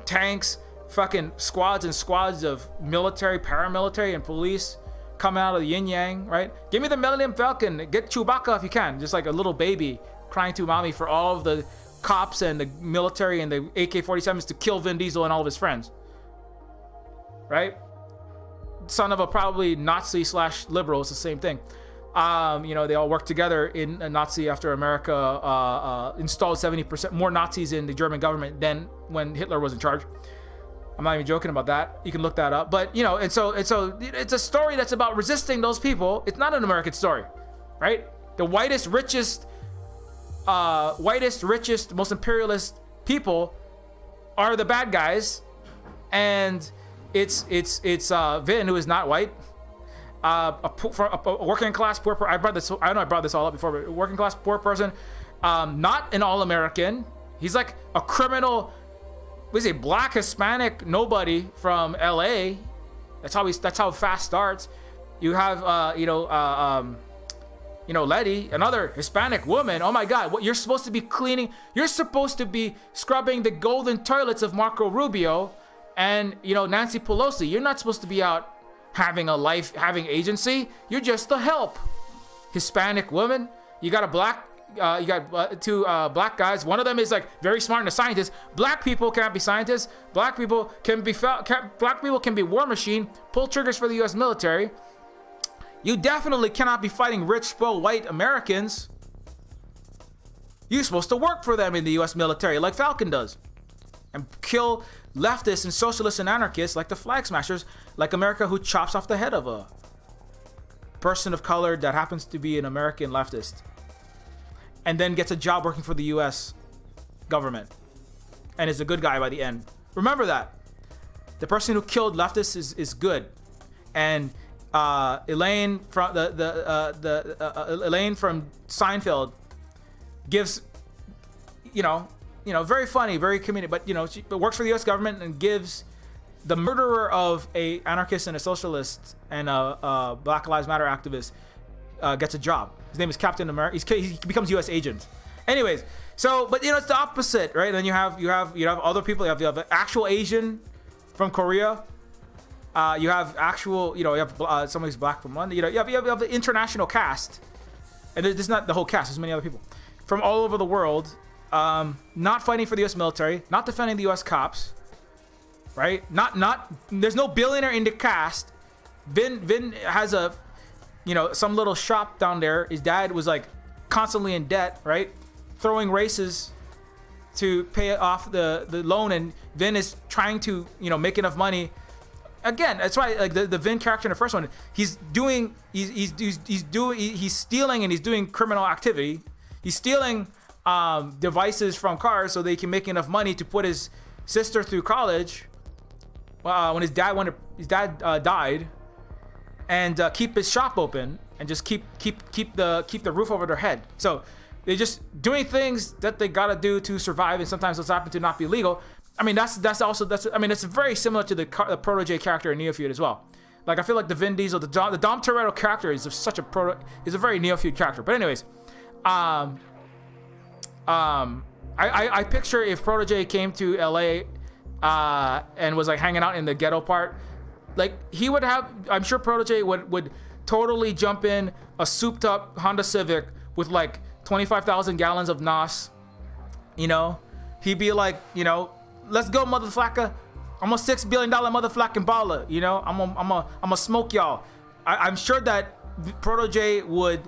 tanks, fucking squads and squads of military, paramilitary, and police coming out of the yin yang, right? Give me the Millennium Falcon. Get Chewbacca if you can, just like a little baby crying to mommy for all of the cops and the military and the AK-47s to kill Vin Diesel and all of his friends, right? Son of a probably Nazi/liberal, it's the same thing. They all worked together in a Nazi after America installed 70% more Nazis in the German government than when Hitler was in charge. I'm not even joking about that. You can look that up. But, and so it's a story that's about resisting those people. It's not an American story, right? The whitest, richest, most imperialist people are the bad guys. And it's Vin, who is not white. A working class poor person. I know I brought this all up before, but a working class poor person, not an all-American. He's like a criminal. What is a black Hispanic nobody from L.A. That's how Fast starts. You have Letty, another Hispanic woman. Oh my God, what you're supposed to be cleaning? You're supposed to be scrubbing the golden toilets of Marco Rubio and Nancy Pelosi. You're not supposed to be out having a life, having agency. You're just the help. Hispanic woman. You got two black guys. One of them is like very smart and a scientist. Black people can't be scientists. Black people can be war machine, pull triggers for the U.S. military. You definitely cannot be fighting rich, spoiled white Americans. You're supposed to work for them in the U.S. military like Falcon does, and kill leftists and socialists and anarchists like the Flag Smashers, like America, who chops off the head of a person of color that happens to be an American leftist and then gets a job working for the U.S. government and is a good guy by the end. Remember that. The person who killed leftists is good. And Elaine from Elaine from Seinfeld gives, very funny, very comedic, but she works for the U.S. government and gives the murderer of a anarchist and a socialist and a Black Lives Matter activist gets a job. His name is Captain America. He becomes U.S. agent. Anyways, but it's the opposite, right? And then you have other people. You have the actual Asian from Korea. You have actual, you have somebody who's black from London. You have the international cast, and this is not the whole cast. There's many other people from all over the world, not fighting for the U.S. military, not defending the U.S. cops, right? There's no billionaire in the cast. Vin has some little shop down there. His dad was like constantly in debt, right? Throwing races to pay off the loan, and Vin is trying to make enough money. Again, that's why like the Vin character in the first one, he's stealing and he's doing criminal activity. He's stealing devices from cars so they can make enough money to put his sister through college when his dad died, and keep his shop open and just keep the roof over their head. So they're just doing things that they gotta do to survive, and sometimes those happen to not be legal. I mean, that's it's very similar to the Protege character in Neofeud as well. Like, I feel like the Vin Diesel, the Dom Toretto character is a very Neofeud character. But anyways, I picture if Protege came to LA and was like hanging out in the ghetto part, like he would have, I'm sure Protege would totally jump in a souped up Honda Civic with like 25,000 gallons of NOS. You know, he'd be like, you know, let's go, motherfucker. I'm a $6 billion motherfucking baller. You know, I'm a smoke y'all. I'm sure that Protege would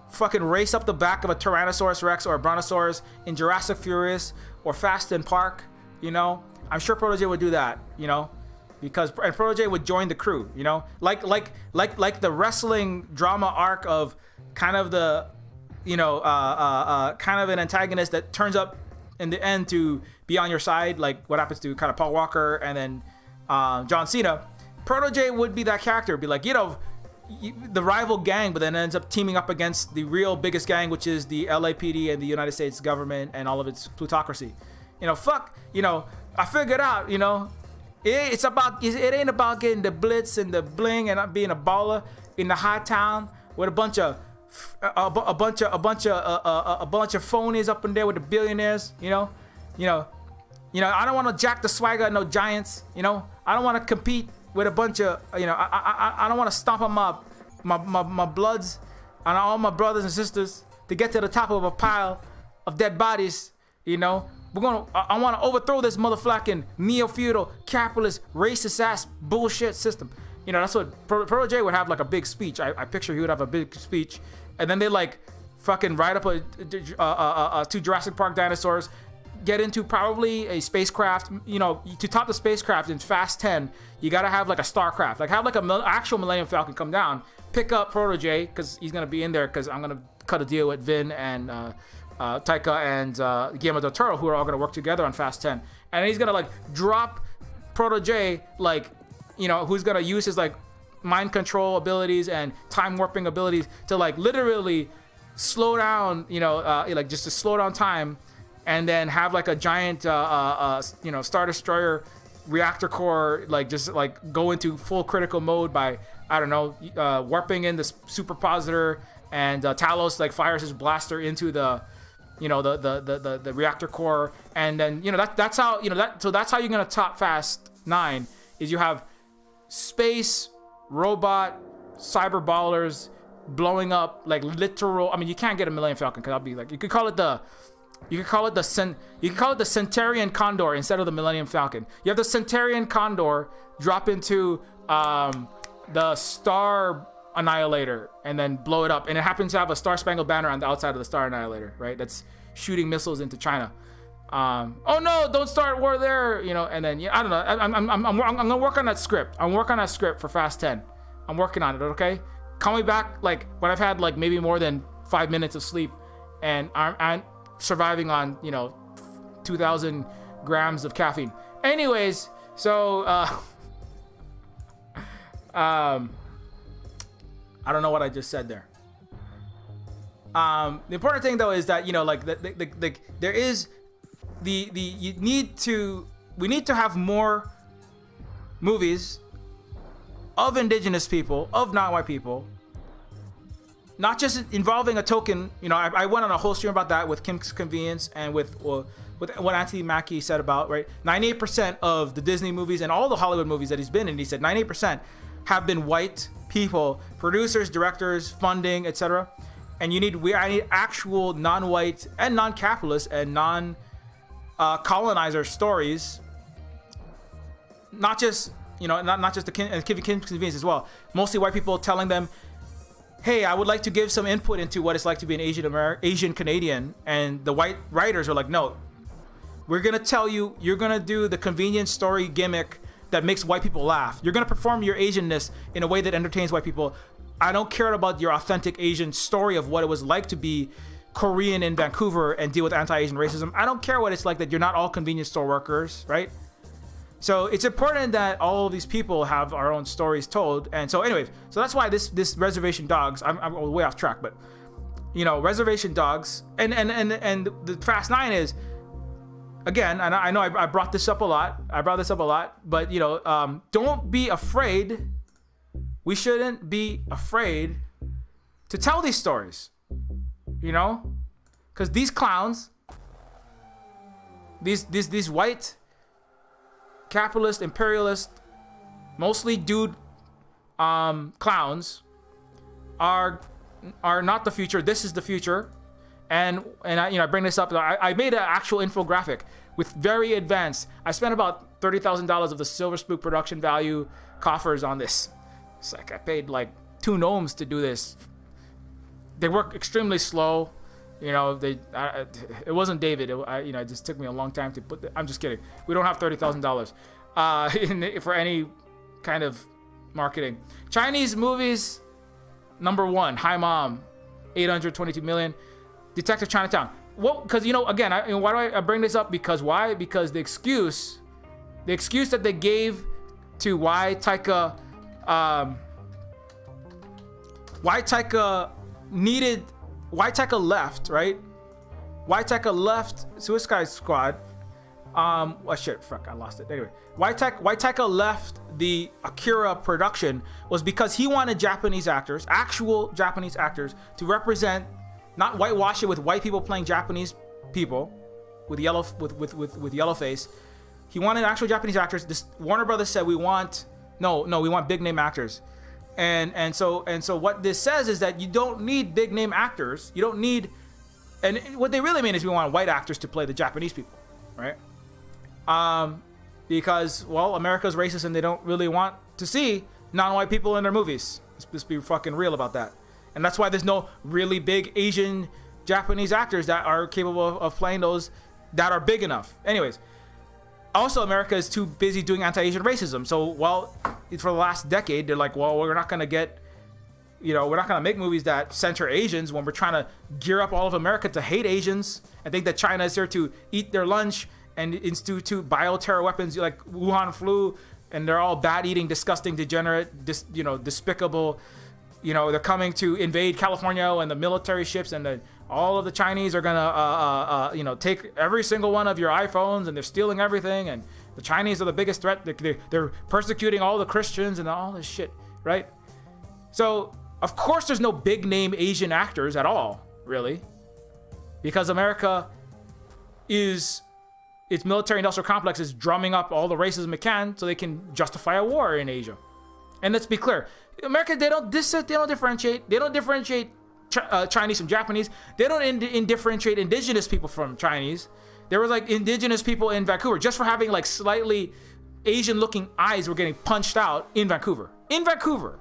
fucking race up the back of a Tyrannosaurus Rex or a Brontosaurus in Jurassic Furious or Fast and Park. You know, I'm sure Protege would do that. You know, because Protege would join the crew. You know, like the wrestling drama arc of kind of the, you know, kind of an antagonist that turns up in the end to be on your side, like what happens to kind of Paul Walker and then John Cena. Protege would be that character, be like, you know, the rival gang, but then ends up teaming up against the real biggest gang, which is the LAPD and the United States government and all of its plutocracy. You know, fuck, you know, I figured out, you know, it ain't about getting the blitz and the bling and being a baller in the high town with a bunch of phonies up in there with the billionaires. You know, I don't want to jack the swagger of no giants. You know, I don't want to compete with a bunch of, you know, I don't want to stomp on my bloods and all my brothers and sisters to get to the top of a pile of dead bodies. You know, I want to overthrow this motherfucking neo-feudal capitalist racist ass bullshit system. You know, that's what Protege would have, like a big speech. I picture he would have a big speech, and then they like fucking ride up two Jurassic Park dinosaurs, get into probably a spacecraft. You know, to top the spacecraft in Fast 10, you gotta have like a Starcraft, like have like a actual Millennium Falcon come down, pick up Protege because he's gonna be in there because I'm gonna cut a deal with Vin and Taika and Guillermo del Toro, who are all gonna work together on Fast 10, and he's gonna like drop Protege, like, you know, who's gonna use his like mind control abilities and time warping abilities to like literally slow down, you know, like just to slow down time, and then have like a giant, you know, Star Destroyer reactor core, like just like go into full critical mode by, I don't know, warping in the superpositor, and Talos like fires his blaster into the, you know, the reactor core, and then, you know, that's how, you know, that's how you're gonna top Fast 9, is you have space robot cyber ballers blowing up like literal. I mean, you can't get a Millennium Falcon because I'll be like, you could call it the Centurion Condor instead of the Millennium Falcon. You have the Centurion Condor drop into the Star Annihilator and then blow it up, and it happens to have a Star Spangled Banner on the outside of the Star Annihilator, right? That's shooting missiles into China. Oh no, don't start war there, you know. And then, yeah, I don't know. I'm gonna work on that script. I'm working on that script for Fast 10. I'm working on it. Okay, call me back like when I've had like maybe more than 5 minutes of sleep, and I'm surviving on, you know, 2,000 grams of caffeine. Anyways, so I don't know what I just said there. The important thing though is that, you know, like there is we need to have more movies of indigenous people, of non-white people, not just involving a token. You know, I went on a whole stream about that with Kim's Convenience and with what Anthony Mackie said about, right, 98% of the Disney movies and all the Hollywood movies that he's been in, he said 98% have been white people, producers, directors, funding, etc. And I need actual non-white and non-capitalist and non-colonizer stories, not just, you know, not just the Kim's Convenience as well. Mostly white people telling them, hey, I would like to give some input into what it's like to be an Asian Canadian, and the white writers are like, no, we're gonna tell you, you're gonna do the convenience story gimmick that makes white people laugh. You're gonna perform your Asianness in a way that entertains white people. I don't care about your authentic Asian story of what it was like to be Korean in Vancouver and deal with anti-Asian racism. I don't care what it's like that you're not all convenience store workers, right? So it's important that all of these people have our own stories told. And so anyways, so that's why this Reservation Dogs, I'm way off track, but you know, Reservation Dogs and the Fast 9 is, again, and I know I brought this up a lot. But you know, don't be afraid. We shouldn't be afraid to tell these stories. You know, because these clowns, these white capitalist, imperialist, mostly dude clowns are not the future. This is the future. And I bring this up. I made an actual infographic with very advanced. I spent about $30,000 of the Silver Spook production value coffers on this. It's like I paid like 2 gnomes to do this. They work extremely slow. You know, it wasn't David. It just took me a long time to put. I'm just kidding. We don't have $30,000 for any kind of marketing. Chinese movies, number 1, Hi Mom, 822 million. Detective Chinatown. Well, because again, why do I bring this up? Because why? Because the excuse that they gave to why Taika left, right? Why Taika left Suicide Squad? I lost it. Anyway, why Taika left the Akira production was because he wanted Japanese actors, actual Japanese actors, to represent, not whitewash it with white people playing Japanese people with yellow face. He wanted actual Japanese actors. Warner Brothers said we want big name actors. And so what this says is that you don't need big name actors. You don't need, and what they really mean is we want white actors to play the Japanese people, right? Because America's racist and they don't really want to see non-white people in their movies. Let's be fucking real about that. And that's why there's no really big Asian Japanese actors that are capable of playing those that are big enough. Anyways, also America is too busy doing anti-Asian racism. So for the last decade, they're like, we're not gonna make movies that center Asians when we're trying to gear up all of America to hate Asians and think that China is here to eat their lunch and institute bioterror weapons like Wuhan flu, and they're all bad-eating, disgusting, degenerate, despicable. They're coming to invade California and the military ships, and all of the Chinese are gonna, take every single one of your iPhones, and they're stealing everything. And the Chinese are the biggest threat. They're persecuting all the Christians and all this shit, right? So of course there's no big name Asian actors at all, really, because America its military industrial complex is drumming up all the racism it can so they can justify a war in Asia. And let's be clear, America, they don't differentiate. They don't differentiate Chinese from Japanese. They don't differentiate indigenous people from Chinese. There were like indigenous people in Vancouver just for having like slightly Asian-looking eyes were getting punched out in Vancouver. In Vancouver,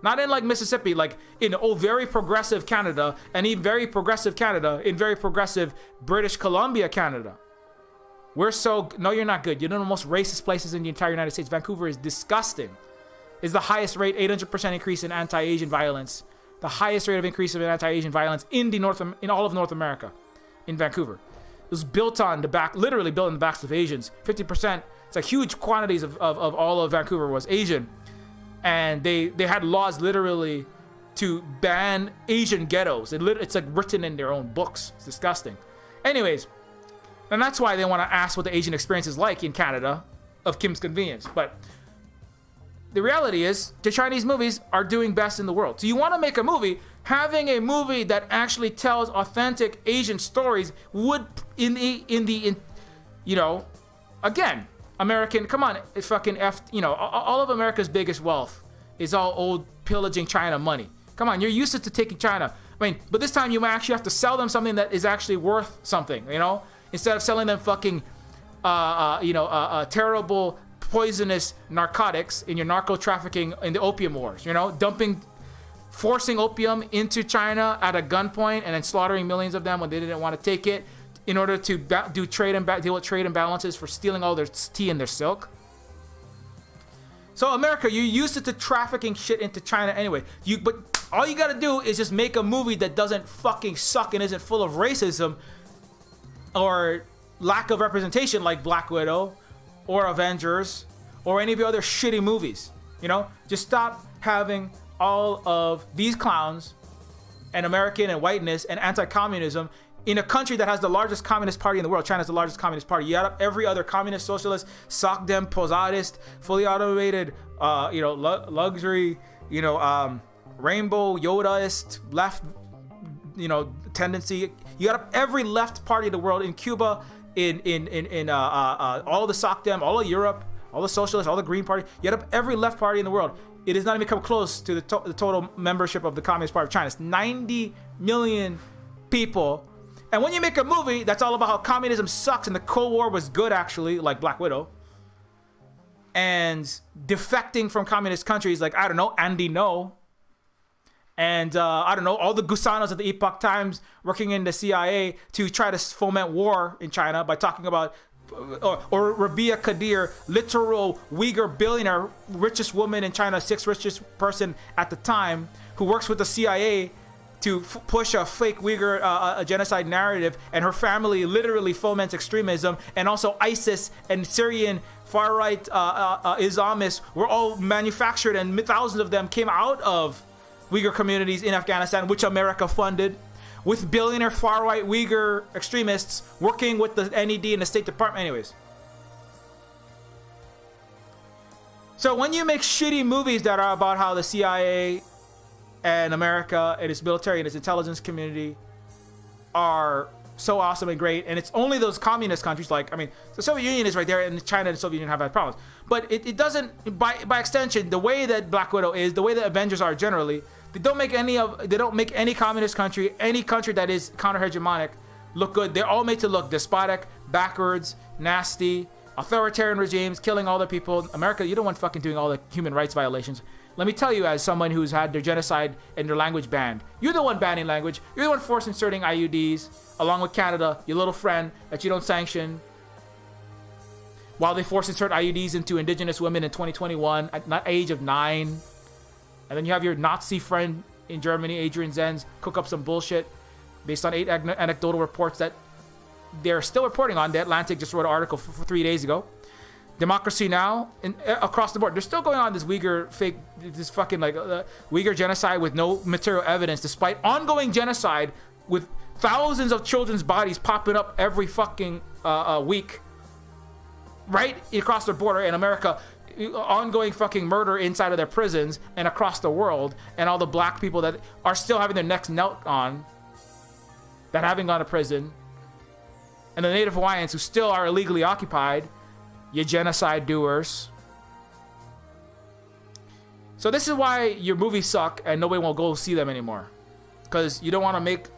not in like Mississippi, like in very progressive Canada, and in very progressive Canada, in very progressive British Columbia, Canada. No, you're not good. You're one of the most racist places in the entire United States. Vancouver is disgusting. Is the highest rate, 800% increase in anti-Asian violence. The highest rate of increase of anti-Asian violence in all of North America, in Vancouver. It was literally built on the backs of Asians. 50%, it's like huge quantities of all of Vancouver was Asian. And they had laws literally to ban Asian ghettos. It's like written in their own books. It's disgusting. Anyways, and that's why they want to ask what the Asian experience is like in Canada of Kim's Convenience. But the reality is, the Chinese movies are doing best in the world. So you want to make a movie, having a movie that actually tells authentic Asian stories would, again, American, come on, it's fucking all of America's biggest wealth is all old pillaging China money. Come on, you're used to taking China. But this time you might actually have to sell them something that is actually worth something, instead of selling them fucking, terrible, poisonous narcotics in your narco trafficking in the opium wars, forcing opium into China at a gunpoint and then slaughtering millions of them when they didn't want to take it in order to deal with trade imbalances for stealing all their tea and their silk. So America, you used it to trafficking shit into China anyway. But All you gotta do is just make a movie that doesn't fucking suck and isn't full of racism or lack of representation like Black Widow or Avengers or any of your other shitty movies. You know, just stop having all of these clowns and American and whiteness and anti-communism in a country that has the largest communist party in the world. China's the largest communist party. You add up every other communist, socialist, Sokdem, Posadist, fully automated, luxury, rainbow, Yodaist, left, tendency. You add up every left party in the world, in Cuba, in all the Sokdem, all of Europe, all the socialists, all the Green Party. You add up every left party in the world. It does not even come close to the total membership of the Communist Party of China. It's 90 million people. And when you make a movie that's all about how communism sucks and the Cold War was good, actually, like Black Widow, and defecting from communist countries like, I don't know, Andy No, and I don't know, all the gusanos at the Epoch Times working in the CIA to try to foment war in China by talking about, or Rabia Kadir, literal Uyghur billionaire, richest woman in China, 6th richest person at the time, who works with the CIA to push a fake Uyghur a genocide narrative, and her family literally foments extremism, and also ISIS and Syrian far-right Islamists were all manufactured, and thousands of them came out of Uyghur communities in Afghanistan, which America funded, with billionaire far-right Uyghur extremists working with the NED and the State Department. Anyways. So when you make shitty movies that are about how the CIA and America and its military and its intelligence community are so awesome and great, and it's only those communist countries, like, I mean, the Soviet Union is right there, and China and the Soviet Union have had problems, but it doesn't, by extension, the way that Black Widow is, the way that Avengers are generally, they don't make any communist country, any country that is counter-hegemonic, look good. They're all made to look despotic, backwards, nasty, authoritarian regimes, killing all the people. America, you don't want fucking doing all the human rights violations. Let me tell you, as someone who's had their genocide and their language banned, you're the one banning language. You're the one force inserting IUDs, along with Canada, your little friend that you don't sanction, while they force insert IUDs into indigenous women in 2021 at the age of 9. And then you have your Nazi friend in Germany, Adrian Zenz, cook up some bullshit based on 8 anecdotal reports that they're still reporting on. The Atlantic just wrote an article for 3 days ago. Democracy Now! Across the board, they're still going on this Uyghur fake, this fucking Uyghur genocide with no material evidence, despite ongoing genocide with thousands of children's bodies popping up every fucking week, right across the border in America. Ongoing fucking murder inside of their prisons and across the world, and all the black people that are still having their necks knelt on, that haven't gone to prison, and the Native Hawaiians who still are illegally occupied. You genocide doers. So this is why your movies suck and nobody will go see them anymore, because you don't want to make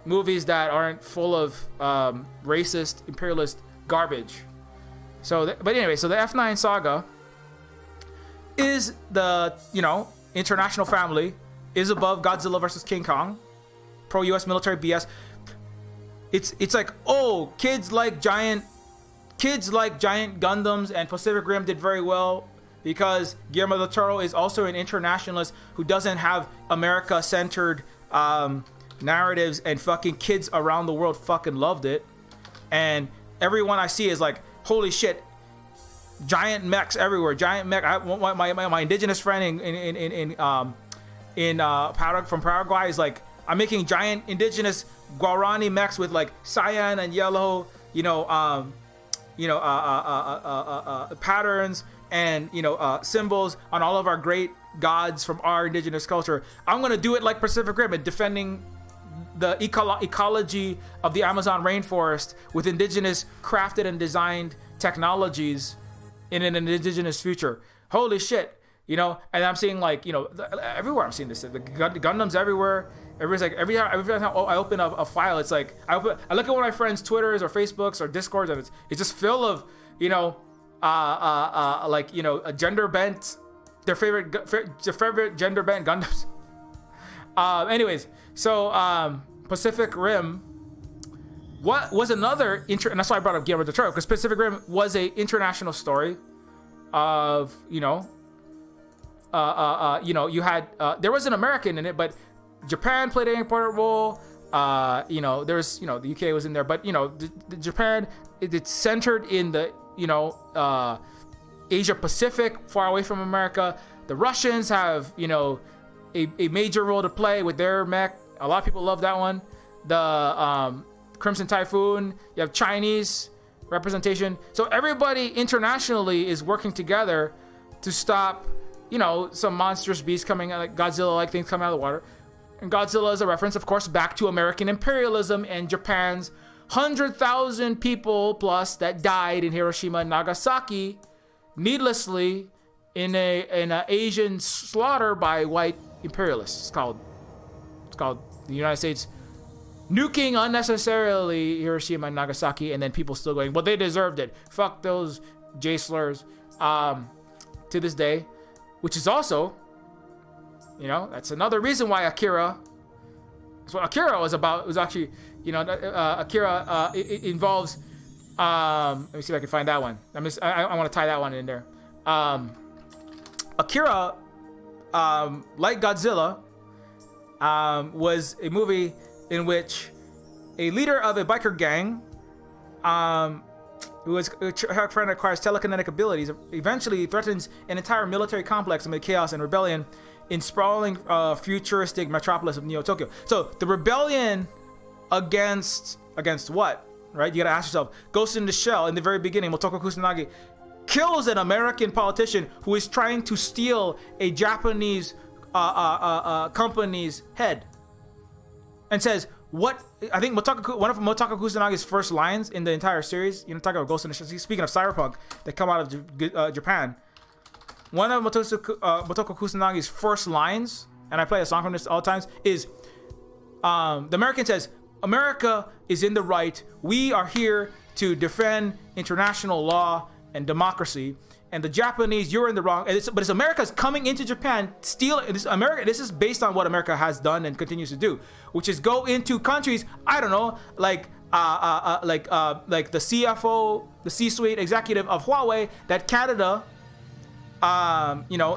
movies that aren't full of racist, imperialist garbage. So, but anyway, so the F9 saga is the, international family is above Godzilla versus King Kong, pro-US military BS. It's like, oh, kids like giant Gundams, and Pacific Rim did very well because Guillermo del Toro is also an internationalist who doesn't have America-centered narratives, and fucking kids around the world fucking loved it. And everyone I see is like, holy shit, giant mechs everywhere, giant mech. My indigenous friend from Paraguay is like, I'm making giant indigenous Guarani mechs with like cyan and yellow, patterns and symbols on all of our great gods from our indigenous culture. I'm gonna do it like Pacific Rim and defending the ecology of the Amazon rainforest with indigenous crafted and designed technologies in an indigenous future. Holy shit, and I'm seeing everywhere I'm seeing this. The Gundams everywhere. Everybody's like, every time I open a file, it's like I look at one of my friends' Twitters or Facebooks or Discords, and it's just full of a gender bent, their favorite gender bent Gundams. Anyways, so Pacific Rim, what was another and that's why I brought up Guillermo del Toro, because Pacific Rim was a international story of you had there was an American in it, but Japan played an important role. There's the UK was in there, but the Japan it's centered in the Asia Pacific, far away from America. The Russians have a major role to play with their mech. A lot of people love that one. The Crimson Typhoon. You have Chinese representation. So everybody internationally is working together to stop, some monstrous beasts coming out, like Godzilla-like things coming out of the water. And Godzilla is a reference, of course, back to American imperialism and Japan's 100,000 people plus that died in Hiroshima and Nagasaki needlessly in a Asian slaughter by white imperialists. It's called the United States nuking unnecessarily Hiroshima and Nagasaki, and then people still going, well, they deserved it. Fuck those J slurs. To this day, which is also, that's another reason why Akira. That's what Akira was about. It was actually, Akira it involves. Let me see if I can find that one. I want to tie that one in there. Akira, like Godzilla, was a movie in which a leader of a biker gang, who acquires telekinetic abilities, eventually threatens an entire military complex amid chaos and rebellion in sprawling futuristic metropolis of Neo Tokyo. So the rebellion against what? Right? You gotta ask yourself. Ghost in the Shell, in the very beginning, Motoko Kusanagi kills an American politician who is trying to steal a Japanese company's head, and says, "What?" I think one of Motoko Kusanagi's first lines in the entire series. Talking about Ghost in the Shell. Speaking of Cyberpunk, that come out of Japan. One of Motoko Kusanagi's first lines, and I play a song from this all the times, is the American says, "America is in the right. We are here to defend international law and democracy. And the Japanese, you're in the wrong." But it's America's coming into Japan, stealing. This is based on what America has done and continues to do, which is go into countries, I don't know, like the CFO, the C-suite executive of Huawei that Canada,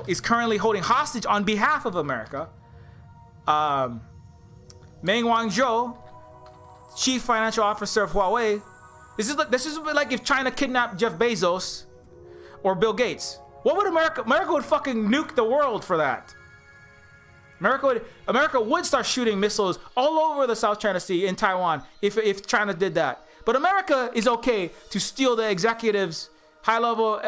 is currently holding hostage on behalf of America. Meng Wanzhou, chief financial officer of Huawei. This is like if China kidnapped Jeff Bezos or Bill Gates. What would America would fucking nuke the world for that. America would start shooting missiles all over the South China Sea in Taiwan if China did that. But America is okay to steal the executives, high-level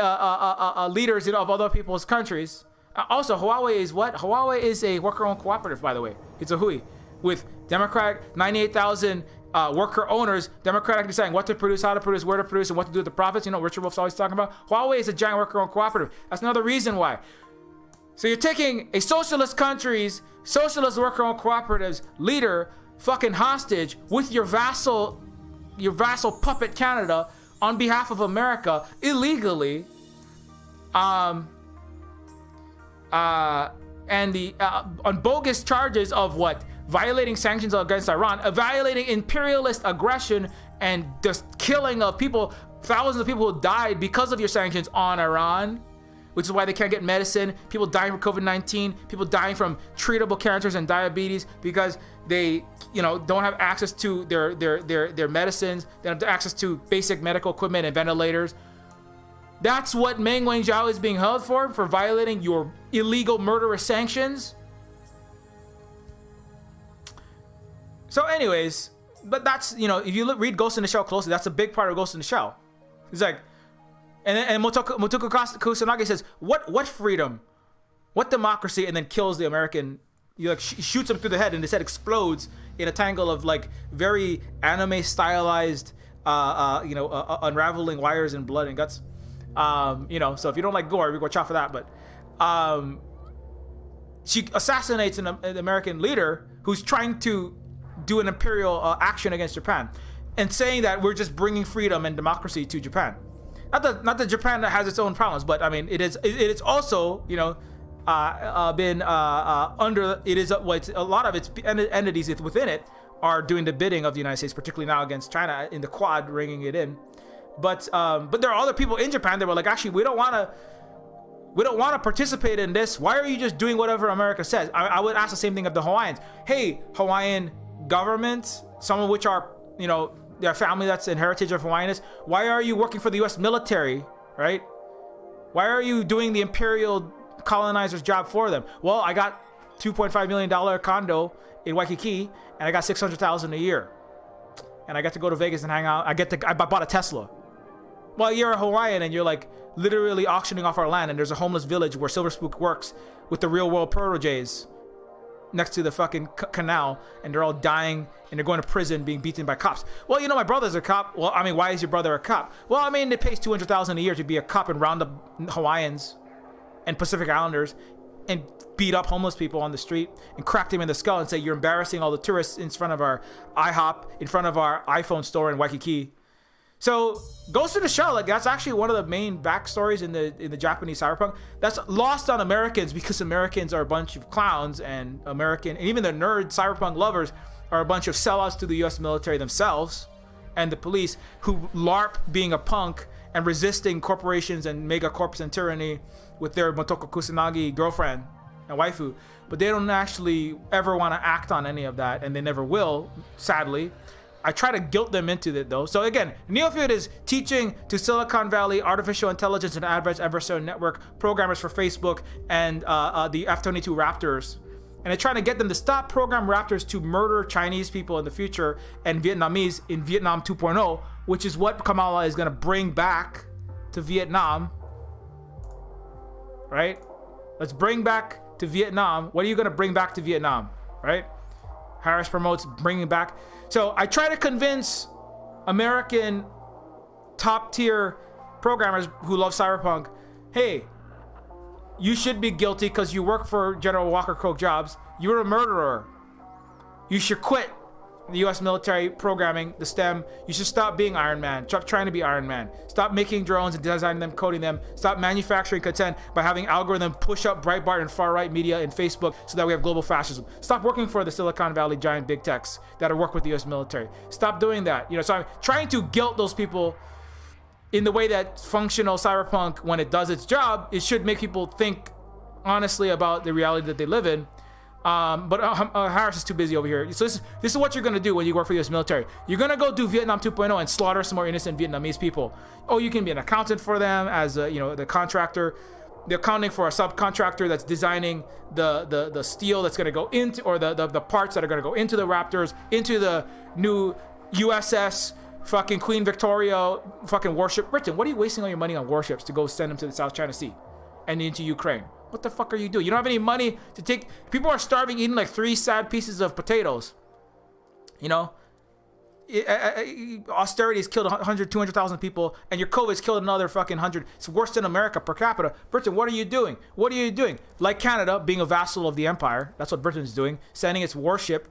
leaders of other people's countries. Also, Huawei is what? Huawei is a worker-owned cooperative, by the way. It's a hui with democratic 98,000 worker owners democratically deciding what to produce, how to produce, where to produce, and what to do with the profits. Richard Wolff's always talking about. Huawei is a giant worker-owned cooperative. That's another reason why. So you're taking a socialist country's socialist worker-owned cooperative's leader fucking hostage with your vassal puppet Canada on behalf of America illegally. And on bogus charges of what? Violating sanctions against Iran, violating imperialist aggression, and the killing of people, thousands of people who died because of your sanctions on Iran, which is why they can't get medicine. People dying from COVID-19, people dying from treatable cancers and diabetes because they, don't have access to their medicines. They don't have access to basic medical equipment and ventilators. That's what Meng Wanzhou is being held for violating your illegal murderous sanctions. So anyways, but that's, if you read Ghost in the Shell closely, that's a big part of Ghost in the Shell. It's like, and Motoko Kusanagi says, what freedom? What democracy? And then kills the American, shoots him through the head and his head explodes in a tangle of like very anime stylized, unraveling wires and blood and guts. So if you don't like gore, we go watch out for that. But she assassinates an American leader who's trying to do an imperial action against Japan, and saying that we're just bringing freedom and democracy to Japan. Not that Japan has its own problems, but I mean it is also been under it is what a lot of its entities within it are doing the bidding of the United States, particularly now against China in the Quad, ringing it in. But there are other people in Japan that were like, actually, we don't want We don't want to participate in this. Why are you just doing whatever America says? I would ask the same thing of the Hawaiians. Hey, Hawaiian government, some of which are, you know, their family that's in heritage of Hawaiians, why are you working for the U.S. military, right? Why are you doing the imperial colonizer's job for them? Well, I got $2.5 million condo in Waikiki, and I got $600,000 a year. And I get to go to Vegas and hang out. I bought a Tesla. Well, you're a Hawaiian and you're like literally auctioning off our land, and there's a homeless village where Silver Spook works with the real world proteges next to the fucking canal, and they're all dying and they're going to prison being beaten by cops. Well, you know, my brother's a cop. Well, I mean, why is your brother a cop? Well, I mean, it pays $200,000 a year to be a cop and round up Hawaiians and Pacific Islanders and beat up homeless people on the street and crack them in the skull and say you're embarrassing all the tourists in front of our IHOP, in front of our iPhone store in Waikiki. So goes to the show, like that's actually one of the main backstories in the Japanese cyberpunk that's lost on Americans, because Americans are a bunch of clowns, and even the nerd cyberpunk lovers are a bunch of sellouts to the U.S. military themselves and the police, who LARP being a punk and resisting corporations and mega corps and tyranny with their Motoko Kusanagi girlfriend and waifu, but they don't actually ever want to act on any of that, and they never will, sadly. I try to guilt them into it though. So again, Neofeud is teaching to Silicon Valley artificial intelligence and adversarial network programmers for Facebook and the F-22 Raptors. And they're trying to get them to stop program Raptors to murder Chinese people in the future and Vietnamese in Vietnam 2.0, which is what Kamala is going to bring back to Vietnam. Right? Let's bring back to Vietnam. What are you going to bring back to Vietnam? Right? Harris promotes bringing back. So I try to convince American top tier programmers who love cyberpunk, hey, you should be guilty because you work for General Walker Koch Jobs. You're a murderer. You should quit the U.S. military programming, the STEM. You should stop being Iron Man. Stop trying to be Iron Man. Stop making drones and designing them, coding them. Stop manufacturing content by having algorithm push up Breitbart and far-right media and Facebook so that we have global fascism. Stop working for the Silicon Valley giant big techs that work with the U.S. military. Stop doing that. You know, so I'm trying to guilt those people in the way that functional cyberpunk, when it does its job, it should make people think honestly about the reality that they live in. But Harris is too busy over here. So this is what you're going to do when you work for the U.S. military. You're going to go do Vietnam 2.0 and slaughter some more innocent Vietnamese people. Oh, you can be an accountant for them as the contractor. They're accounting for a subcontractor that's designing the steel that's going to go into, or the parts that are going to go into the Raptors, into the new USS fucking Queen Victoria fucking warship. Britain, what are you wasting all your money on warships to go send them to the South China Sea and into Ukraine? What the fuck are you doing? You don't have any money to take. People are starving, eating like 3 sad pieces of potatoes. You know, austerity has killed 100, 200,000 people, and your COVID's killed another fucking 100. It's worse than America per capita. Britain, what are you doing? What are you doing? Like Canada, being a vassal of the empire. That's what Britain's doing. Sending its warship.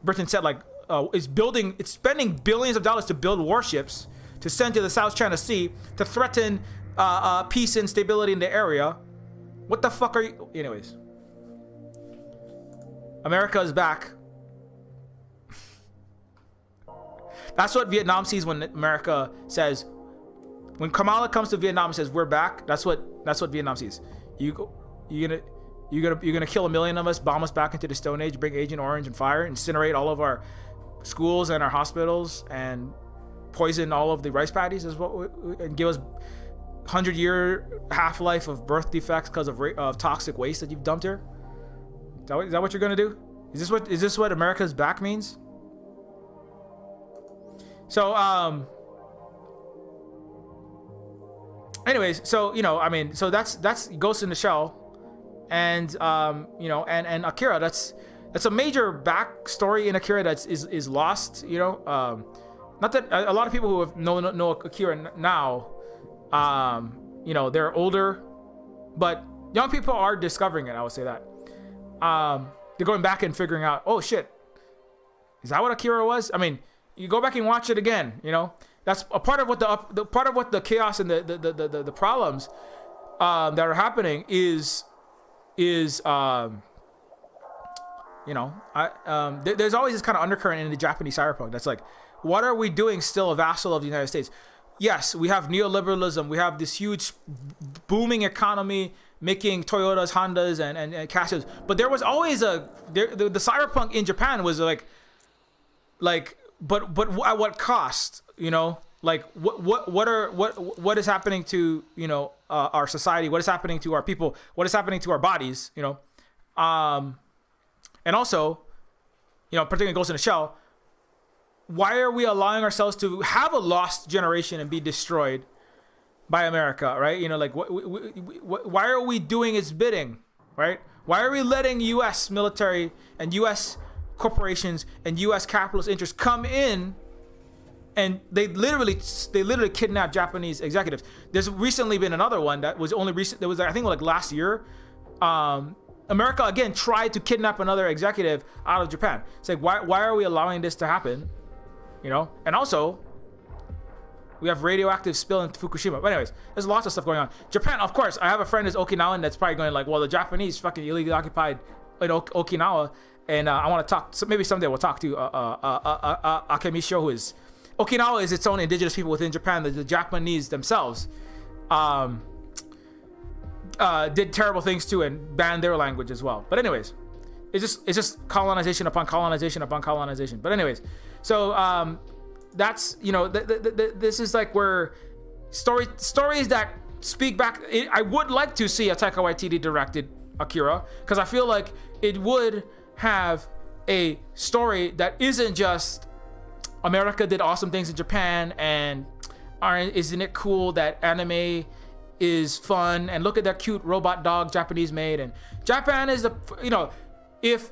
Britain said it's spending billions of dollars to build warships to send to the South China Sea to threaten peace and stability in the area. What the fuck are you? Anyways, America is back. That's what Vietnam sees when America says, when Kamala comes to Vietnam and says we're back. That's what Vietnam sees. You're gonna kill 1 million of us, bomb us back into the Stone Age, bring Agent Orange and fire, incinerate all of our schools and our hospitals, and poison all of the rice paddies and give us 100-year half-life of birth defects because of toxic waste that you've dumped here? Is that what you're gonna do? Is this what America's back means? So anyways, so so that's Ghost in the Shell, and and Akira. That's a major backstory in Akira that is lost. Not that a lot of people who have know Akira now. They're older, but young people are discovering it. I would say that. They're going back and figuring out, oh shit, is that what Akira was? I mean, you go back and watch it again. That's a part of what the chaos and the problems that are happening is there's always this kind of undercurrent in the Japanese cyberpunk that's like, what are we doing still a vassal of the United States? yes, we have neoliberalism. We have this huge booming economy making Toyotas, Hondas, and Casios. But there was always the cyberpunk in Japan was like, but at what cost? You know, like what is happening to, you know, our society? What is happening to our people? What is happening to our bodies? You know, and also, you know, particularly Ghost in the Shell. Why are we allowing ourselves to have a lost generation and be destroyed by America, right? You know, like, why are we doing its bidding, right? Why are we letting U.S. military and U.S. corporations and U.S. capitalist interests come in and they literally kidnap Japanese executives? There's recently been another one that was only recent. That was, I think, like last year. America again tried to kidnap another executive out of Japan. It's like, why are we allowing this to happen? You know, and also we have radioactive spill in Fukushima. But anyways, there's lots of stuff going on. Japan, of course, I have a friend who's Okinawan that's probably going like, well, the Japanese fucking illegally occupied Okinawa, and I want to talk. So maybe someday we'll talk to Akemisho, who is Okinawa is its own indigenous people within Japan. The Japanese themselves did terrible things too and banned their language as well. But anyways, it's just colonization upon colonization upon colonization. But anyways. So that's, you know, this is like where stories that speak back. I would like to see a Taika Waititi directed Akira, because I feel like it would have a story that isn't just America did awesome things in Japan and isn't it cool that anime is fun and look at that cute robot dog Japanese made, and Japan is the, you know, if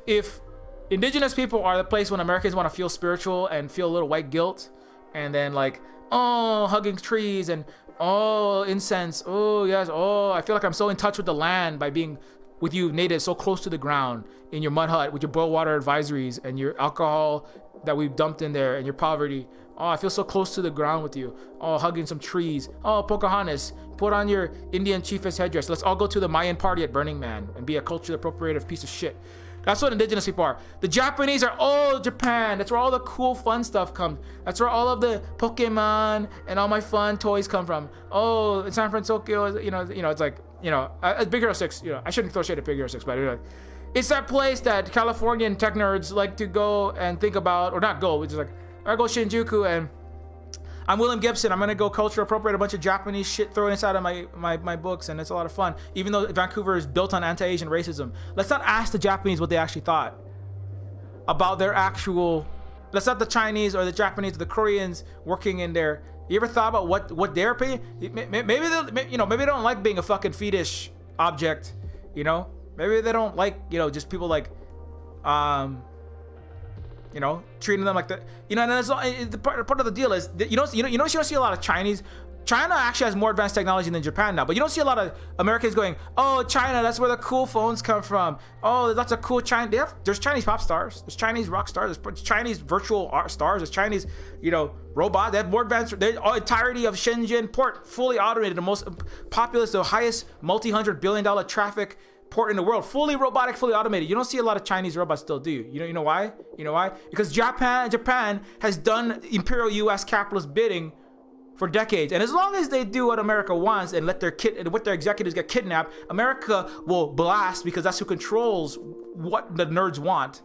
indigenous people are the place when Americans want to feel spiritual and feel a little white guilt, and then like, oh, hugging trees and oh, incense, oh yes, oh, I feel like I'm so in touch with the land by being with you natives so close to the ground in your mud hut with your boil water advisories and your alcohol that we've dumped in there and your poverty. Oh, I feel so close to the ground with you. Oh, hugging some trees. Oh, Pocahontas, put on your Indian chiefess headdress. Let's all go to the Mayan party at Burning Man and be a culturally appropriative piece of shit. That's what indigenous people are. The Japanese are, oh, Japan. That's where all the cool, fun stuff comes. That's where all of the Pokemon and all my fun toys come from. Oh, in San Francisco, you know, it's like, you know, Big Hero 6, you know, I shouldn't throw shade at Big Hero 6, but it's that place that Californian tech nerds like to go and think about, or not go, which is like, I go Shinjuku and I'm William Gibson. I'm gonna go culture appropriate a bunch of Japanese shit, throw it inside of my books, and it's a lot of fun. Even though Vancouver is built on anti-Asian racism, let's not ask the Japanese what they actually thought about their actual. Let's not the Chinese or the Japanese or the Koreans working in there. You ever thought about what they're paying? Maybe they, you know, maybe they don't like being a fucking fetish object. You know, maybe they don't like, you know, just people like, you know, treating them like that, you know. And that's part of the deal is that you don't see a lot of Chinese. China actually has more advanced technology than Japan now, but you don't see a lot of Americans going, oh, China, that's where the cool phones come from. Oh, there's lots of cool there's Chinese pop stars, there's Chinese rock stars, there's Chinese virtual art stars, there's Chinese, you know, robot. They have more advanced. The entirety of Shenzhen port fully automated, the most populous, the highest multi-$100 billion traffic port in the world, fully robotic, fully automated. You don't see a lot of Chinese robots still, do you? You know why? You know why? Because Japan has done imperial U.S. capitalist bidding for decades, and as long as they do what America wants and let their executives get kidnapped, America will blast, because that's who controls what the nerds want.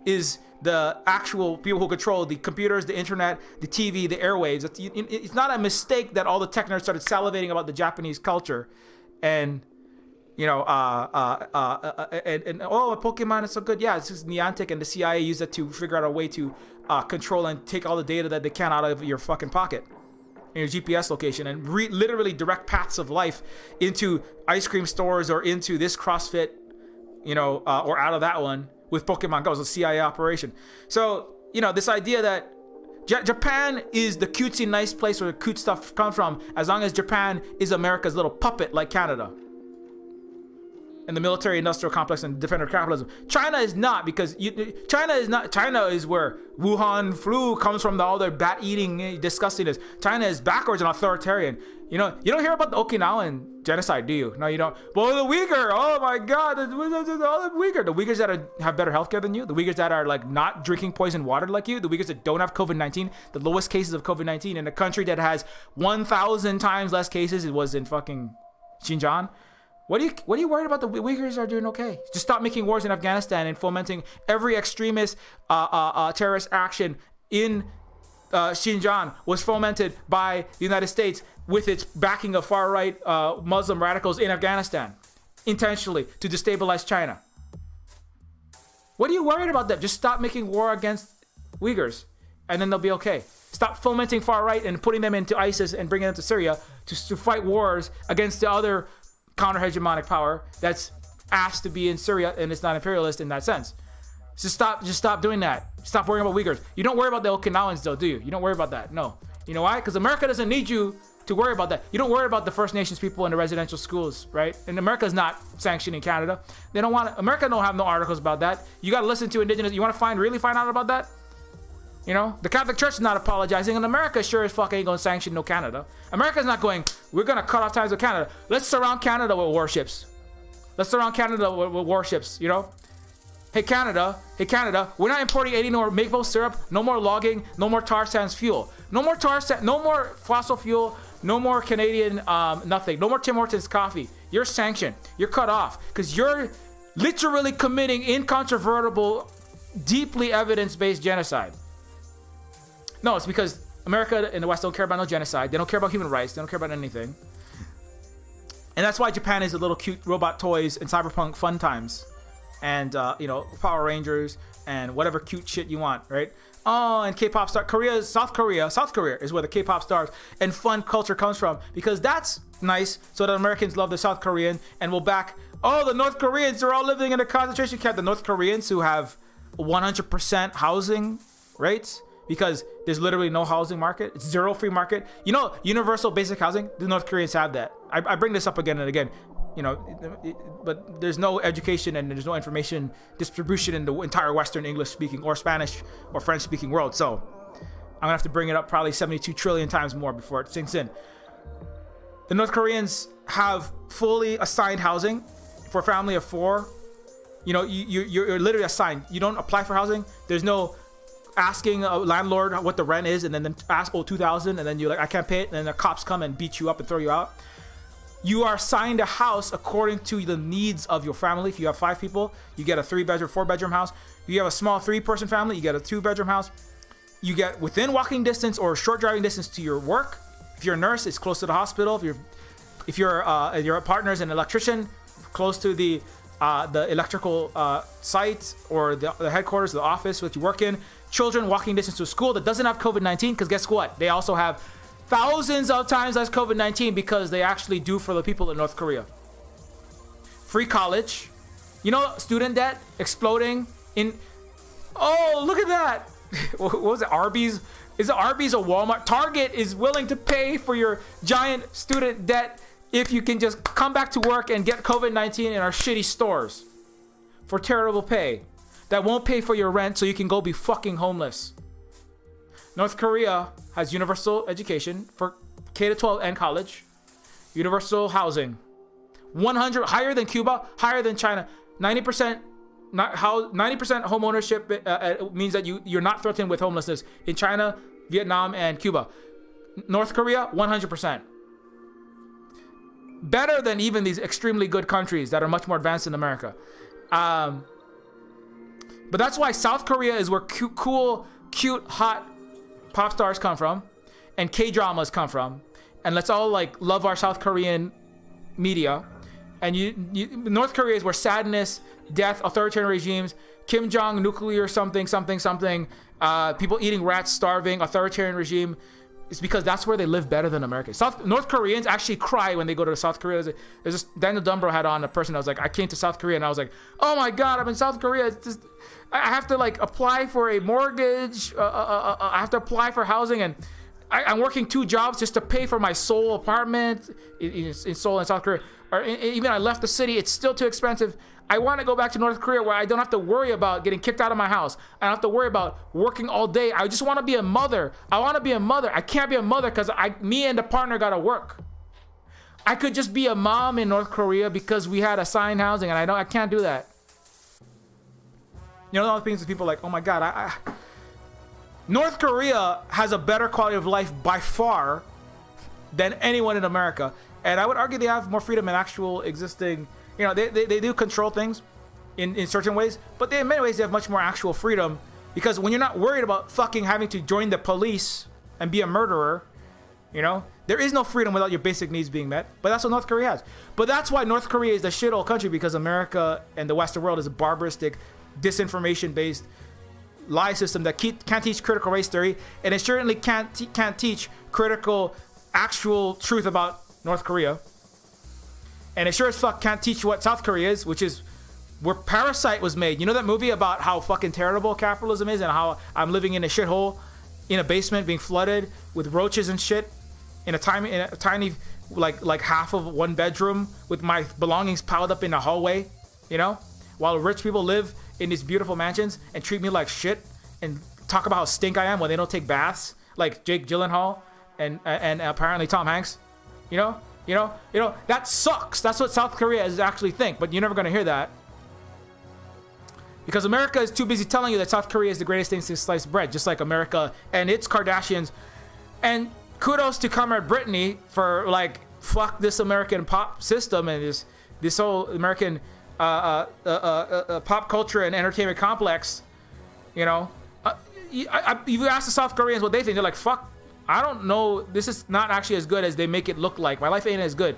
Is the actual people who control the computers, the internet, the TV, the airwaves. It's not a mistake that all the tech nerds started salivating about the Japanese culture, and you know, and oh, Pokemon is so good. Yeah, it's just Niantic and the CIA use it to figure out a way to control and take all the data that they can out of your fucking pocket and your GPS location, and literally direct paths of life into ice cream stores or into this CrossFit, you know, or out of that one with Pokemon Go. It's a CIA operation. So, you know, this idea that Japan is the cutesy nice place where the cute stuff comes from, as long as Japan is America's little puppet like Canada. and the military-industrial complex and defender of capitalism. China is not, because China is where Wuhan flu comes from, all their bat-eating disgustingness. China is backwards and authoritarian. You know, you don't hear about the Okinawan genocide, do you? No, you don't. Well, the Uyghur, oh my God, the Uyghurs that have better healthcare than you, the Uyghurs that are like not drinking poisoned water like you, the Uyghurs that don't have COVID-19, the lowest cases of COVID-19 in a country that has 1,000 times less cases. It was in fucking Xinjiang. What are you worried about? The Uyghurs are doing okay. Just stop making wars in Afghanistan and fomenting every extremist terrorist action in Xinjiang was fomented by the United States with its backing of far-right Muslim radicals in Afghanistan, intentionally to destabilize China. What are you worried about that? Just stop making war against Uyghurs, and then they'll be okay. Stop fomenting far-right and putting them into ISIS and bringing them to Syria to fight wars against the other counter-hegemonic power that's asked to be in Syria, and it's not imperialist in that sense. Just stop doing that. Stop worrying about Uyghurs. You don't worry about the Okinawans though, do you? You don't worry about that. No. You know why? Because America doesn't need you to worry about that. You don't worry about the First Nations people in the residential schools, right? And America's not sanctioning Canada. They don't want America don't have no articles about that. You got to listen to indigenous. You want to really find out about that? You know, the Catholic Church is not apologizing, and America sure as fuck ain't gonna sanction no Canada. America's not going, we're gonna cut off ties with Canada. Let's surround Canada with warships. Let's surround Canada with warships, you know? Hey Canada, we're not importing any more maple syrup, no more logging, no more tar sands fuel. No more no more fossil fuel, no more Canadian nothing. No more Tim Hortons coffee. You're sanctioned. You're cut off because you're literally committing incontrovertible, deeply evidence-based genocide. No, it's because America and the West don't care about no genocide. They don't care about human rights. They don't care about anything. And that's why Japan is a little cute robot toys and cyberpunk fun times. And, you know, Power Rangers and whatever cute shit you want, right? Oh, and K-pop star. South Korea is where the K-pop stars and fun culture comes from. Because that's nice so that Americans love the South Korean and will back, oh, the North Koreans are all living in a concentration camp. The North Koreans who have 100% housing rates. Because there's literally no housing market. It's zero free market. You know, universal basic housing, the North Koreans have that. I bring this up again and again, you know, but there's no education and there's no information distribution in the entire Western English speaking or Spanish or French speaking world. So I'm gonna have to bring it up probably 72 trillion times more before it sinks in. The North Koreans have fully assigned housing for a family of 4. You know, you're literally assigned. You don't apply for housing. There's no asking a landlord what the rent is and then ask, oh, $2,000, and then you're like, I can't pay it, and then the cops come and beat you up and throw you out. You are assigned a house according to the needs of your family. If you have 5 people, you get a 3-bedroom, 4-bedroom house. If you have a small 3-person family, you get a 2-bedroom house. You get within walking distance or short driving distance to your work. If you're a nurse, it's close to the hospital. If your partner's an electrician, close to the electrical site or the headquarters, the office that you work in. Children walking distance to a school that doesn't have COVID-19, because guess what? They also have thousands of times less COVID-19 because they actually do for the people in North Korea. Free college. You know, student debt exploding in... Oh, look at that. What was it? Arby's? Is it Arby's or Walmart? Target is willing to pay for your giant student debt if you can just come back to work and get COVID-19 in our shitty stores for terrible pay. That won't pay for your rent so you can go be fucking homeless. North Korea has universal education for K-12 and college. Universal housing. 100, higher than Cuba, higher than China. 90% home ownership means that you're not threatened with homelessness in China, Vietnam, and Cuba. North Korea, 100%. Better than even these extremely good countries that are much more advanced than America. But that's why South Korea is where cool, cute, hot pop stars come from, and K-dramas come from, and let's all like love our South Korean media. And North Korea is where sadness, death, authoritarian regimes, Kim Jong nuclear something, people eating rats, starving, authoritarian regime. It's because that's where they live better than Americans. North Koreans actually cry when they go to South Korea. There's this Daniel Dumbro had on a person that was like, I came to South Korea and I was like, oh my God, I'm in South Korea. It's just, I have to like apply for a mortgage. I have to apply for housing, and I'm working 2 jobs just to pay for my Seoul apartment in Seoul in South Korea. Or even I left the city, it's still too expensive. I want to go back to North Korea where I don't have to worry about getting kicked out of my house. I don't have to worry about working all day. I just want to be a mother. I want to be a mother. I can't be a mother because me and the partner got to work. I could just be a mom in North Korea because we had assigned housing, and I can't do that. You know, all the things that people are like, oh my God, North Korea has a better quality of life by far than anyone in America. And I would argue they have more freedom in actual existing, you know, they do control things in certain ways, but in many ways they have much more actual freedom, because when you're not worried about fucking having to join the police and be a murderer, you know, there is no freedom without your basic needs being met. But that's what North Korea has. But that's why North Korea is the shithole country, because America and the Western world is a barbaristic, disinformation-based lie system that can't teach critical race theory, and it certainly can't teach critical, actual truth about North Korea. And it sure as fuck can't teach what South Korea is, which is where Parasite was made. You know that movie about how fucking terrible capitalism is and how I'm living in a shithole in a basement being flooded with roaches and shit in a tiny like half of one bedroom with my belongings piled up in the hallway, you know, while rich people live in these beautiful mansions and treat me like shit and talk about how stink I am when they don't take baths, like Jake Gyllenhaal and apparently Tom Hanks. You know, that sucks. That's what South Korea is actually think, but you're never gonna hear that. Because America is too busy telling you that South Korea is the greatest thing since sliced bread, just like America and its Kardashians. And kudos to Comrade Brittany for like, fuck this American pop system and this whole American pop culture and entertainment complex. You know, you ask the South Koreans what they think, they're like, fuck, I don't know, this is not actually as good as they make it look like. My life ain't as good.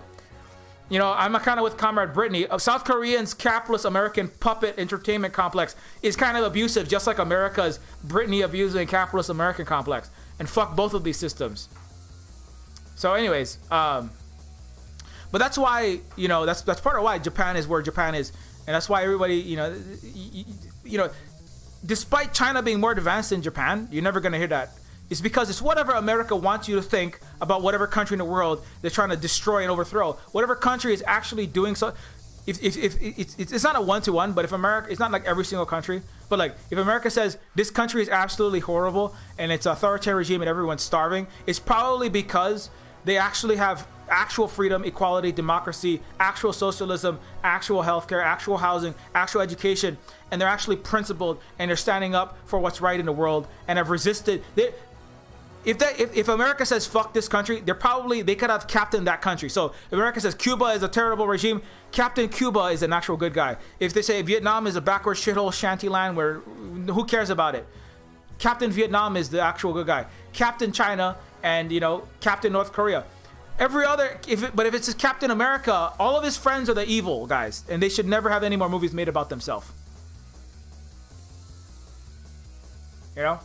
You know, I'm kind of with Comrade Brittany. South Koreans' capitalist American puppet entertainment complex is kind of abusive, just like America's Brittany abusing capitalist American complex. And fuck both of these systems. So anyways, but that's why, you know, that's part of why Japan is where Japan is. And that's why everybody, you know, despite China being more advanced than Japan, you're never going to hear that. It's because it's whatever America wants you to think about whatever country in the world they're trying to destroy and overthrow. Whatever country is actually doing so. If it's not a one-to-one, but if America, it's not like every single country, but like if America says this country is absolutely horrible and it's an authoritarian regime and everyone's starving, it's probably because they actually have actual freedom, equality, democracy, actual socialism, actual healthcare, actual housing, actual education, and they're actually principled and they're standing up for what's right in the world and have resisted. If America says fuck this country, they could have captained that country. So if America says Cuba is a terrible regime, Captain Cuba is an actual good guy. If they say Vietnam is a backward shithole shanty land where who cares about it, Captain Vietnam is the actual good guy. Captain China and, you know, Captain North Korea. Every other, but if it's just Captain America, all of his friends are the evil guys, and they should never have any more movies made about themselves. You know.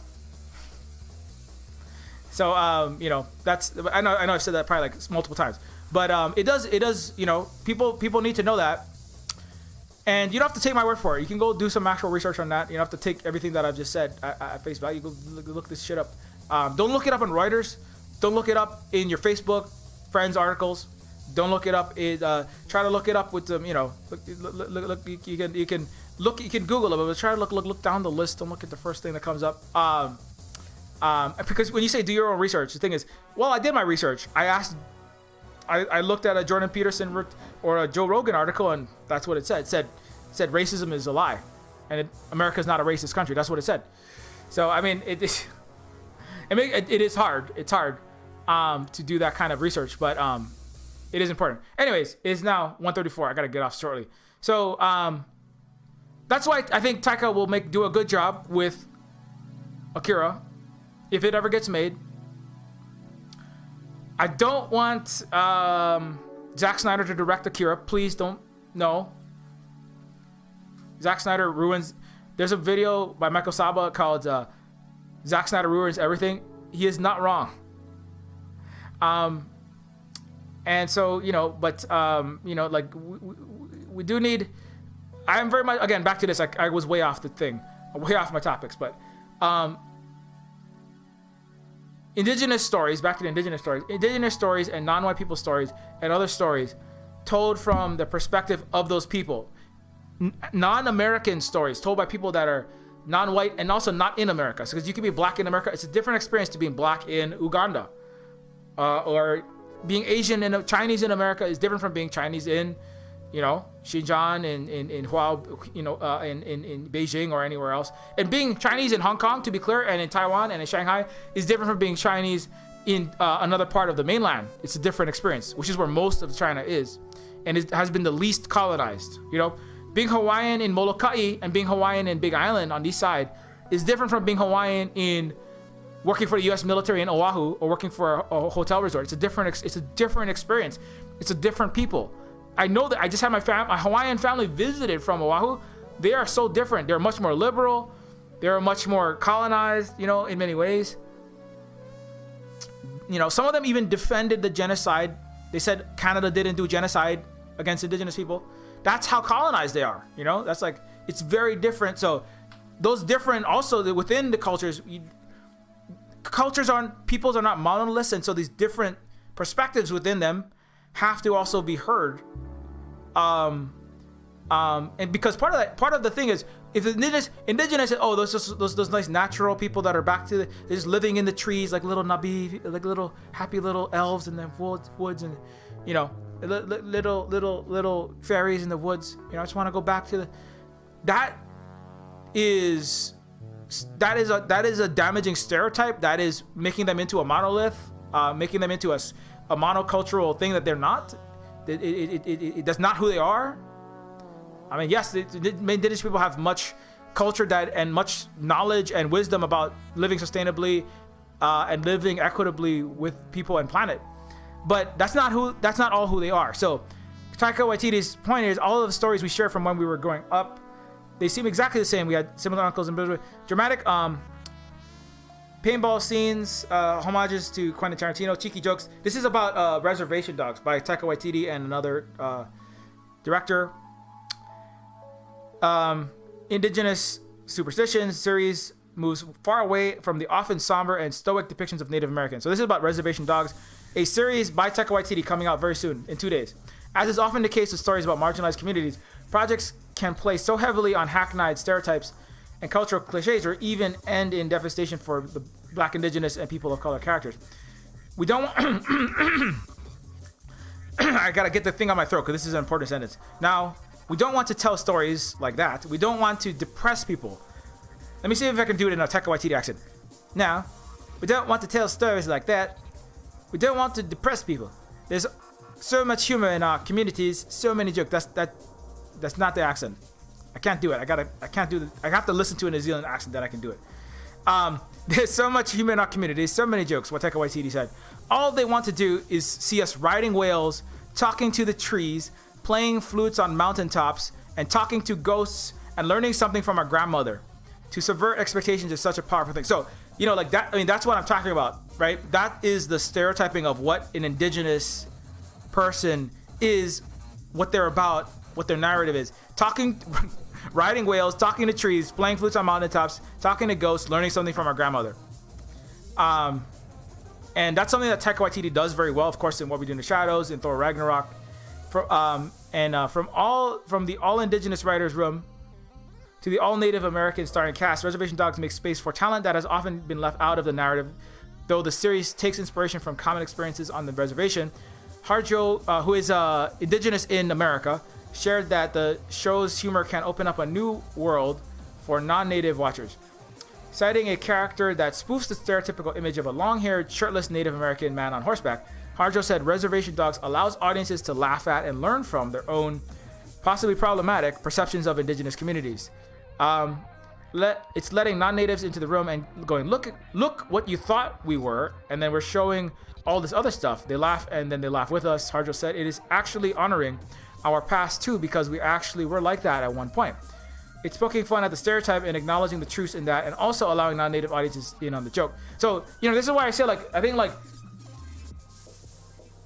So you know, that's, I know I've said that probably like multiple times, but it does, you know, people need to know that, and you don't have to take my word for it. You can go do some actual research on that. You don't have to take everything that I've just said at face value. You go look this shit up. Don't look it up on Reuters. Don't look it up in your Facebook friends articles. Don't look it up. Try to look it up with some, you know, look. You can Google it, but try to look down the list. Don't look at the first thing that comes up. Because when you say do your own research, the thing is, well, I did my research. I looked at a Jordan Peterson or a Joe Rogan article, and that's what it said. It said racism is a lie, and America's not a racist country. That's what it said. So I mean, it is hard. It's hard to do that kind of research, but it is important. Anyways, it's now 1:34. I gotta get off shortly. So that's why I think Taika will do a good job with Akira, if it ever gets made. I don't want Zack Snyder to direct Akira. Please don't. No. Zack Snyder ruins. There's a video by Michael Saba called Zack Snyder Ruins Everything. He is not wrong. And so, you know, but, you know, like, we do need. I'm very much, again, back to this. I was way off the thing. Way off my topics, but. indigenous stories, back to the indigenous stories and non-white people stories and other stories told from the perspective of those people. Non-American stories told by people that are non-white and also not in America. So, because you can be black in America, it's a different experience to being black in Uganda. Or being Asian and Chinese in America is different from being Chinese in, Xinjiang, in Beijing or anywhere else. And being Chinese in Hong Kong, to be clear, and in Taiwan and in Shanghai is different from being Chinese in another part of the mainland. It's a different experience, which is where most of China is, and it has been the least colonized. Being Hawaiian in Molokai and being Hawaiian in Big Island on the east side is different from being Hawaiian in working for the U.S. military in Oahu or working for a hotel resort. It's a different experience. It's a different people. I know that I just had my Hawaiian family visited from Oahu. They are so different. They're much more liberal. They're much more colonized, in many ways. Some of them even defended the genocide. They said Canada didn't do genocide against indigenous people. That's how colonized they are. That's like, it's very different. So those different also within the cultures, peoples are not monoliths. And so these different perspectives within them have to also be heard. And because part of the thing is, if indigenous, those nice natural people that are back to they're just living in the trees like little nabi, like little happy little elves in the woods, and little fairies in the woods. I just want to go back to that is a damaging stereotype that is making them into a monolith, making them into a monocultural thing that they're not. That's not who they are. I mean, yes, the indigenous people have much culture and much knowledge and wisdom about living sustainably and living equitably with people and planet. But that's not all who they are. So Taika Waititi's point is, all of the stories we share from when we were growing up, they seem exactly the same. We had similar uncles and brothers, dramatic paintball scenes, homages to Quentin Tarantino, cheeky jokes. This is about Reservation Dogs by Taika Waititi and another director. Indigenous superstitions series moves far away from the often somber and stoic depictions of Native Americans. So this is about Reservation Dogs, a series by Taika Waititi coming out very soon, in 2 days. As is often the case with stories about marginalized communities, projects can play so heavily on hackneyed stereotypes and cultural cliches, or even end in devastation for the Black, Indigenous, and people of color characters. We don't I gotta get the thing on my throat because this is an important sentence. Now, we don't want to tell stories like that. We don't want to depress people. Let me see if I can do it in a Taika Waititi accent. Now, we don't want to tell stories like that. We don't want to depress people. There's so much humor in our communities, so many jokes. That's not the accent. I can't do it. I have to listen to a New Zealand accent that I can do it. There's so much humor in our communities, so many jokes, what Taika Waititi said. All they want to do is see us riding whales, talking to the trees, playing flutes on mountaintops, and talking to ghosts, and learning something from our grandmother. To subvert expectations is such a powerful thing. So, like that, I mean, that's what I'm talking about, right? That is the stereotyping of what an indigenous person is, what they're about, what their narrative is. Riding whales, talking to trees, playing flutes on mountaintops, talking to ghosts, learning something from our grandmother. And that's something that Taika Waititi does very well, of course, in What We Do in the Shadows, in Thor Ragnarok. From the all-indigenous writers' room to the all-Native American starring cast, Reservation Dogs makes space for talent that has often been left out of the narrative. Though the series takes inspiration from common experiences on the reservation, Harjo, who is indigenous in America, shared that the show's humor can open up a new world for non-native watchers. Citing a character that spoofs the stereotypical image of a long-haired, shirtless Native American man on horseback, Harjo said Reservation Dogs allows audiences to laugh at and learn from their own, possibly problematic, perceptions of indigenous communities. It's letting non-natives into the room and going, look what you thought we were, and then we're showing all this other stuff. They laugh, and then they laugh with us. Harjo said it is actually honoring our past too, because we actually were like that at one point. It's poking fun at the stereotype and acknowledging the truth in that, and also allowing non-native audiences in on the joke. So, this is why I say, I think,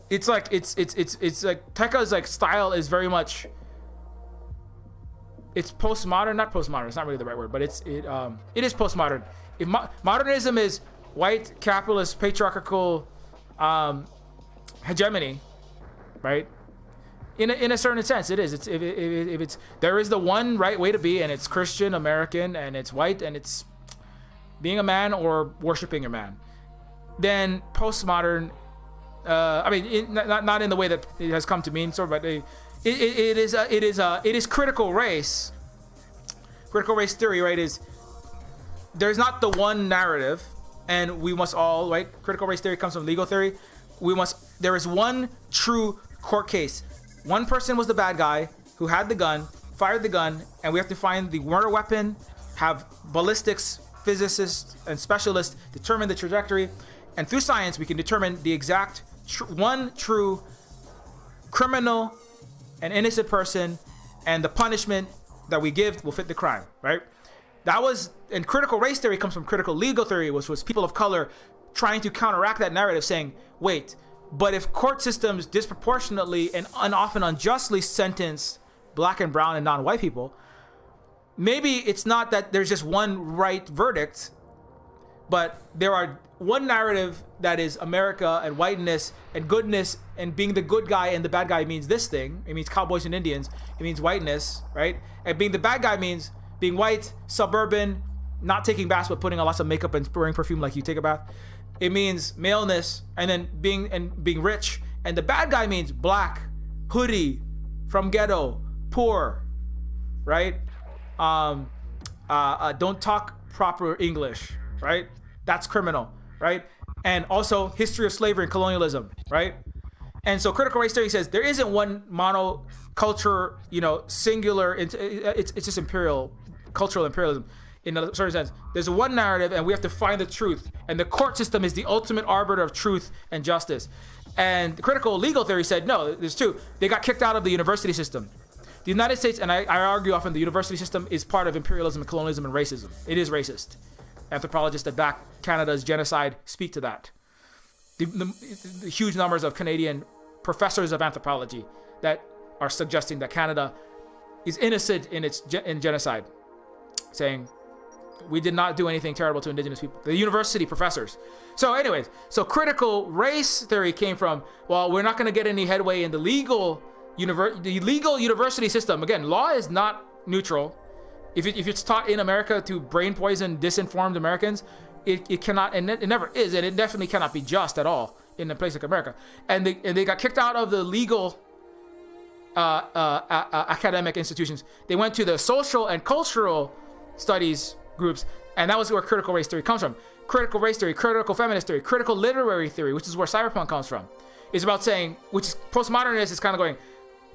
it's like Taika's style is very much, it's postmodern, not postmodern, it's not really the right word, but it is postmodern. If modernism is white capitalist patriarchal hegemony, right? In a certain sense, it is. It's if it's there is the one right way to be, and it's Christian, American, and it's white, and it's being a man or worshiping a man. Then postmodern, not in the way that it has come to mean, sort of, but it is critical race. Critical race theory, right? Is there's not the one narrative, and we must all, right? Critical race theory comes from legal theory. There is one true court case. One person was the bad guy who had the gun, fired the gun, and we have to find the murder weapon, have ballistics, physicists, and specialists determine the trajectory, and through science we can determine the exact one true criminal and innocent person, and the punishment that we give will fit the crime, right? That was, and critical race theory comes from critical legal theory, which was people of color trying to counteract that narrative, saying, wait, but if court systems disproportionately and often unjustly sentence black and brown and non-white people, maybe it's not that there's just one right verdict, but there are one narrative that is America and whiteness and goodness, and being the good guy and the bad guy means this thing. It means cowboys and Indians. It means whiteness, right? And being the bad guy means being white, suburban, not taking baths but putting on lots of makeup and wearing perfume like you take a bath. It means maleness, and then being rich. And the bad guy means black, hoodie, from ghetto, poor, right? Don't talk proper English, right? That's criminal, right? And also history of slavery and colonialism, right? And so critical race theory says there isn't one monoculture, singular. It's just cultural imperialism. In a certain sense, there's one narrative, and we have to find the truth. And the court system is the ultimate arbiter of truth and justice. And the critical legal theory said, no, there's two. They got kicked out of the university system. The United States, and I argue often, the university system is part of imperialism and colonialism and racism. It is racist. Anthropologists that back Canada's genocide speak to that. The huge numbers of Canadian professors of anthropology that are suggesting that Canada is innocent in genocide, saying we did not do anything terrible to indigenous people. The university professors. So anyways, critical race theory came from, well, we're not going to get any headway in the legal university system. Again, law is not neutral. If it's taught in America to brain poison disinformed Americans, it cannot, and it never is, and it definitely cannot be just at all in a place like America. And they got kicked out of the legal academic institutions. They went to the social and cultural studies groups, and that was where critical race theory comes from. Critical race theory, critical feminist theory, critical literary theory, which is where cyberpunk comes from, is about saying, which is postmodernist, is kind of going,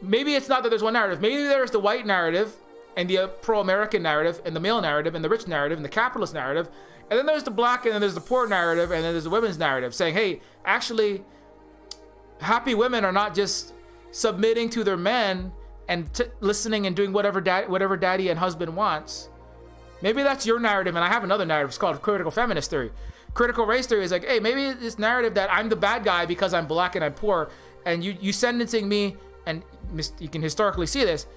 maybe it's not that there's one narrative. Maybe there's the white narrative and the pro-American narrative and the male narrative and the rich narrative and the capitalist narrative, and then there's the black and then there's the poor narrative, and then there's the women's narrative saying, hey, actually happy women are not just submitting to their men and listening and doing whatever daddy and husband wants. Maybe that's your narrative, and I have another narrative. It's called critical feminist theory. Critical race theory is like, hey, maybe this narrative that I'm the bad guy because I'm black and I'm poor, and you sentencing me, and you can historically see this,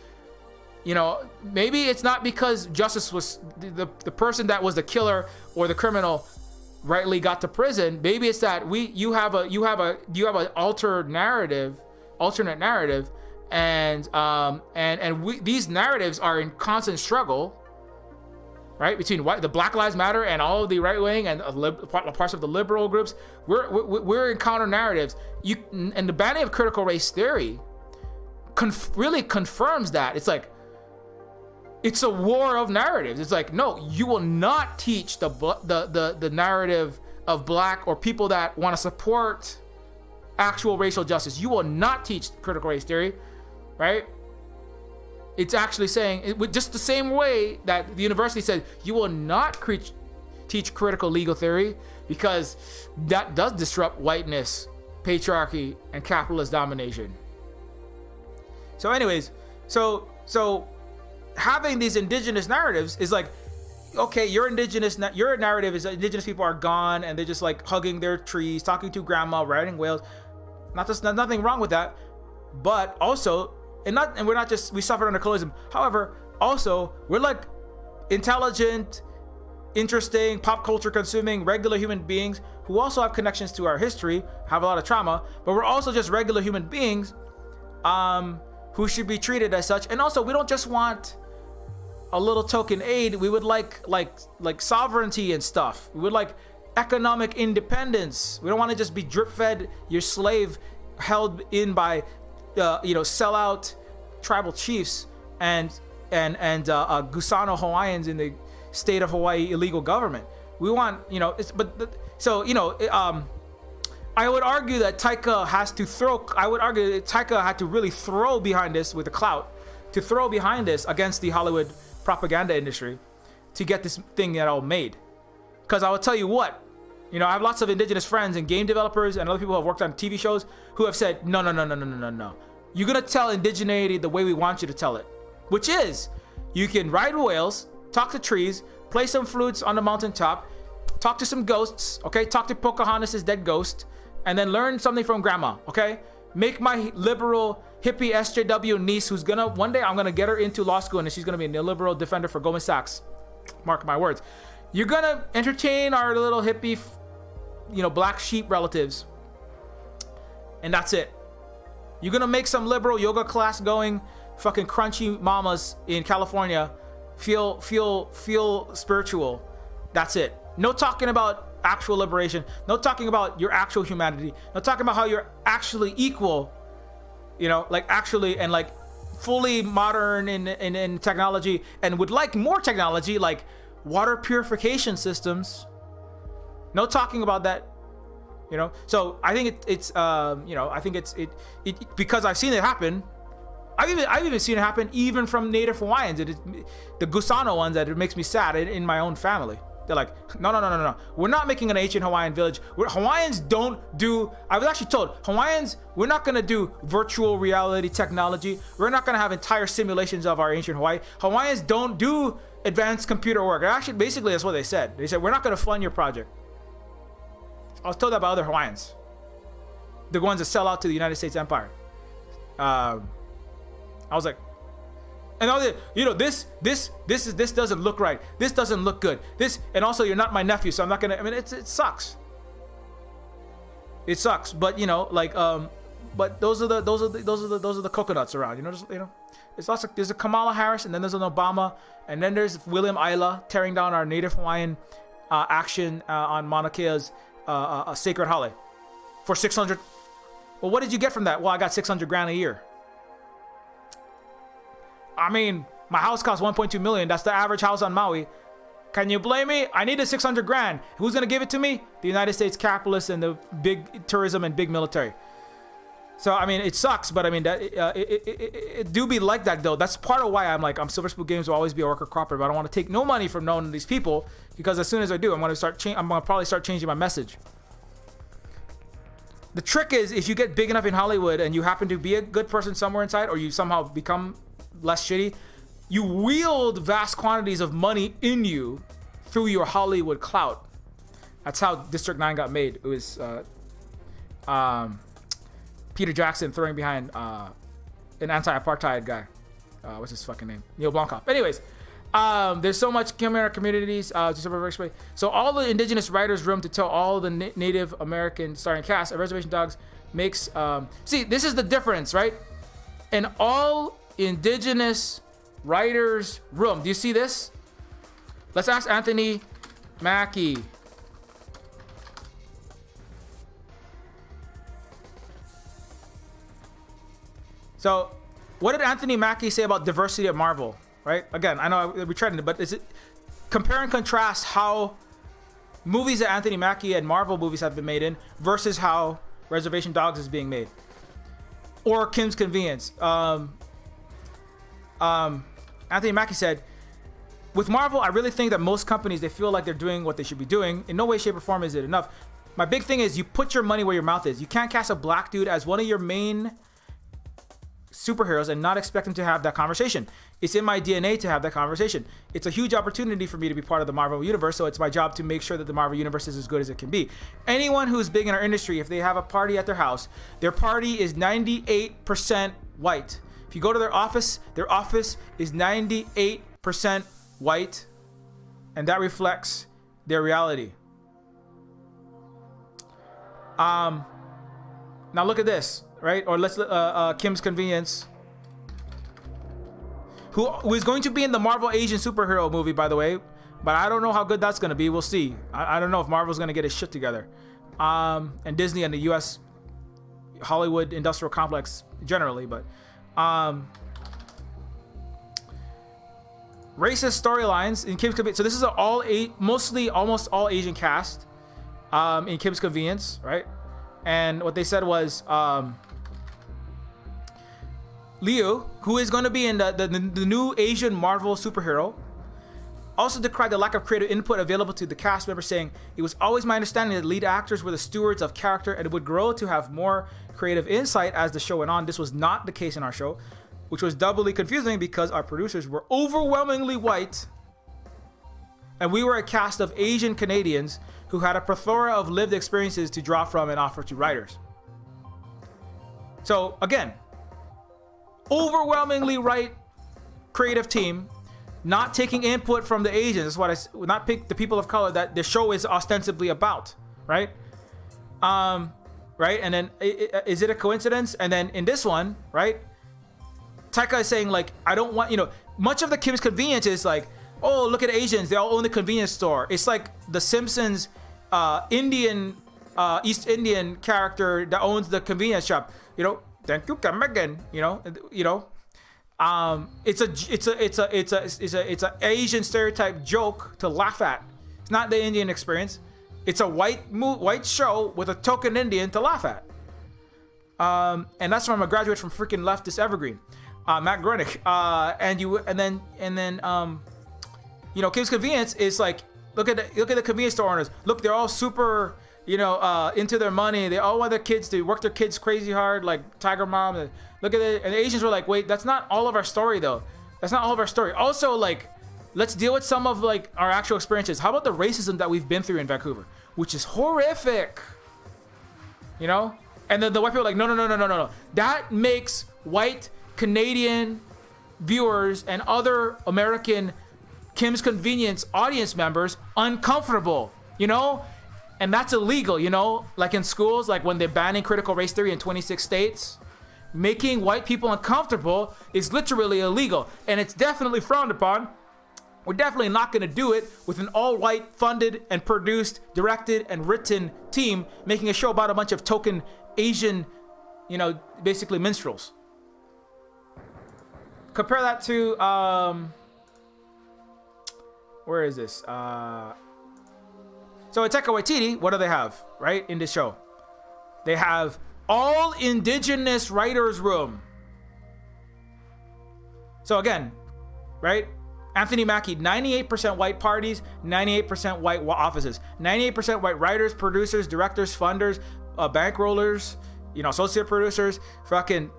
maybe it's not because justice was the person that was the killer or the criminal rightly got to prison. Maybe it's that you have an alternate narrative, and these narratives are in constant struggle, right, between the Black Lives Matter and all of the right wing and parts of the liberal groups. We're in counter narratives. And the banning of critical race theory really confirms that. It's like, it's a war of narratives. It's like, no, you will not teach the narrative of black or people that want to support actual racial justice. You will not teach critical race theory, right? It's actually saying, just the same way that the university said, you will not teach critical legal theory because that does disrupt whiteness, patriarchy, and capitalist domination. So anyways, so having these indigenous narratives is like, okay, your narrative is that indigenous people are gone and they're just like hugging their trees, talking to grandma, riding whales. Nothing wrong with that, but also, we suffered under colonialism. However, also we're like intelligent, interesting, pop culture consuming, regular human beings who also have connections to our history, have a lot of trauma, but we're also just regular human beings who should be treated as such. And also, we don't just want a little token aid. We would like sovereignty and stuff. We would like economic independence. We don't want to just be drip fed your slave held in by sellout tribal chiefs and Gusano Hawaiians in the state of Hawaii illegal government. We want, I would argue that Taika had to really throw behind this with the clout, to throw behind this against the Hollywood propaganda industry to get this thing all made. Because I will tell you what, I have lots of indigenous friends and game developers and other people who have worked on TV shows who have said, no. You're going to tell indigeneity the way we want you to tell it, which is you can ride whales, talk to trees, play some flutes on the mountaintop, talk to some ghosts, okay? Talk to Pocahontas' dead ghost, and then learn something from grandma, okay? Make my liberal hippie SJW niece, who's gonna, one day I'm gonna get her into law school and she's gonna be a neoliberal defender for Goldman Sachs. Mark my words. You're gonna entertain our little hippie, black sheep relatives. And that's it. You're gonna make some liberal yoga class going fucking crunchy mamas in California feel spiritual. That's it. No talking about actual liberation. No talking about your actual humanity. No talking about how you're actually equal, actually and fully modern in technology and would like more technology like water purification systems. No talking about that. So I think it's because I've seen it happen. I've even seen it happen even from Native Hawaiians. The Gusano ones, that it makes me sad in my own family. They're like, no. We're not making an ancient Hawaiian village. Hawaiians don't do, I was actually told, Hawaiians, we're not going to do virtual reality technology. We're not going to have entire simulations of our ancient Hawaii. Hawaiians don't do advanced computer work. Actually, basically, that's what they said. They said, we're not going to fund your project. I was told that by other Hawaiians. The ones that sell out to the United States Empire. I was like, and all the, this doesn't look right. This doesn't look good. And also you're not my nephew, so I'm not gonna. I mean, it sucks. It sucks, but but those are the coconuts around. It's lots of, there's a Kamala Harris, and then there's an Obama, and then there's William Isla tearing down our Native Hawaiian action on Mauna Kea's sacred holly for 600. Well, what did you get from that? Well, I got $600,000 a year. I mean, my house costs 1.2 million. That's the average house on Maui. Can you blame me? I needed $600,000. Who's gonna give it to me? The United States capitalists and the big tourism and big military. So I mean, it sucks, but I mean that it do be like that though. That's part of why I'm Silver Spoon Games will always be a worker cooperative. I don't want to take no money from none of these people because as soon as I do, I'm gonna probably start changing my message. The trick is if you get big enough in Hollywood and you happen to be a good person somewhere inside, or you somehow become less shitty, you wield vast quantities of money in you through your Hollywood clout. That's how District 9 got made. It was Peter Jackson throwing behind an anti-apartheid guy. What's his fucking name? Neil Blomkamp. Anyways, there's so much communities. So all the indigenous writers' room to tell all the Native American starring cast of Reservation Dogs makes... see, this is the difference, right? An all indigenous writers' room. Do you see this? Let's ask Anthony Mackie. So, what did Anthony Mackie say about diversity at Marvel? Right? Again, I know we tried it, but is it compare and contrast how movies that Anthony Mackie and Marvel movies have been made in versus how Reservation Dogs is being made, or Kim's Convenience. Anthony Mackie said, with Marvel, I really think that most companies, they feel like they're doing what they should be doing. In no way, shape, or form is it enough. My big thing is you put your money where your mouth is. You can't cast a black dude as one of your main superheroes and not expect him to have that conversation. It's in my DNA to have that conversation. It's a huge opportunity for me to be part of the Marvel universe, so it's my job to make sure that the Marvel universe is as good as it can be. Anyone who's big in our industry, if they have a party at their house, their party is 98% white. If you go to their office is 98% white. and that reflects their reality. Now look at this, right? Or let's Kim's Convenience, who is going to be in the Marvel Asian superhero movie, by the way, but I don't know how good that's going to be. We'll see. I don't know if Marvel's going to get his shit together, and Disney and the U.S. Hollywood industrial complex generally, but racist storylines in Kim's Convenience. So this is mostly almost all Asian cast in Kim's Convenience, right? And what they said was Liu, who is going to be in the new Asian Marvel superhero, also decried the lack of creative input available to the cast members, saying, "It was always my understanding that lead actors were the stewards of character and would grow to have more creative insight as the show went on. This was not the case in our show, which was doubly confusing because our producers were overwhelmingly white, and we were a cast of Asian Canadians who had a plethora of lived experiences to draw from and offer to writers." So again, overwhelmingly white creative team, not taking input from the Asians. That's what I not pick the people of color that the show is ostensibly about, right? Right, and then is it a coincidence? And then in this one, right, Taika is saying, like, I don't want, much of the Kim's Convenience is like, oh, look at Asians, they all own the convenience store. It's like the Simpsons Indian East Indian character that owns the convenience shop. Thank you, come again. It's a Asian stereotype joke to laugh at. It's not the Indian experience. It's a white show with a token Indian to laugh at. And that's from a graduate from freaking leftist Evergreen, Matt Groening. And then Kim's Convenience is like, look at the convenience store owners. Look, they're all super, into their money. They all want their kids to work their kids crazy hard, like Tiger Mom. And look at it. And the Asians were like, wait, that's not all of our story, though. That's not all of our story. Also, like, let's deal with some of like our actual experiences. How about the racism that we've been through in Vancouver, which is horrific, And then the white people are like, no. That makes white Canadian viewers and other American Kim's Convenience audience members uncomfortable, And that's illegal, Like in schools, like when they're banning critical race theory in 26 states, making white people uncomfortable is literally illegal. And it's definitely frowned upon. We're definitely not going to do it with an all-white funded and produced, directed and written team making a show about a bunch of token Asian, basically minstrels. Compare that to, where is this? So at Taika Waititi, what do they have, right, in this show? They have all indigenous writers' room. So again, right? Anthony Mackie, 98% white parties, 98% white offices, 98% white writers, producers, directors, funders, bankrollers, associate producers, fucking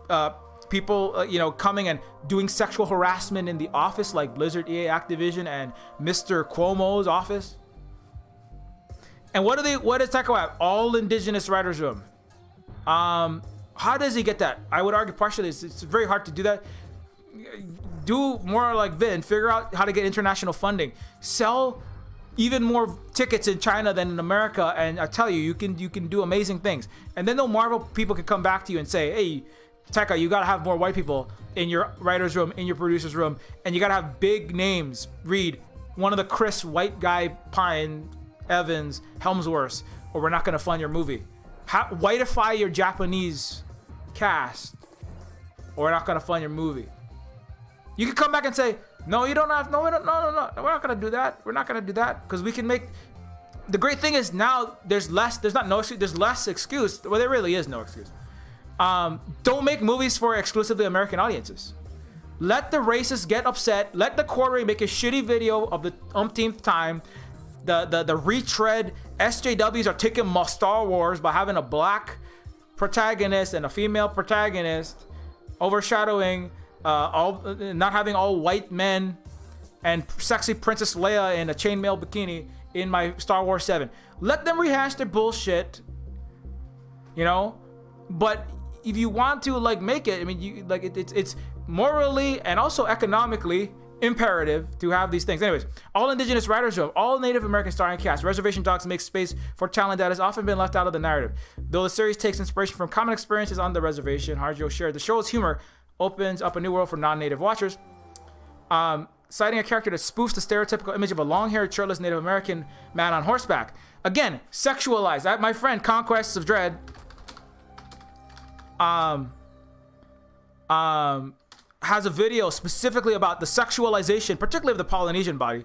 people, coming and doing sexual harassment in the office, like Blizzard, EA, Activision, and Mr. Cuomo's office. And what does Taika have? All indigenous writers' room. How does he get that? I would argue partially it's very hard to do that. Do more like Vin, figure out how to get international funding, sell even more tickets in China than in America, and I tell you, you can do amazing things. And then the Marvel people can come back to you and say, hey, Taika, you gotta have more white people in your writer's room, in your producer's room, and you gotta have big names. Read one of the Chris white guy Pine, Evans, Helmsworth, or we're not gonna fund your movie. Whiteify your Japanese cast, or we're not gonna fund your movie. You can come back and say, no, you don't have, no, we're not gonna do that. We're not gonna do that because we can make. The great thing is now there's less excuse. Well, there really is no excuse. Don't make movies for exclusively American audiences. Let the racists get upset. Let the Quarry make a shitty video of the umpteenth time. The retread SJWs are taking Star Wars by having a black protagonist and a female protagonist, overshadowing not having all white men and sexy Princess Leia in a chainmail bikini in my Star Wars 7. Let them rehash their bullshit, But if you want to make it, I mean, it's morally and also economically imperative to have these things. Anyways, all indigenous writers room, all Native American starring cast. Reservation Dogs make space for talent that has often been left out of the narrative. Though the series takes inspiration from common experiences on the reservation, Harjo shared, the show's humor opens up a new world for non-Native watchers. Citing a character that spoofs the stereotypical image of a long-haired, shirtless Native American man on horseback. Again, sexualized. My friend, Conquests of Dread, has a video specifically about the sexualization, particularly of the Polynesian body.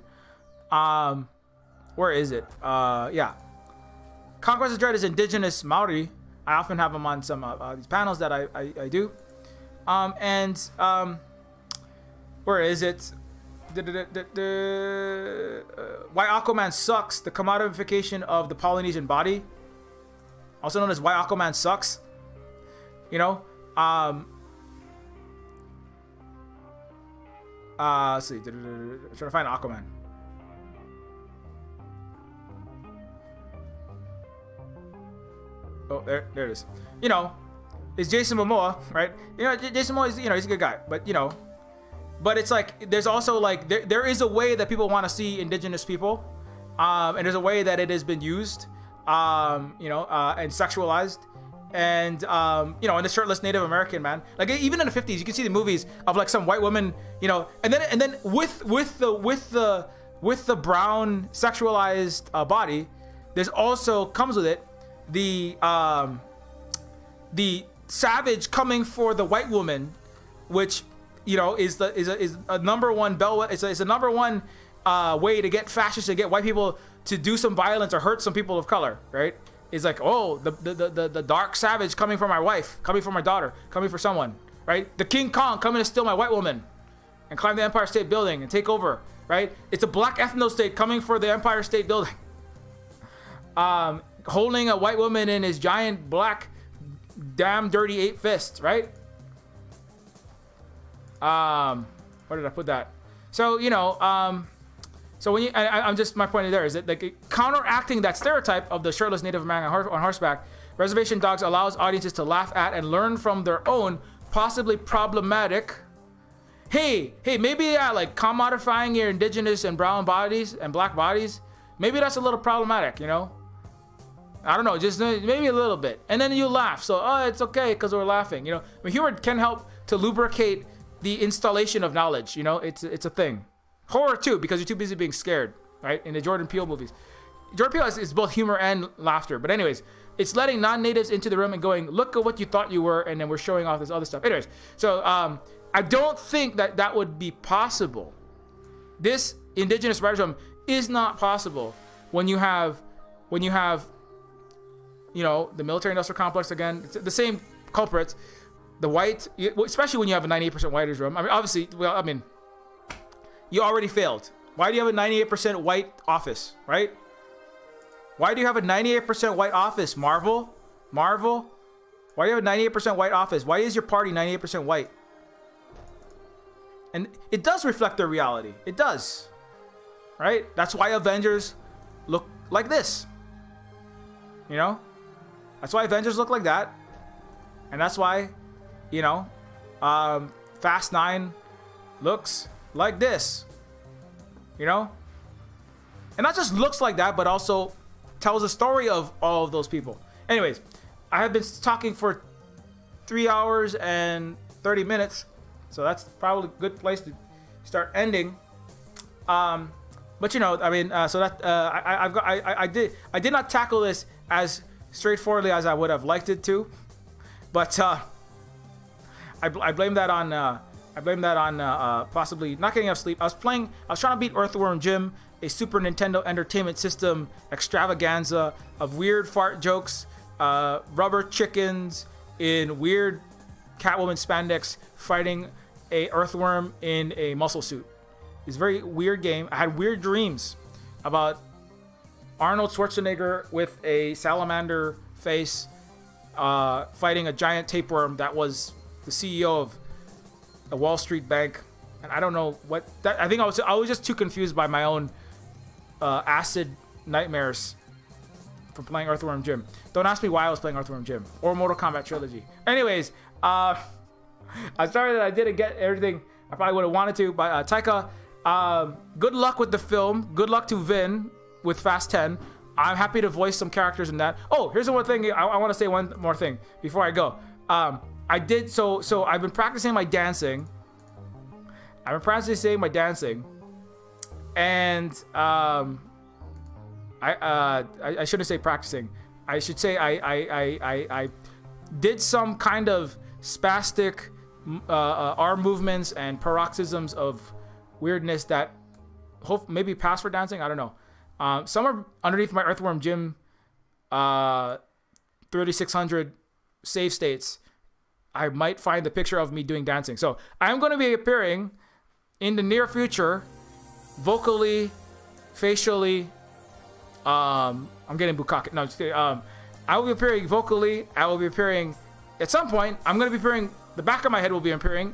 Where is it? Yeah. Conquest of Dread is indigenous Maori. I often have him on some these panels that I do. Where is it? Why Aquaman Sucks, the commodification of the Polynesian body, also known as Why Aquaman Sucks. You know, let's see, trying to find Aquaman. Oh, there it is. You know, it's Jason Momoa, right? You know, Jason Momoa is, you know, he's a good guy, but you know. But it's like, there's also like, there is a way that people want to see indigenous people. And there's a way that it has been used, you know, and sexualized. And, you know, and the shirtless Native American man, like even in the 50s, you can see the movies of like some white woman, you know, and then with the brown sexualized body, there's also comes with it the savage coming for the white woman, which, you know, is a number one it's a number one way to get fascists, to get white people to do some violence or hurt some people of color, right? It's like, oh, the dark savage coming for my wife, coming for my daughter, coming for someone, right? The King Kong coming to steal my white woman and climb the Empire State Building and take over, right? It's a black ethno state coming for the Empire State Building, holding a white woman in his giant black damn dirty ape fist, right? Where did I put that? So, you know, so when you, I'm just, my point there is that like counteracting that stereotype of the shirtless Native American on horseback, Reservation Dogs allows audiences to laugh at and learn from their own possibly problematic. Hey, maybe like commodifying your indigenous and brown bodies and black bodies, maybe that's a little problematic, you know? I don't know, just maybe a little bit. And then you laugh. So, oh, it's okay because we're laughing, you know? I mean, humor can help to lubricate the installation of knowledge, you know? It's a thing. Horror too, because you're too busy being scared, right? In the Jordan Peele movies. Jordan Peele is both humor and laughter. But anyways, it's letting non-natives into the room and going, look at what you thought you were, and then we're showing off this other stuff. Anyways, so I don't think that would be possible. This indigenous writers' is not possible when you have, you know, the military-industrial complex again, the same culprits, the white, especially when you have a 98% white room. I mean, obviously, well, I mean, you already failed. Why do you have a 98% white office, right? Why do you have a 98% white office, Marvel? Why do you have a 98% white office? Why is your party 98% white? And it does reflect their reality. It does, right? That's why Avengers look like this. You know? That's why Avengers look like that. And that's why, you know, Fast 9 looks like this, you know? And not just looks like that, but also tells a story of all of those people. Anyways, I have been talking for 3 hours and 30 minutes, so that's probably a good place to start ending. But you know, I mean, so that I did not tackle this as straightforwardly as I would have liked it to, but I blame that on possibly not getting enough sleep. I was trying to beat Earthworm Jim, a Super Nintendo Entertainment System extravaganza of weird fart jokes, rubber chickens in weird Catwoman spandex fighting a earthworm in a muscle suit. It's a very weird game. I had weird dreams about Arnold Schwarzenegger with a salamander face fighting a giant tapeworm that was the CEO of a Wall Street bank. And I don't know what that, I think I was just too confused by my own acid nightmares from playing Earthworm Jim. Don't ask me why I was playing Earthworm Jim or Mortal Kombat Trilogy. Anyways, I'm sorry that I didn't get everything I probably would have wanted to, but Taika, good luck with the film. Good luck to Vin with Fast 10. I'm happy to voice some characters in that. Oh, here's the one thing. I want to say one more thing before I go. I did so I've been practicing my dancing. And I shouldn't say practicing. I should say I did some kind of spastic arm movements and paroxysms of weirdness that maybe pass for dancing. I don't know. Somewhere underneath my Earthworm Jim 3600 save states, I might find the picture of me doing dancing. So I'm going to be appearing in the near future, vocally, facially. I'm getting bukkake. No, just kidding. I will be appearing vocally. I will be appearing at some point. I'm going to be appearing. The back of my head will be appearing,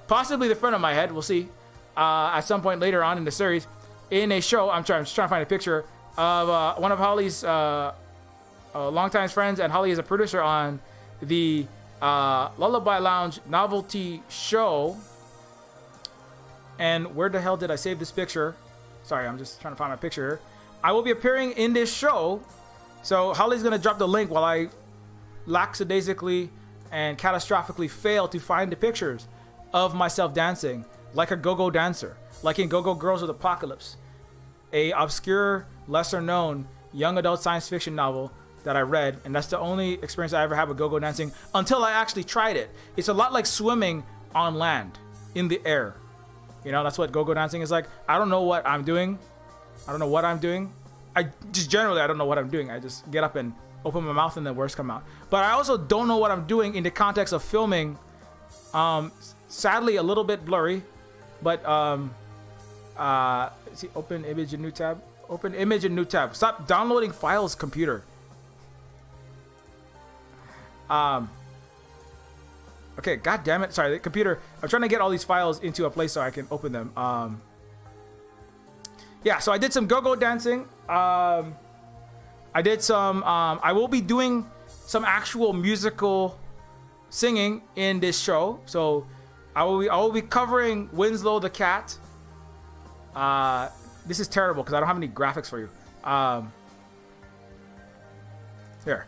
possibly the front of my head. We'll see. At some point later on in the series, in a show. I'm just trying to find a picture of one of Holly's longtime friends, and Holly is a producer on the Lullaby Lounge novelty show. And where the hell did I save this picture? Sorry, I'm just trying to find my picture here. I will be appearing in this show. So Holly's going to drop the link while I lackadaisically and catastrophically fail to find the pictures of myself dancing like a go-go dancer, like in Go-Go Girls with Apocalypse, a obscure, lesser-known young adult science fiction novel that I read, and that's the only experience I ever had with go-go dancing until I actually tried it. It's a lot like swimming on land, in the air. You know, that's what go-go dancing is like. I don't know what I'm doing. I don't know what I'm doing. I don't know what I'm doing. I just get up and open my mouth and the words come out. But I also don't know what I'm doing in the context of filming. Sadly, a little bit blurry. But, see, open image in new tab. Open image in new tab. Stop downloading files, computer. Okay, god damn it. Sorry, the computer. I'm trying to get all these files into a place so I can open them. Yeah, so I did some go-go dancing. I did some, I will be doing some actual musical singing in this show. So I will be covering Winslow the cat. This is terrible because I don't have any graphics for you. Here.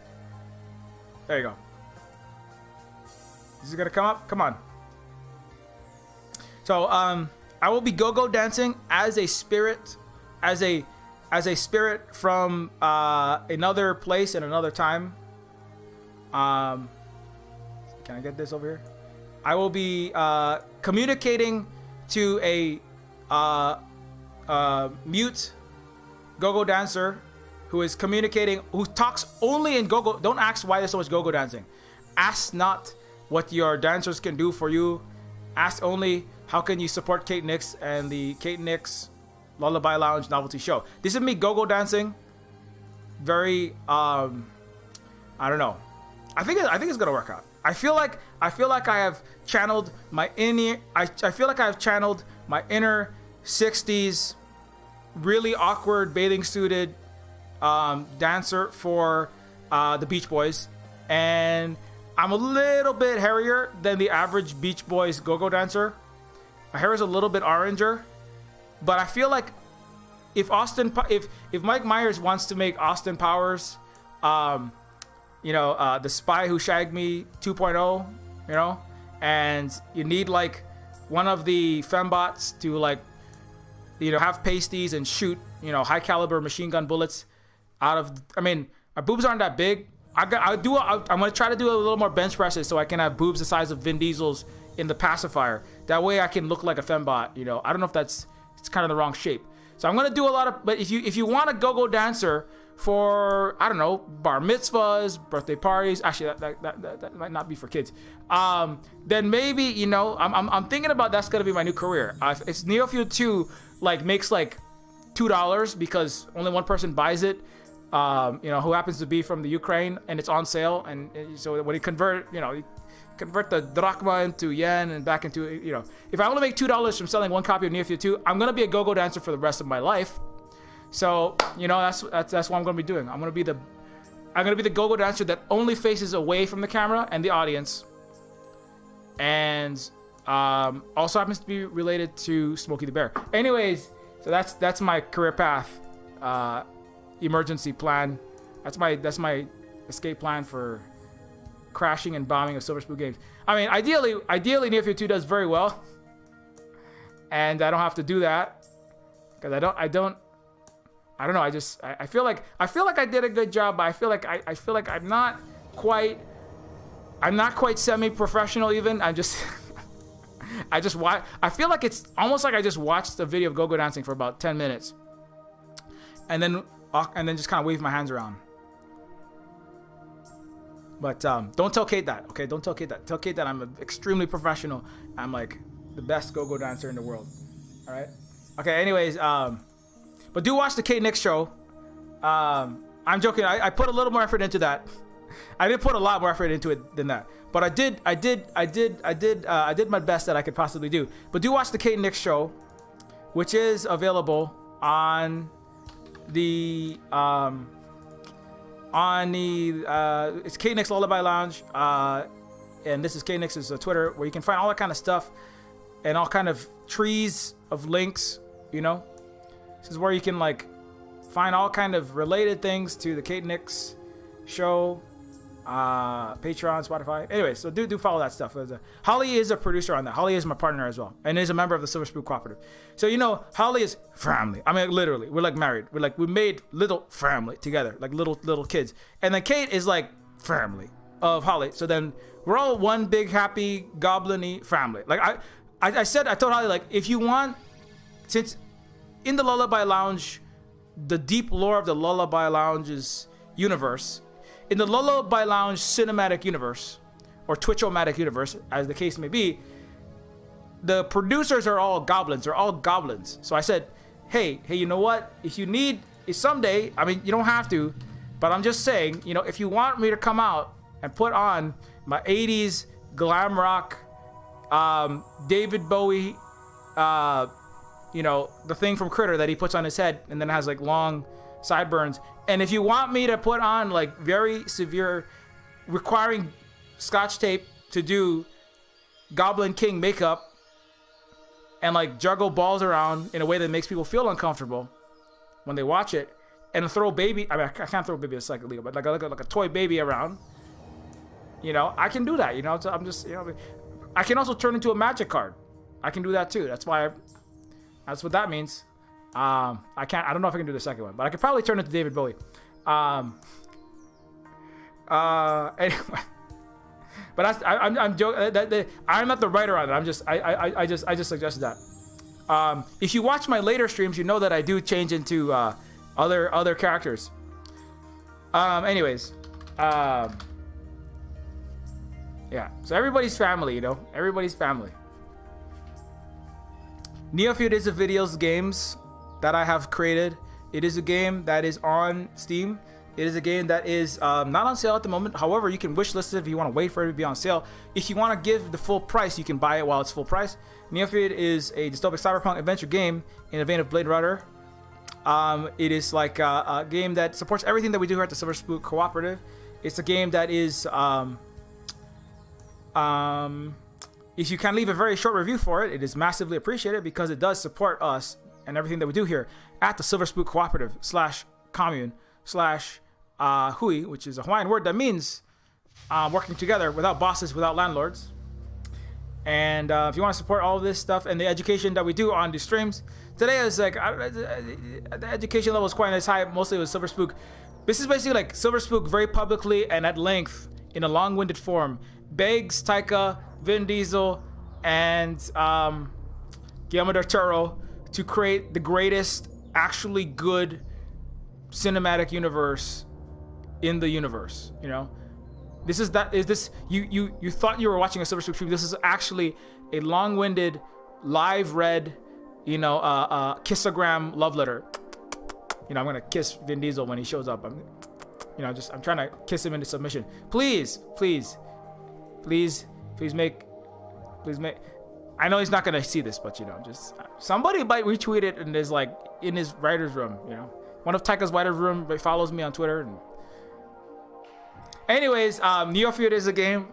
There you go. This is gonna come up. Come on. So I will be go-go dancing as a spirit, as a spirit from another place and another time. Can I get this over here? I will be communicating to a mute go-go dancer who is communicating, who talks only in go-go. Don't ask why there's so much go-go dancing. Ask not what your dancers can do for you. Ask only how can you support Kate Nix and the Kate Nix Lullaby Lounge novelty show. This is me go-go dancing. Very I don't know. I think it's gonna work out. I feel like I have channeled my inner. I feel like I have channeled my inner 60s, really awkward bathing suited dancer for the Beach Boys, and I'm a little bit hairier than the average Beach Boys go-go dancer. My hair is a little bit oranger, but I feel like if Mike Myers wants to make Austin Powers, the Spy Who Shagged Me 2.0, you know, and you need like one of the fembots to like, you know, have pasties and shoot, you know, high caliber machine gun bullets out of. I mean, my boobs aren't that big. I'm gonna try to do a little more bench presses so I can have boobs the size of Vin Diesel's in the pacifier. That way I can look like a fembot. You know, I don't know if it's kind of the wrong shape. So I'm gonna do a lot of. But if you want a go-go dancer for, I don't know, bar mitzvahs, birthday parties. Actually, that might not be for kids. Then maybe, you know, I'm thinking about that's gonna be my new career. If Neofeud 2 like makes like $2 because only one person buys it. You know, who happens to be from the Ukraine, and it's on sale, and so when you convert the drachma into yen and back into, you know, if I want to make $2 from selling one copy of Neofeud 2, I'm gonna be a go-go dancer for the rest of my life. So, you know, that's what I'm gonna be doing. I'm gonna be the go-go dancer that only faces away from the camera and the audience, and Also happens to be related to Smokey the Bear. Anyways, so that's my career path, emergency plan. That's my escape plan for crashing and bombing of Silver Spoon Games. I mean, ideally Neofeud 2 does very well, and I don't have to do that because I don't know. I feel like I did a good job, but I feel like I'm not quite semi-professional even. I feel like it's almost like I just watched a video of go-go dancing for about 10 minutes, and then just kind of wave my hands around. But don't tell Kate that, okay? Don't tell Kate that. Tell Kate that I'm extremely professional. I'm like the best go-go dancer in the world. All right. Okay. Anyways, but do watch the Kate Nix show. I'm joking. I put a little more effort into that. I did put a lot more effort into it than that. But I did my best that I could possibly do. But do watch the Kate Nix show, which is available on the it's Kate Nix Lullaby Lounge, and this is Kate Nix's Twitter, where you can find all that kind of stuff and all kind of trees of links. You know, this is where you can like find all kind of related things to the Kate Nix show, Patreon, Spotify. Anyway, so do follow that stuff. Holly is a producer on that. Holly is my partner as well, and is a member of the Silver Spoon Cooperative. So you know, Holly is family. I mean, literally, we're like married. We made little family together, like little kids. And then Kate is like family of Holly. So then we're all one big happy goblin-y family. Like I told Holly, like, if you want, since in the Lullaby Lounge, the deep lore of the Lullaby Lounge's universe. In the Lullaby Lounge cinematic universe, or Twitch-o-matic universe, as the case may be, the producers are all goblins. They're all goblins. So I said, hey, you know what? If someday, I mean, you don't have to, but I'm just saying, you know, if you want me to come out and put on my 80s glam rock, David Bowie, you know, the thing from Critter that he puts on his head and then has like long sideburns. And if you want me to put on like very severe, requiring scotch tape to do Goblin King makeup and like juggle balls around in a way that makes people feel uncomfortable when they watch it, and throw baby, I mean, I can't throw baby, it's like illegal, but like a toy baby around, you know, I can do that, you know. I'm just, you know, I can also turn into a magic card. I can do that too. That's what that means. I don't know if I can do the second one, but I could probably turn into David Bowie. Anyway, but I'm joking. I'm not the writer on it. I just suggested that. If you watch my later streams, you know that I do change into other characters. Anyways, yeah. So everybody's family, you know. Everybody's family. Neofeud is a videos games that I have created. It is a game that is on Steam. It is a game that is not on sale at the moment. However, you can wishlist it if you want to wait for it to be on sale. If you want to give the full price, you can buy it while it's full price. Neofeud is a dystopic cyberpunk adventure game in the vein of Blade Runner. It is like a game that supports everything that we do here at the Silver Spoon Cooperative. It's a game that is if you can leave a very short review for it, it is massively appreciated because it does support us and everything that we do here at the Silver Spoon Cooperative /commune /hui, which is a Hawaiian word that means working together without bosses, without landlords. And if you want to support all of this stuff and the education that we do on these streams, today is like the education level is quite as high, mostly with Silver Spook. This is basically like Silver Spook very publicly and at length in a long-winded form begs Taika, Vin Diesel, and Guillermo del Toro to create the greatest actually good cinematic universe in the universe. You know, you thought you were watching a Silver Spook stream. This is actually a long-winded live read, you know, kissogram love letter. You know, I'm gonna kiss Vin Diesel when he shows up. I'm trying to kiss him into submission. Please make. I know he's not gonna see this, but you know, just somebody might retweet it and there's like in his writer's room. You know, one of Taika's writer's room follows me on Twitter. And anyways, Neofeud is a game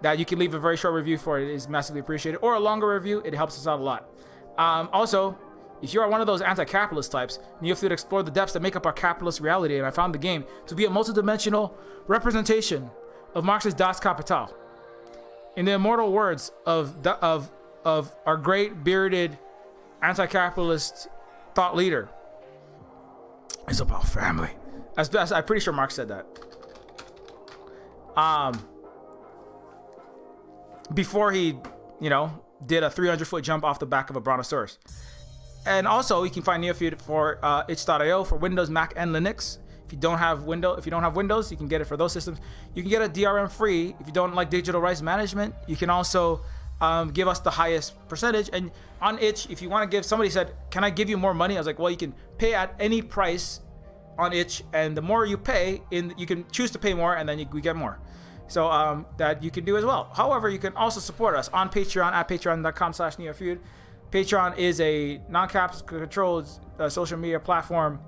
that you can leave a very short review for it is massively appreciated, or a longer review. It helps us out a lot. Also, if you are one of those anti-capitalist types, Neofeud explored the depths that make up our capitalist reality, and I found the game to be a multidimensional representation of Marx's Das Kapital. In the immortal words of our great bearded anti-capitalist thought leader, it's about family. As I'm pretty sure Marx said that. Before he, did a 300-foot jump off the back of a brontosaurus. And also, you can find Neofeud for itch.io for Windows, Mac, and Linux. If you don't have Windows, you can get it for those systems. You can get a DRM free. If you don't like digital rights management, you can also give us the highest percentage. And on itch, if you want to give, somebody said, can I give you more money? I was like, well, you can pay at any price on itch, and the more you pay, you can choose to pay more, and then we get more. So that you can do as well. However, you can also support us on Patreon at patreon.com/Neofeud. Patreon is a non-capital controlled social media platform.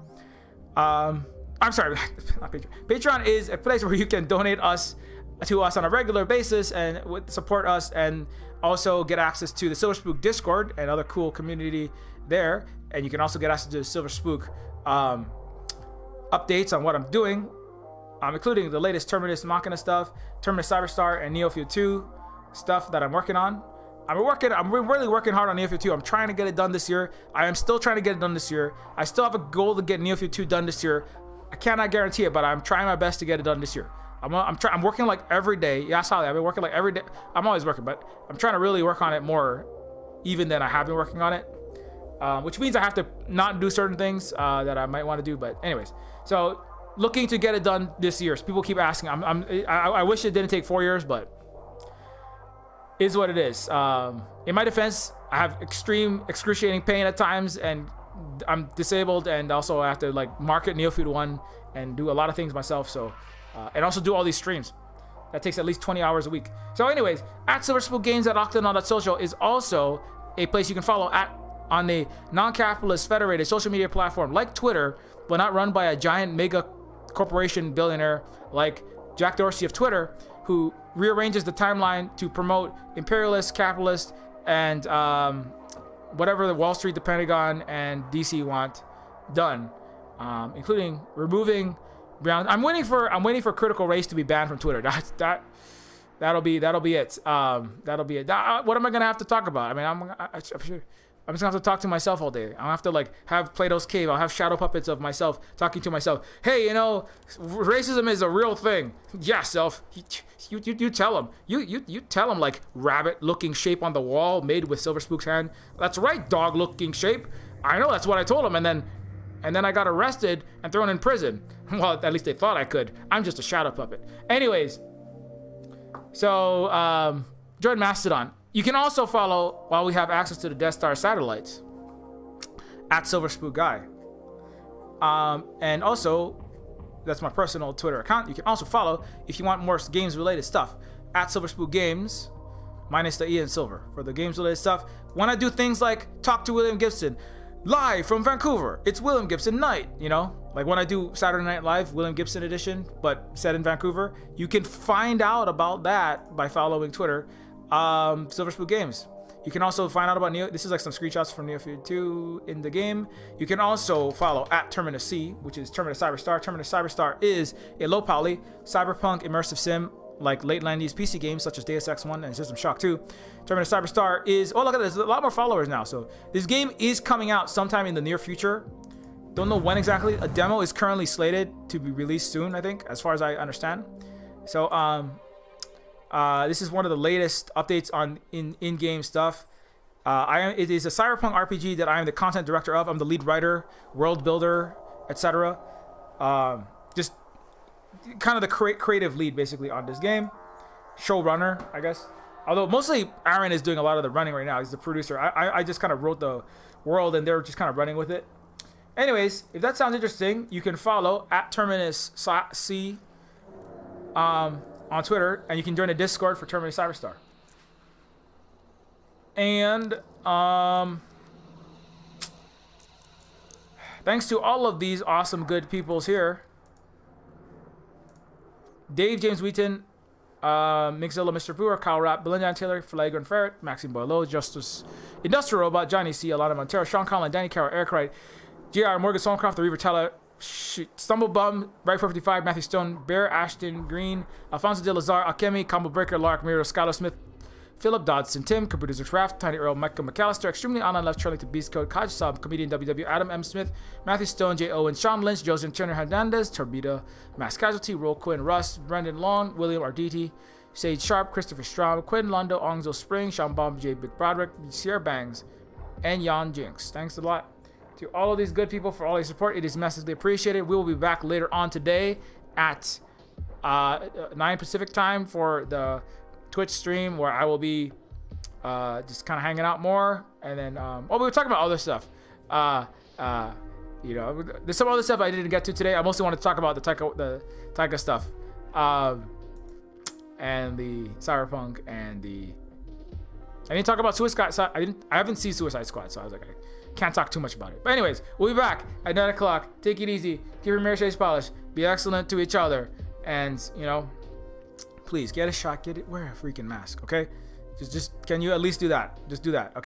I'm sorry, not Patreon. Patreon is a place where you can donate to us on a regular basis and support us, and also get access to the Silver Spook Discord and other cool community there. And you can also get access to the Silver Spook updates on what I'm doing, including the latest Terminus Machina stuff, Terminus Cyberstar, and Neofeud 2 stuff that I'm working on. I'm really working hard on Neofeud 2. I'm trying to get it done this year. I am still trying to get it done this year. I still have a goal to get Neofeud 2 done this year. I cannot guarantee it, but I'm trying my best to get it done this year. I'm working like every day. Yeah, I've been working like every day. I'm always working, but I'm trying to really work on it more even than I have been working on it. Which means I have to not do certain things that I might want to do. But anyways, so looking to get it done this year. So people keep asking. I wish it didn't take 4 years, but is what it is. In my defense, I have excruciating pain at times, and I'm disabled, and also I have to market Neofeud 1 and do a lot of things myself. So, and also do all these streams. That takes at least 20 hours a week. So anyways, at Silverspook Games at Octanon.social is also a place you can follow on a non-capitalist federated social media platform like Twitter, but not run by a giant mega corporation billionaire like Jack Dorsey of Twitter, who rearranges the timeline to promote imperialist, capitalist, and whatever the Wall Street, the Pentagon, and DC want done, including removing Brown. I'm waiting for Critical Race to be banned from Twitter. That'll be it. That'll be it. What am I gonna have to talk about? I mean, I'm just gonna have to talk to myself all day. I'll have to have Plato's Cave. I'll have shadow puppets of myself talking to myself. Hey, racism is a real thing. Yeah, self. You tell him. You tell him, rabbit-looking shape on the wall made with Silver Spook's hand. That's right, dog-looking shape. I know, that's what I told him. And then I got arrested and thrown in prison. Well, at least they thought I could. I'm just a shadow puppet. Anyways, so join Mastodon. You can also follow, while we have access to the Death Star satellites, at Silver Spook Guy. And also, that's my personal Twitter account. You can also follow, if you want more games-related stuff, at Silver Spook Games, minus the E and Silver, for the games-related stuff. When I do things like talk to William Gibson, live from Vancouver, it's William Gibson night, Like when I do Saturday Night Live, William Gibson edition, but set in Vancouver, you can find out about that by following Twitter. Silver Spook Games. You can also find out about this is some screenshots from Neofeud 2 in the game. You can also follow at Terminus C, which is Terminus Cyberstar. Terminus Cyberstar is a low poly cyberpunk immersive sim like late 90s PC games such as Deus Ex 1 and System Shock 2. Terminus Cyberstar is, look at this, there's a lot more followers now. So this game is coming out sometime in the near future. Don't know when exactly. A demo is currently slated to be released soon, I think, as far as I understand. So this is one of the latest updates on in-game stuff. It is a Cyberpunk RPG that I am the content director of. I'm the lead writer, world builder, etc. Just kind of the creative lead, basically, on this game. Showrunner, I guess. Although mostly Aaron is doing a lot of the running right now. He's the producer. I just kind of wrote the world, and they're just kind of running with it. Anyways, if that sounds interesting, you can follow at Terminus C on Twitter, and you can join the Discord for Terminus Cyberstar. And thanks to all of these awesome good peoples here. Dave James Wheaton, Mixzilla, Mr. Brewer, Kyle Rapp, Belinda Taylor, Flagrant Ferret, Maxine Boileau, Justice, Industrial Robot, Johnny C, Alana Montero, Sean Conlon, Danny Carroll, Eric Wright, GR, Morgan Stonecroft, The Reaver Teller, Stumblebum, Right 455, Matthew Stone, Bear Ashton Green, Alfonso De Lazar, Alchemy, Combo Breaker, Lark, Miro, Skylar Smith, Philip Dodson, Tim, Computer Raft, Tiny Earl, Michael McAllister, Extremely Online Left, Charlie to Beast Code, Kaj Sub, Comedian WW, Adam M. Smith, Matthew Stone, J. Owen, Sean Lynch, Joseph Turner Hernandez, Turbida, Mass Casualty, Roll Quinn, Russ, Brendan Long, William Arditi, Sage Sharp, Christopher Straub, Quinn Londo, Ongzo Spring, Sean Bomb, J. Big Broderick, Sierra Bangs, and Jan Jinx. Thanks a lot to all of these good people for all your support. It is massively appreciated. We will be back later on today at 9 Pacific time for the Twitch stream where I will be just kind of hanging out more, and then we were talking about other stuff. There's some other stuff I didn't get to today. I mostly want to talk about the Taika stuff, and the Cyberpunk, and I didn't talk about Suicide Squad. I haven't seen Suicide Squad, so I was like, I can't talk too much about it. But anyways, we'll be back at 9 o'clock. Take it easy. Give your marriage polish. Be excellent to each other, and please get a shot. Wear a freaking mask, okay? Just can you at least do that? Just do that, okay?